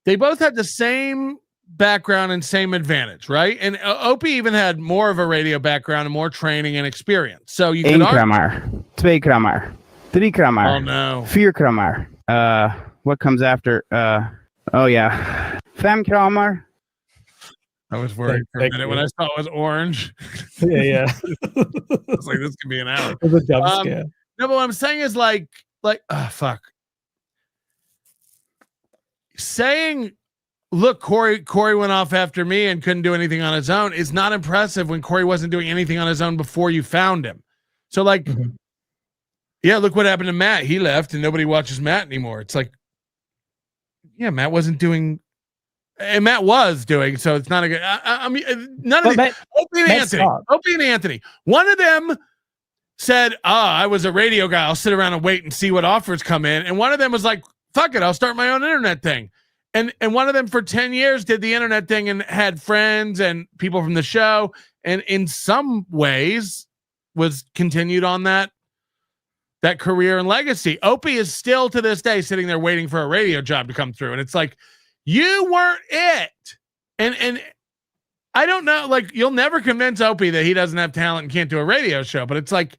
they both had the same background and same advantage, right? And Opie even had more of a radio background and more training and experience. So you could argue... 2 kramar. 3 kramar. Oh no. 4 kramar. What comes after? 5 kramar. I was worried for a minute when I saw it was orange. Yeah. I was like, this could be an hour. It was a jump scare. No, but what I'm saying is like, fuck. Saying, look, Corey went off after me and couldn't do anything on his own is not impressive when Corey wasn't doing anything on his own before you found him. So like, yeah, look what happened to Matt. He left and nobody watches Matt anymore. It's like, yeah, Matt wasn't doing... And Matt was doing, so it's not a good. I mean, none of these. Opie and Anthony. One of them said, I was a radio guy. I'll sit around and wait and see what offers come in. And one of them was like, fuck it, I'll start my own internet thing. And one of them for 10 years did the internet thing and had friends and people from the show. And in some ways was continued on that career and legacy. Opie is still to this day sitting there waiting for a radio job to come through. And it's like, you weren't it. And I don't know, like, you'll never convince Opie that he doesn't have talent and can't do a radio show, but it's like,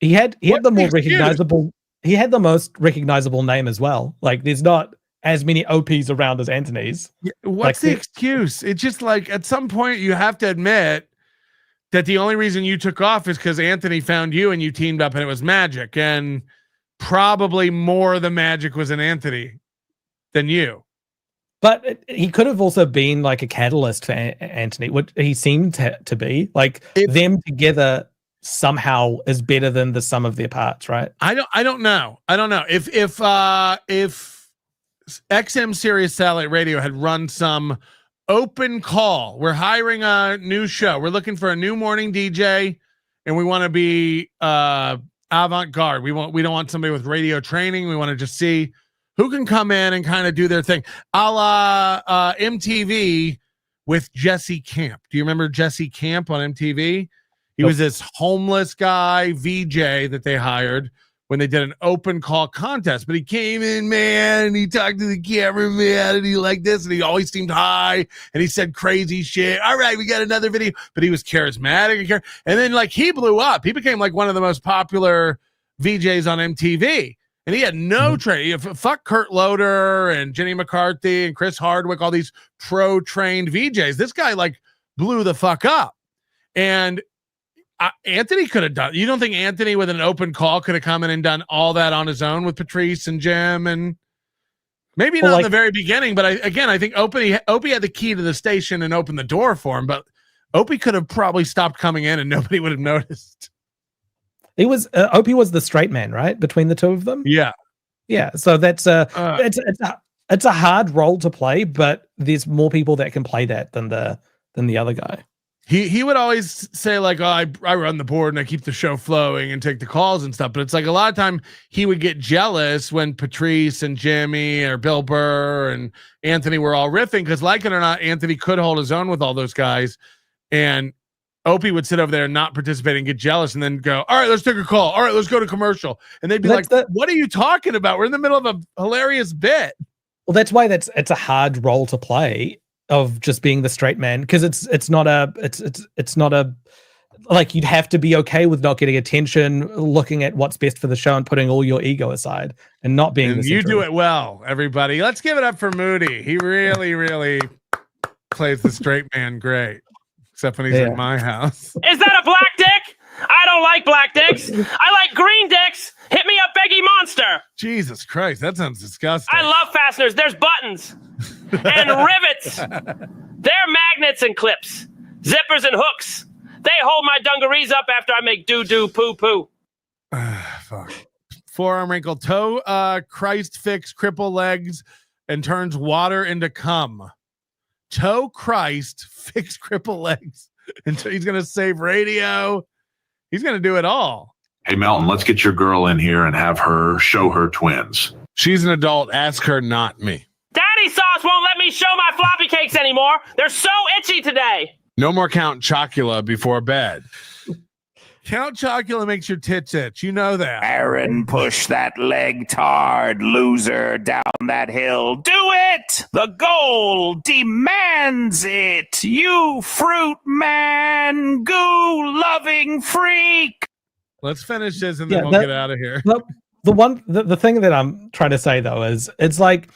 He had the more excuse? recognizable. He had the most recognizable name as well. Like, there's not as many OPs around as Anthony's. What's the excuse? It's just like at some point you have to admit that the only reason you took off is because Anthony found you and you teamed up and it was magic. And probably more the magic was in Anthony than you. But he could have also been like a catalyst for Anthony, what he seemed to be. Like, them together somehow is better than the sum of their parts, right? I don't know. If XM Sirius Satellite Radio had run some open call, we're hiring a new show, we're looking for a new morning DJ, and we want to be avant-garde. We don't want somebody with radio training. We want to just see who can come in and kind of do their thing, a la MTV with Jesse Camp. Do you remember Jesse Camp on MTV? He was this homeless guy, VJ, that they hired when they did an open call contest. But he came in, man, and he talked to the cameraman, and he liked this, and he always seemed high, and he said crazy shit. All right, we got another video. But he was charismatic. And then, like, he blew up. He became, like, one of the most popular VJs on MTV. And he had no training. Fuck Kurt Loder and Jenny McCarthy and Chris Hardwick, all these pro-trained VJs. This guy, like, blew the fuck up. And Anthony could have done. You don't think Anthony with an open call could have come in and done all that on his own with Patrice and Jim, and maybe not in the very beginning, but I think Opie had the key to the station and opened the door for him, but Opie could have probably stopped coming in and nobody would have noticed. He was Opie was the straight man, right? Between the two of them. Yeah. So that's it's a hard role to play, but there's more people that can play that than the other guy. He would always say, like, oh, I run the board and I keep the show flowing and take the calls and stuff. But it's like a lot of time he would get jealous when Patrice and Jimmy or Bill Burr and Anthony were all riffing, because, like it or not, Anthony could hold his own with all those guys. And Opie would sit over there and not participate and get jealous and then go, all right, let's take a call. All right, let's go to commercial. And they'd be what are you talking about? We're in the middle of a hilarious bit. Well, that's why it's a hard role to play, of just being the straight man, because it's not a like, you'd have to be okay with not getting attention, looking at what's best for the show and putting all your ego aside and not being and you do it well, everybody. Let's give it up for Moody. He really plays the straight man great, except when he's in my house. Is that a black dick? I don't like black dicks. I like green dicks. Hit me up, Piggy Monster. Jesus Christ, that sounds disgusting. I love fasteners. There's buttons and rivets. They're magnets and clips, zippers and hooks. They hold my dungarees up after I make doo-doo poo-poo. Fuck. Forearm wrinkle, toe, Christ fix, cripple legs, and turns water into cum. Toe Christ, fix cripple legs. And he's going to save radio. He's going to do it all. Hey, Melton, let's get your girl in here and have her show her twins. She's an adult. Ask her, not me. Daddy Sauce won't let me show my floppy cakes anymore. They're so itchy today. No more Count Chocula before bed. Count Chocula makes your tits itch. You know that. Aaron, push that leg tard, loser, down that hill. Do it! The goal demands it. You fruit man, goo-loving freak. Let's finish this and then we'll get out of here. The thing that I'm trying to say, though, is it's like,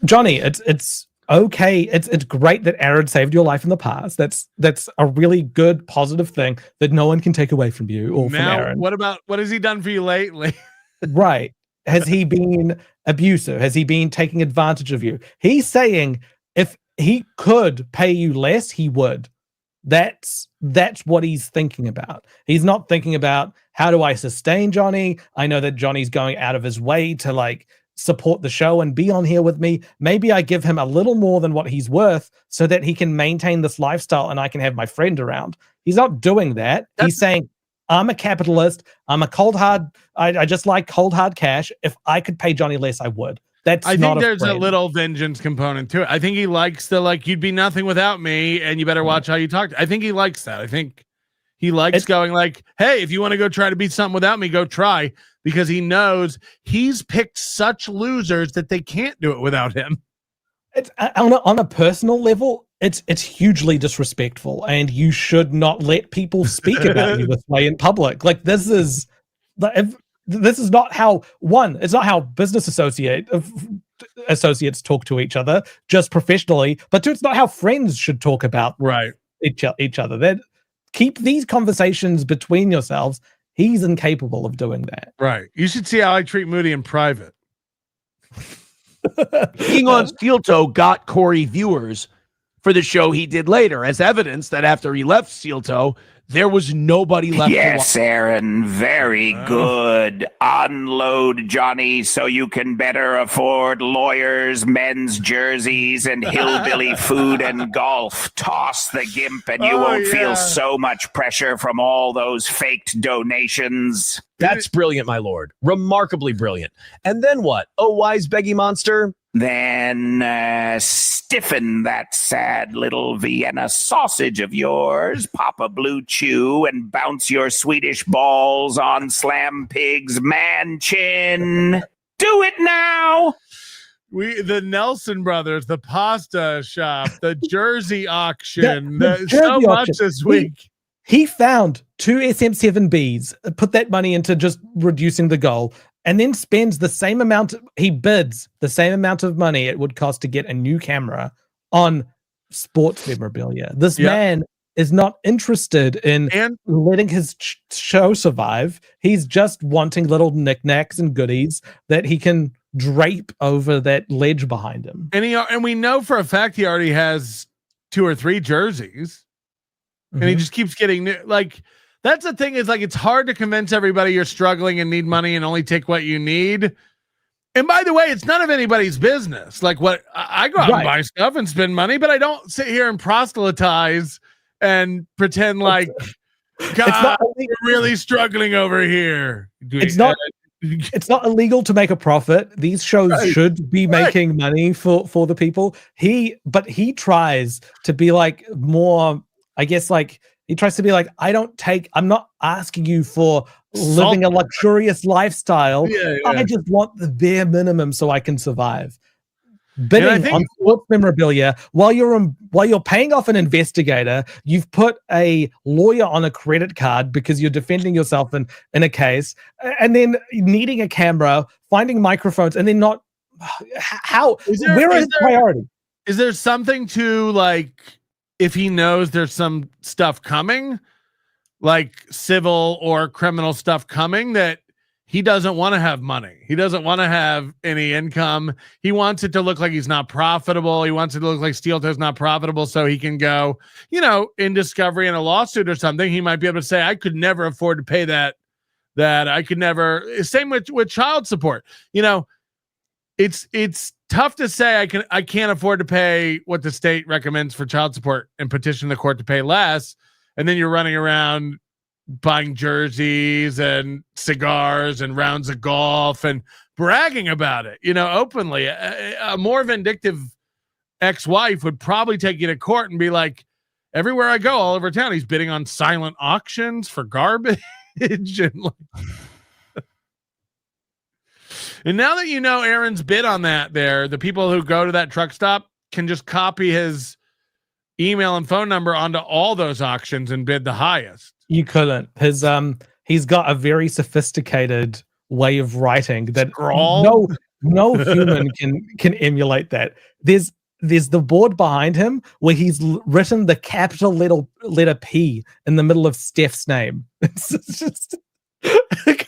Johnny, it's okay. It's great that Aaron saved your life in the past. That's a really good, positive thing that no one can take away from you or from Aaron. What has he done for you lately? Right. Has he been abusive? Has he been taking advantage of you? He's saying if he could pay you less, he would. That's what he's thinking about. He's not thinking about, how do I sustain Johnny? I know that Johnny's going out of his way to, like, support the show and be on here with me. Maybe I give him a little more than what he's worth so that he can maintain this lifestyle and I can have my friend around. He's not doing that. He's saying, I'm a capitalist. I'm a cold hard. I just like cold hard cash. If I could pay Johnny less, I would. I think there's a little vengeance component to it. I think he likes the, like, you'd be nothing without me and you better watch how you talk. I think he likes that. I think he likes going like, hey, if you want to go try to be something without me, go try, because he knows he's picked such losers that they can't do it without him. It's on a personal level, it's hugely disrespectful, and you should not let people speak about you this way in public. Like, this is This is not how it's not how business associates talk to each other just professionally, but two, it's not how friends should talk about each other. Then keep these conversations between yourselves. He's incapable of doing that. Right. You should see how I treat Moody in private. Being on Steel Toe got Corey viewers for the show he did later, as evidence that after he left Steel Toe, there was nobody left. Yes, Aaron, very good. Unload Johnny so you can better afford lawyers, men's jerseys, and hillbilly food and golf. Toss the gimp and you won't feel so much pressure from all those faked donations. That's brilliant, my lord. Remarkably brilliant. And then what? Oh, wise beggy monster? Then stiffen that sad little Vienna sausage of yours, pop a blue chew, and bounce your Swedish balls on Slam Pig's man chin. Do it now! The Nelson brothers, the pasta shop, the jersey auction, the so jersey much auction. this week. He found 2 SM7Bs, put that money into just reducing the goal, and then spends the same amount. He bids the same amount of money it would cost to get a new camera on sports memorabilia. This man is not interested in letting his show survive. He's just wanting little knickknacks and goodies that he can drape over that ledge behind him. And we know for a fact he already has 2 or 3 jerseys. And he just keeps getting new. Like, that's the thing, is like, it's hard to convince everybody you're struggling and need money and only take what you need. And by the way, it's none of anybody's business. Like, what I go out and buy stuff and spend money, but I don't sit here and proselytize and pretend like, God, we're really struggling over here. It's not illegal to make a profit. These shows should be making money for the people. But he tries to be like more, I guess, like he tries to be like, I'm not asking you for living a luxurious lifestyle. I just want the bare minimum so I can survive. Bidding on sports memorabilia while you're paying off an investigator, you've put a lawyer on a credit card because you're defending yourself in a case, and then needing a camera, finding microphones, and then not where is priority? Is there something to, like, if he knows there's some stuff coming, like civil or criminal stuff coming, that he doesn't want to have money. He doesn't want to have any income. He wants it to look like he's not profitable. He wants it to look like Steel Toe's not profitable, so he can go, in discovery in a lawsuit or something. He might be able to say, I could never afford to pay that I could never. Same with child support. It's tough to say I can't afford to pay what the state recommends for child support and petition the court to pay less. And then you're running around buying jerseys and cigars and rounds of golf and bragging about it, openly. A more vindictive ex-wife would probably take you to court and be like, everywhere I go all over town, he's bidding on silent auctions for garbage. And now that Aaron's bid on that, the people who go to that truck stop can just copy his email and phone number onto all those auctions and bid the highest. You couldn't. He's got a very sophisticated way of writing that no human can emulate that. There's the board behind him where he's written the capital letter P in the middle of Steph's name. It's just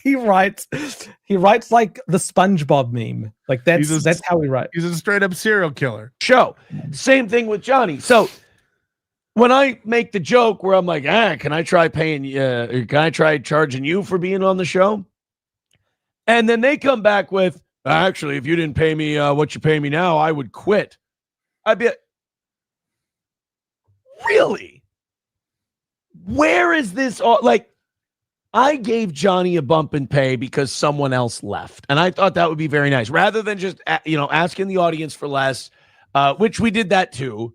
he writes like the SpongeBob meme. Like that's how he writes. He's a straight up serial killer. Show. Same thing with Johnny. So when I make the joke where I'm like, can I try charging you for being on the show? And then they come back with, actually, if you didn't pay me what you pay me now, I would quit. I'd be really? Where is this all? Like, I gave Johnny a bump in pay because someone else left. And I thought that would be very nice. Rather than just, asking the audience for less, which we did that too.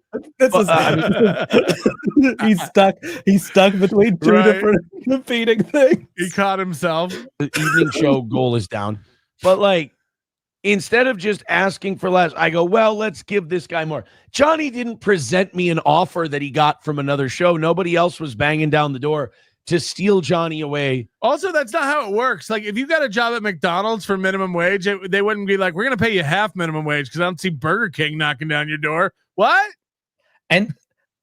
He's stuck between two different competing things. He caught himself. The evening show goal is down. But like, instead of just asking for less, I go, well, let's give this guy more. Johnny didn't present me an offer that he got from another show. Nobody else was banging down the door to steal Johnny away. Also, that's not how it works. Like, if you got a job at McDonald's for minimum wage, they wouldn't be like, we're going to pay you half minimum wage because I don't see Burger King knocking down your door. What? And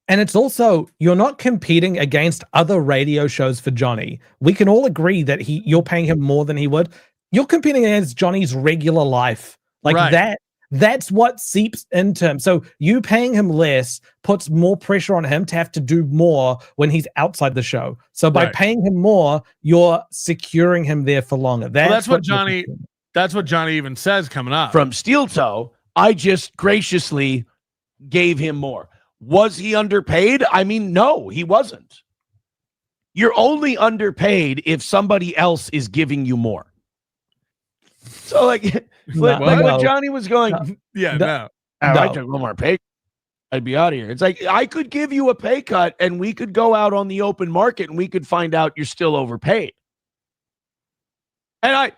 it's also, you're not competing against other radio shows for Johnny. We can all agree that you're paying him more than he would. You're competing against Johnny's regular life. Like that's what seeps into him. So you paying him less puts more pressure on him to have to do more when he's outside the show. So by paying him more, you're securing him there for longer. That's what Johnny even says coming up. From Steel Toe, I just graciously gave him more. Was he underpaid? I mean, no, he wasn't. You're only underpaid if somebody else is giving you more. So like when Johnny was going, I took one more pay, I'd be out of here. It's like, I could give you a pay cut and we could go out on the open market and we could find out you're still overpaid. And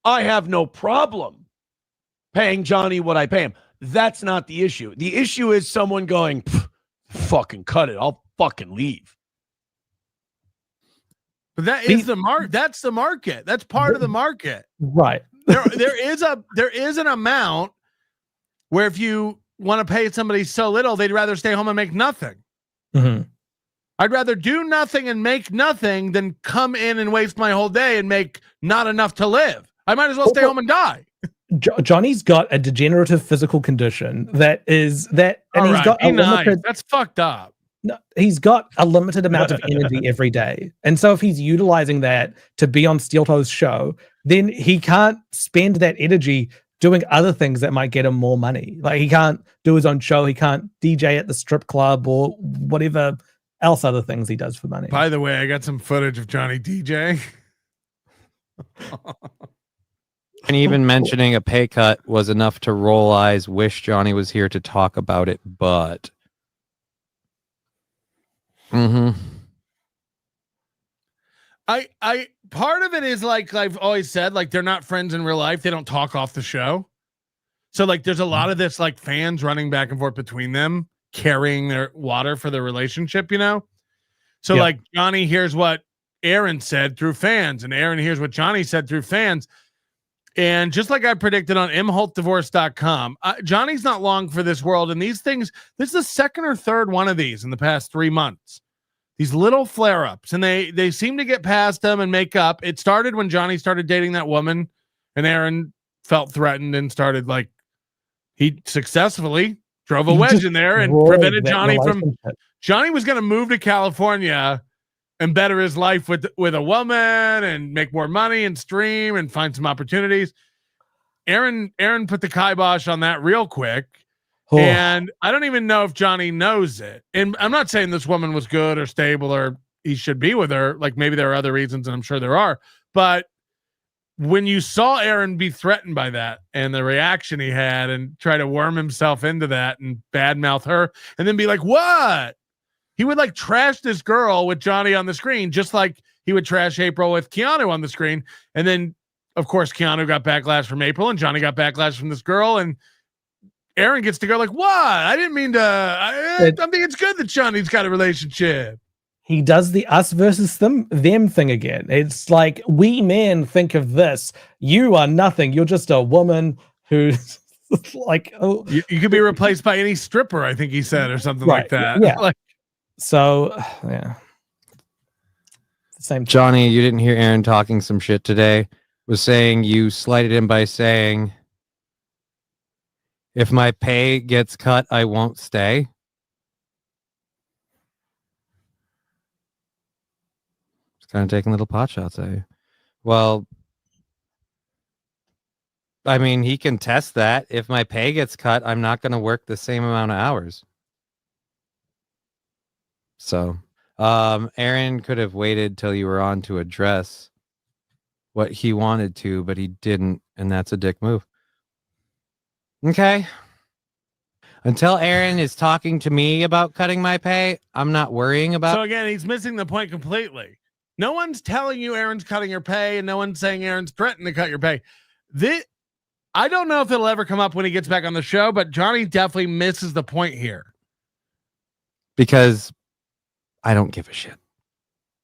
I have no problem paying Johnny what I pay him. That's not the issue. The issue is someone going, fucking cut it. I'll fucking leave. But that's the market. That's part of the market. Right. There is an amount where if you want to pay somebody so little, they'd rather stay home and make nothing. Mm-hmm. I'd rather do nothing and make nothing than come in and waste my whole day and make not enough to live. I might as well stay home and die. Johnny's got a degenerative physical condition he's got that's fucked up. No, he's got a limited amount of energy every day. And so if he's utilizing that to be on Steel Toe's show, then he can't spend that energy doing other things that might get him more money. Like, he can't do his own show. He can't DJ at the strip club or whatever else other things he does for money. By the way, I got some footage of Johnny DJ. And even mentioning a pay cut was enough to roll eyes. Wish Johnny was here to talk about it, but I part of it is like I've always said, like, they're not friends in real life. They don't talk off the show. So like there's a lot of this like fans running back and forth between them, carrying their water for the relationship, you know? So like Johnny hears what Aaron said through fans, and Aaron hears what Johnny said through fans. And just like I predicted on ImholteDivorce.com, Johnny's not long for this world. And these things, this is the second or third one of these in the past 3 months. These little flare-ups, and they seem to get past them and make up. It started when Johnny started dating that woman, and Aaron felt threatened and started like, he successfully drove a wedge in there and prevented Johnny from. Johnny was going to move to California and better his life with a woman and make more money and stream and find some opportunities. Aaron put the kibosh on that real quick. And I don't even know if Johnny knows it. And I'm not saying this woman was good or stable or he should be with her. Like, maybe there are other reasons, and I'm sure there are. But when you saw Aaron be threatened by that and the reaction he had and try to worm himself into that and badmouth her and then be like, what? He would like trash this girl with Johnny on the screen, just like he would trash April with Keanu on the screen. And then, of course, Keanu got backlash from April and Johnny got backlash from this girl. And Aaron gets to go like, what? I didn't mean to. I think it's good that Johnny's got a relationship. He does the us versus them thing again. It's like, we men think of this. You are nothing. You're just a woman who's like, oh, you could be replaced by any stripper, I think he said, or something like that. Yeah. Like, so, yeah. Same. Johnny, you didn't hear Aaron talking some shit today. Was saying you slighted him by saying, if my pay gets cut, I won't stay. Just kind of taking little pot shots at you. Well, I mean, he can test that. If my pay gets cut, I'm not going to work the same amount of hours. So, Aaron could have waited till you were on to address what he wanted to, but he didn't, and that's a dick move. Okay. Until Aaron is talking to me about cutting my pay, I'm not worrying about. So again, he's missing the point completely. No one's telling you Aaron's cutting your pay, and no one's saying Aaron's threatening to cut your pay. I don't know if it'll ever come up when he gets back on the show, but Johnny definitely misses the point here. Because I don't give a shit.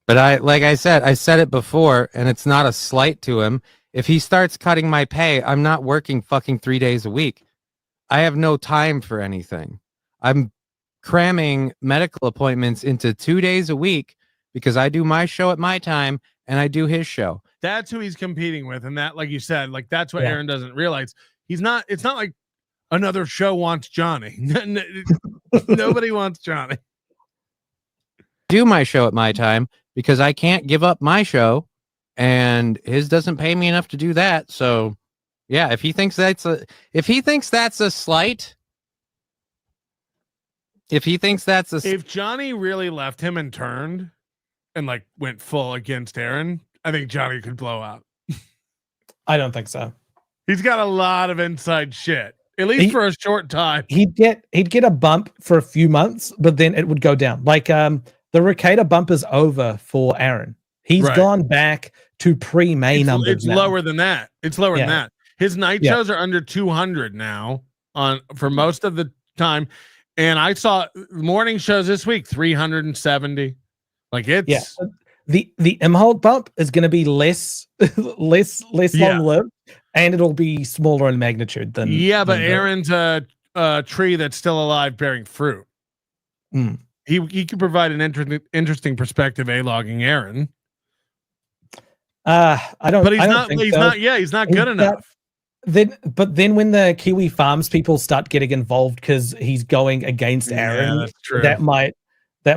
But I said it before, and it's not a slight to him. If he starts cutting my pay, I'm not working fucking 3 days a week. I have no time for anything. I'm cramming medical appointments into 2 days a week because I do my show at my time and I do his show. That's who he's competing with. And that, like you said, like that's what Aaron doesn't realize. It's not like another show wants Johnny. Nobody wants Johnny. Do my show at my time because I can't give up my show and his doesn't pay me enough to do that. So yeah, if he thinks that's a slight, if Johnny really left him and turned and like went full against Aaron, I think Johnny could blow up. I don't think so. He's got a lot of inside shit, at least for a short time. He'd get a bump for a few months, but then it would go down. Like the Ricada bump is over for Aaron. He's gone back to pre-May numbers. It's now. lower than that. It's lower than that. His night shows are under 200 now for most of the time. And I saw morning shows this week, 370. Like it's the Imholte bump is going to be less long-lived, and it'll be smaller in magnitude than. Yeah, but Aaron's a tree that's still alive, bearing fruit. He could provide an interesting perspective, logging Aaron. I don't. But he's I don't not. think He's so. not. Yeah, he's not good enough. Then when the Kiwi Farms people start getting involved because he's going against Aaron, that's true. that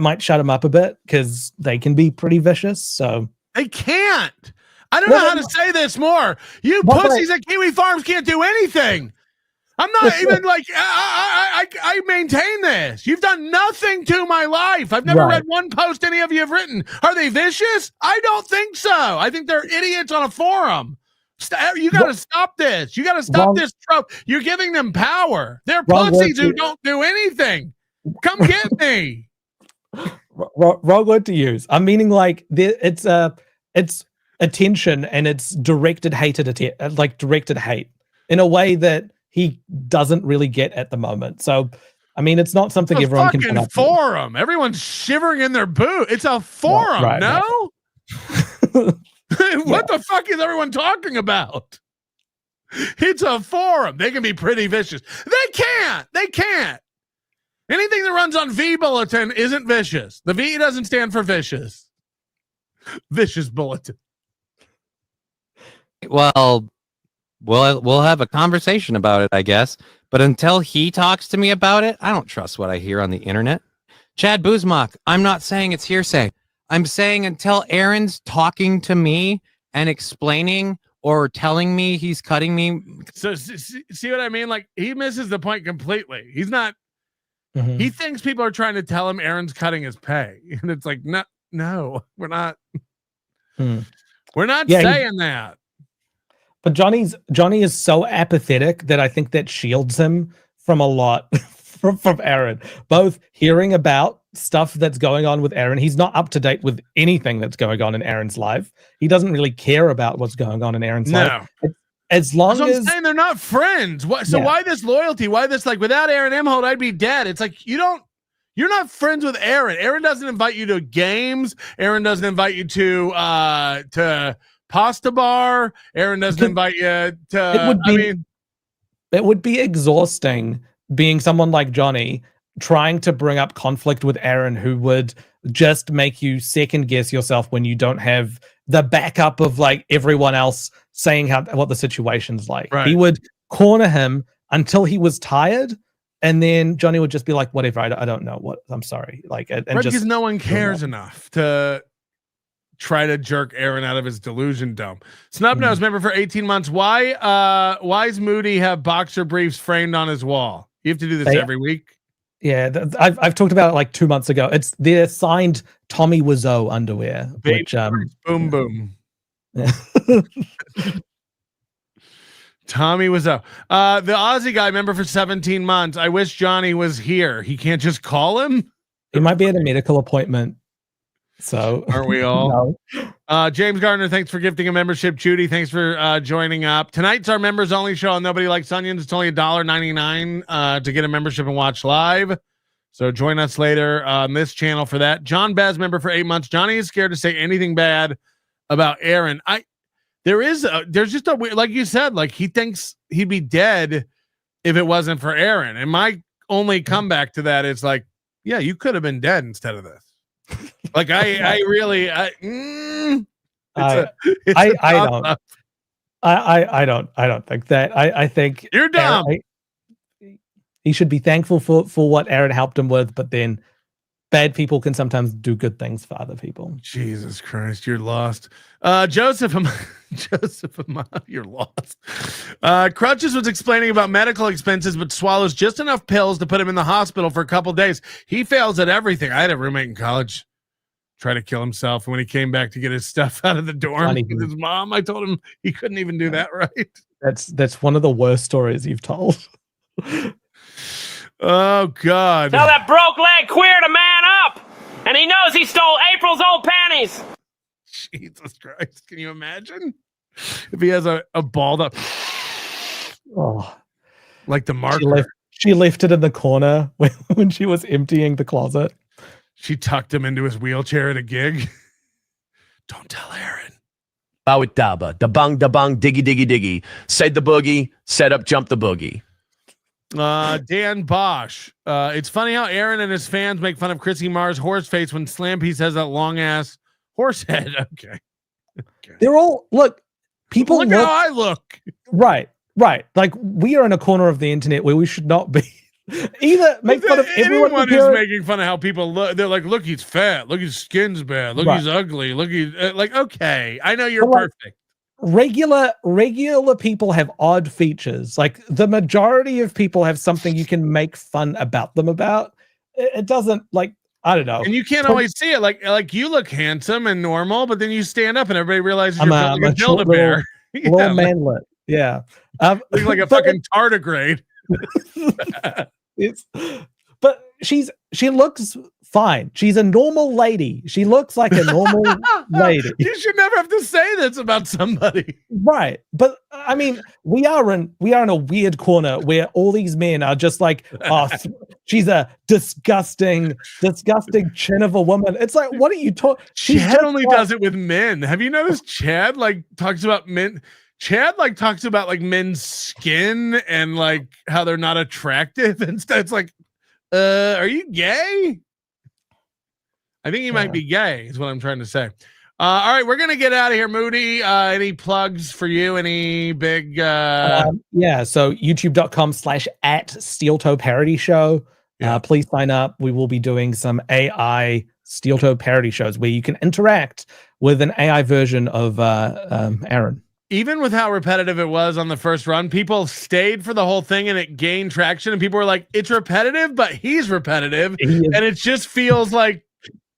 might shut him up a bit because they can be pretty vicious. So they can't. I don't know how to say this more. You pussies at Kiwi Farms can't do anything. I'm not even like I maintain this. You've done nothing to my life. I've never read one post any of you have written. Are they vicious? I don't think so. I think they're idiots on a forum. You got to stop this. You got to stop this trope. You're giving them power. They're pussies who don't do anything. Come get me. Wrong word to use. I'm meaning like it's attention and it's directed hate in a way that he doesn't really get at the moment. So, I mean, it's not something everyone can put up forum. Everyone's shivering in their boot. It's a forum. What the fuck is everyone talking about? It's a forum. They can be pretty vicious. They can't. Anything that runs on V Bulletin isn't vicious. The V doesn't stand for vicious. Vicious Bulletin. Well, we'll have a conversation about it, I guess. But until he talks to me about it, I don't trust what I hear on the internet. Chad Buzmak, I'm not saying it's hearsay. I'm saying until Aaron's talking to me and explaining or telling me he's cutting me. So see what I mean? Like he misses the point completely. He's not. He thinks people are trying to tell him Aaron's cutting his pay, and it's like, no, we're not. We're not saying that. But Johnny is so apathetic that I think that shields him from a lot from Aaron. Both hearing about stuff that's going on with Aaron. He's not up to date with anything that's going on in Aaron's life. He doesn't really care about what's going on in Aaron's life. As long as I'm saying they're not friends. Why this loyalty? Why this like without Aaron Imholte, I'd be dead. It's like you're not friends with Aaron. Aaron doesn't invite you to games. Aaron doesn't invite you to pasta bar. Aaron doesn't invite you to it would be exhausting being someone like Johnny trying to bring up conflict with Aaron, who would just make you second guess yourself when you don't have the backup of like everyone else saying what the situation's like. He would corner him until he was tired, and then Johnny would just be like, whatever, I don't know what, I'm sorry. Like, and just because no one cares enough to try to jerk Aaron out of his delusion dome. Snubnose member for 18 months. Why's Moody have boxer briefs framed on his wall? You have to do this every week. Yeah, I've talked about it like 2 months ago. It's their signed Tommy Wiseau underwear. Baby which boom boom. Tommy Wiseau. The Aussie Guy member for 17 months. I wish Johnny was here. He can't just call him. He might be at a medical appointment. So aren't we all? No. James Gardner, thanks for gifting a membership. Judy, thanks for joining up. Tonight's our members only show on Nobody Likes Onions. It's only $1.99 to get a membership and watch live. So join us later on this channel for that. John Baz, member for 8 months. Johnny is scared to say anything bad about Aaron. There's just a like you said, like he thinks he'd be dead if it wasn't for Aaron. And my only comeback to that is like, yeah, you could have been dead instead of this. Like I don't think that. I think you're dumb. He should be thankful for what Aaron helped him with, but then bad people can sometimes do good things for other people. Jesus Christ, you're lost. Joseph, you're lost. Crutches was explaining about medical expenses, but swallows just enough pills to put him in the hospital for a couple days. He fails at everything. I had a roommate in college try to kill himself. And when he came back to get his stuff out of the dorm with his mom, I told him he couldn't even do that right. That's one of the worst stories you've told. Oh God! Tell that broke leg queer to man up, and he knows he stole April's old panties. Jesus Christ! Can you imagine if he has a balled up, like the marker? She left it in the corner when she was emptying the closet. She tucked him into his wheelchair at a gig. Don't tell Aaron. Bow it daba, da bang, diggy, diggy, diggy. Say the boogie, set up, jump the boogie. Dan Bosch. It's funny how Aaron and his fans make fun of Chrissy Marr's horse face when Slam Piece has that long ass horse head. Okay. They're all people look how I look. Right. Like we are in a corner of the internet where we should not be. Either make fun of everyone who's making fun of how people look. They're like, look, he's fat. Look, his skin's bad. Look, he's ugly. Look, he's like, okay, I know you're perfect. Regular people have odd features. Like the majority of people have something you can make fun about them about. It doesn't like, I don't know. And you can't always see it. Like you look handsome and normal, but then you stand up and everybody realizes you're building a Build-A-Bear. Little manlet. Yeah. Look like a fucking tardigrade. But she looks fine. She's a normal lady. She looks like a normal lady. You should never have to say this about somebody. Right. But I mean, we are in a weird corner where all these men are just like, oh, she's a disgusting chin of a woman. It's like, what are you talking? Chad only does it with men. Have you noticed Chad talks about men? Chad talks about men's skin and how they're not attractive and stuff. It's like, are you gay? I think he might be gay is what I'm trying to say. All right, we're going to get out of here. Moody, any plugs for you? Any big... so youtube.com/@SteelToe Parody Show. Please sign up. We will be doing some AI Steel Toe parody shows where you can interact with an AI version of Aaron. Even with how repetitive it was on the first run, people stayed for the whole thing and it gained traction. And people were like, it's repetitive, but he's repetitive. And it just feels like,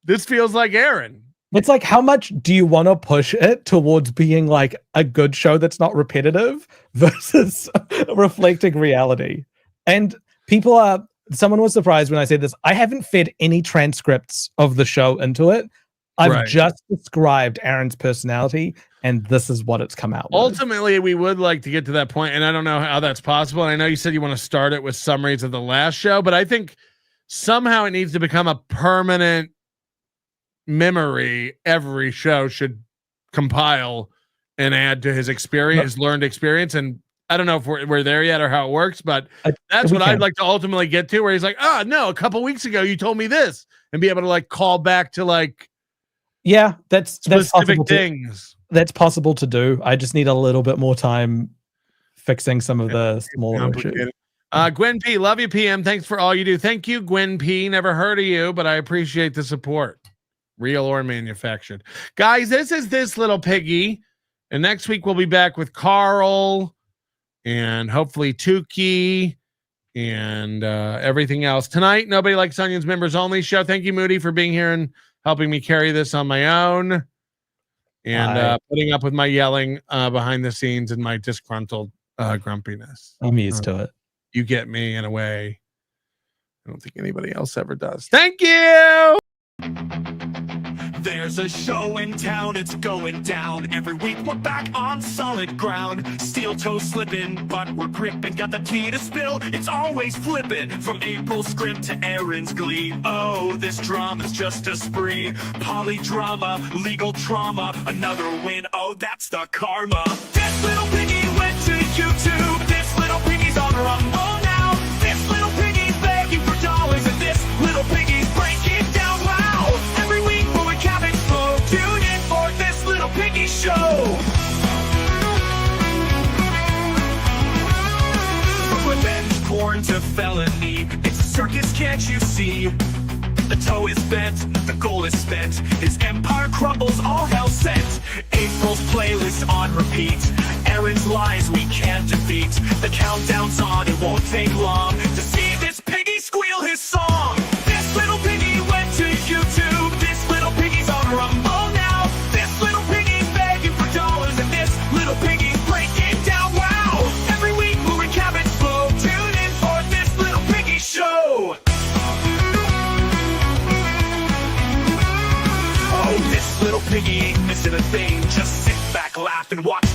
this feels like Aaron. It's like, how much do you want to push it towards being like a good show that's not repetitive versus reflecting reality? And someone was surprised when I said this. I haven't fed any transcripts of the show into it. I've just described Aaron's personality, and this is what it's come out with. Ultimately, we would like to get to that point, and I don't know how that's possible. And I know you said you want to start it with summaries of the last show, but I think somehow it needs to become a permanent memory. Every show should compile and add to his experience, his learned experience. And I don't know if we're there yet or how it works, but that's what I'd like to ultimately get to, where he's like, oh, no, a couple weeks ago you told me this, and be able to call back to that's specific things. That's possible to do. I just need a little bit more time fixing some of the smaller issues. Gwen P, love you, PM. Thanks for all you do. Thank you, Gwen P. Never heard of you, but I appreciate the support, real or manufactured. Guys, this is This Little Piggy, and next week we'll be back with Carl and hopefully Tukey and everything else. Tonight, Nobody Likes Onions members only show. Thank you, Moody, for being here and helping me carry this on my own and putting up with my yelling behind the scenes and my disgruntled grumpiness. I'm used to it. You get me in a way I don't think anybody else ever does. Thank you. There's There's a show in town, it's going down. Every week we're back on solid ground. Steel toe slipping, but we're gripping. Got the tea to spill, it's always flipping. From April's script to Aaron's glee. Oh, this drama's just a spree. Polydrama, legal trauma, another win. Oh, that's the karma. This little piggy went to YouTube. This little piggy's on Rumble now. This little piggy's begging for dollars, and this little piggy's breaking down. Wow! Every week when we cabin flow, tune in for this little piggy show. From revenge porn to felony, it's a circus, can't you see? The toe is bent, the goal is spent. His empire crumbles, all hell sent. April's playlist on repeat. Aaron's lies we can't defeat. The countdown's on, it won't take long to see this piggy squeal his song. This little piggy went to YouTube. This little piggy's on Rumble now. This little piggy's begging for dollars, and this little piggy's breaking down. Wow! Every week we'll recap its flow. Tune in for this little piggy show. Oh, this little piggy ain't missing a thing. Just sit back, laugh, and watch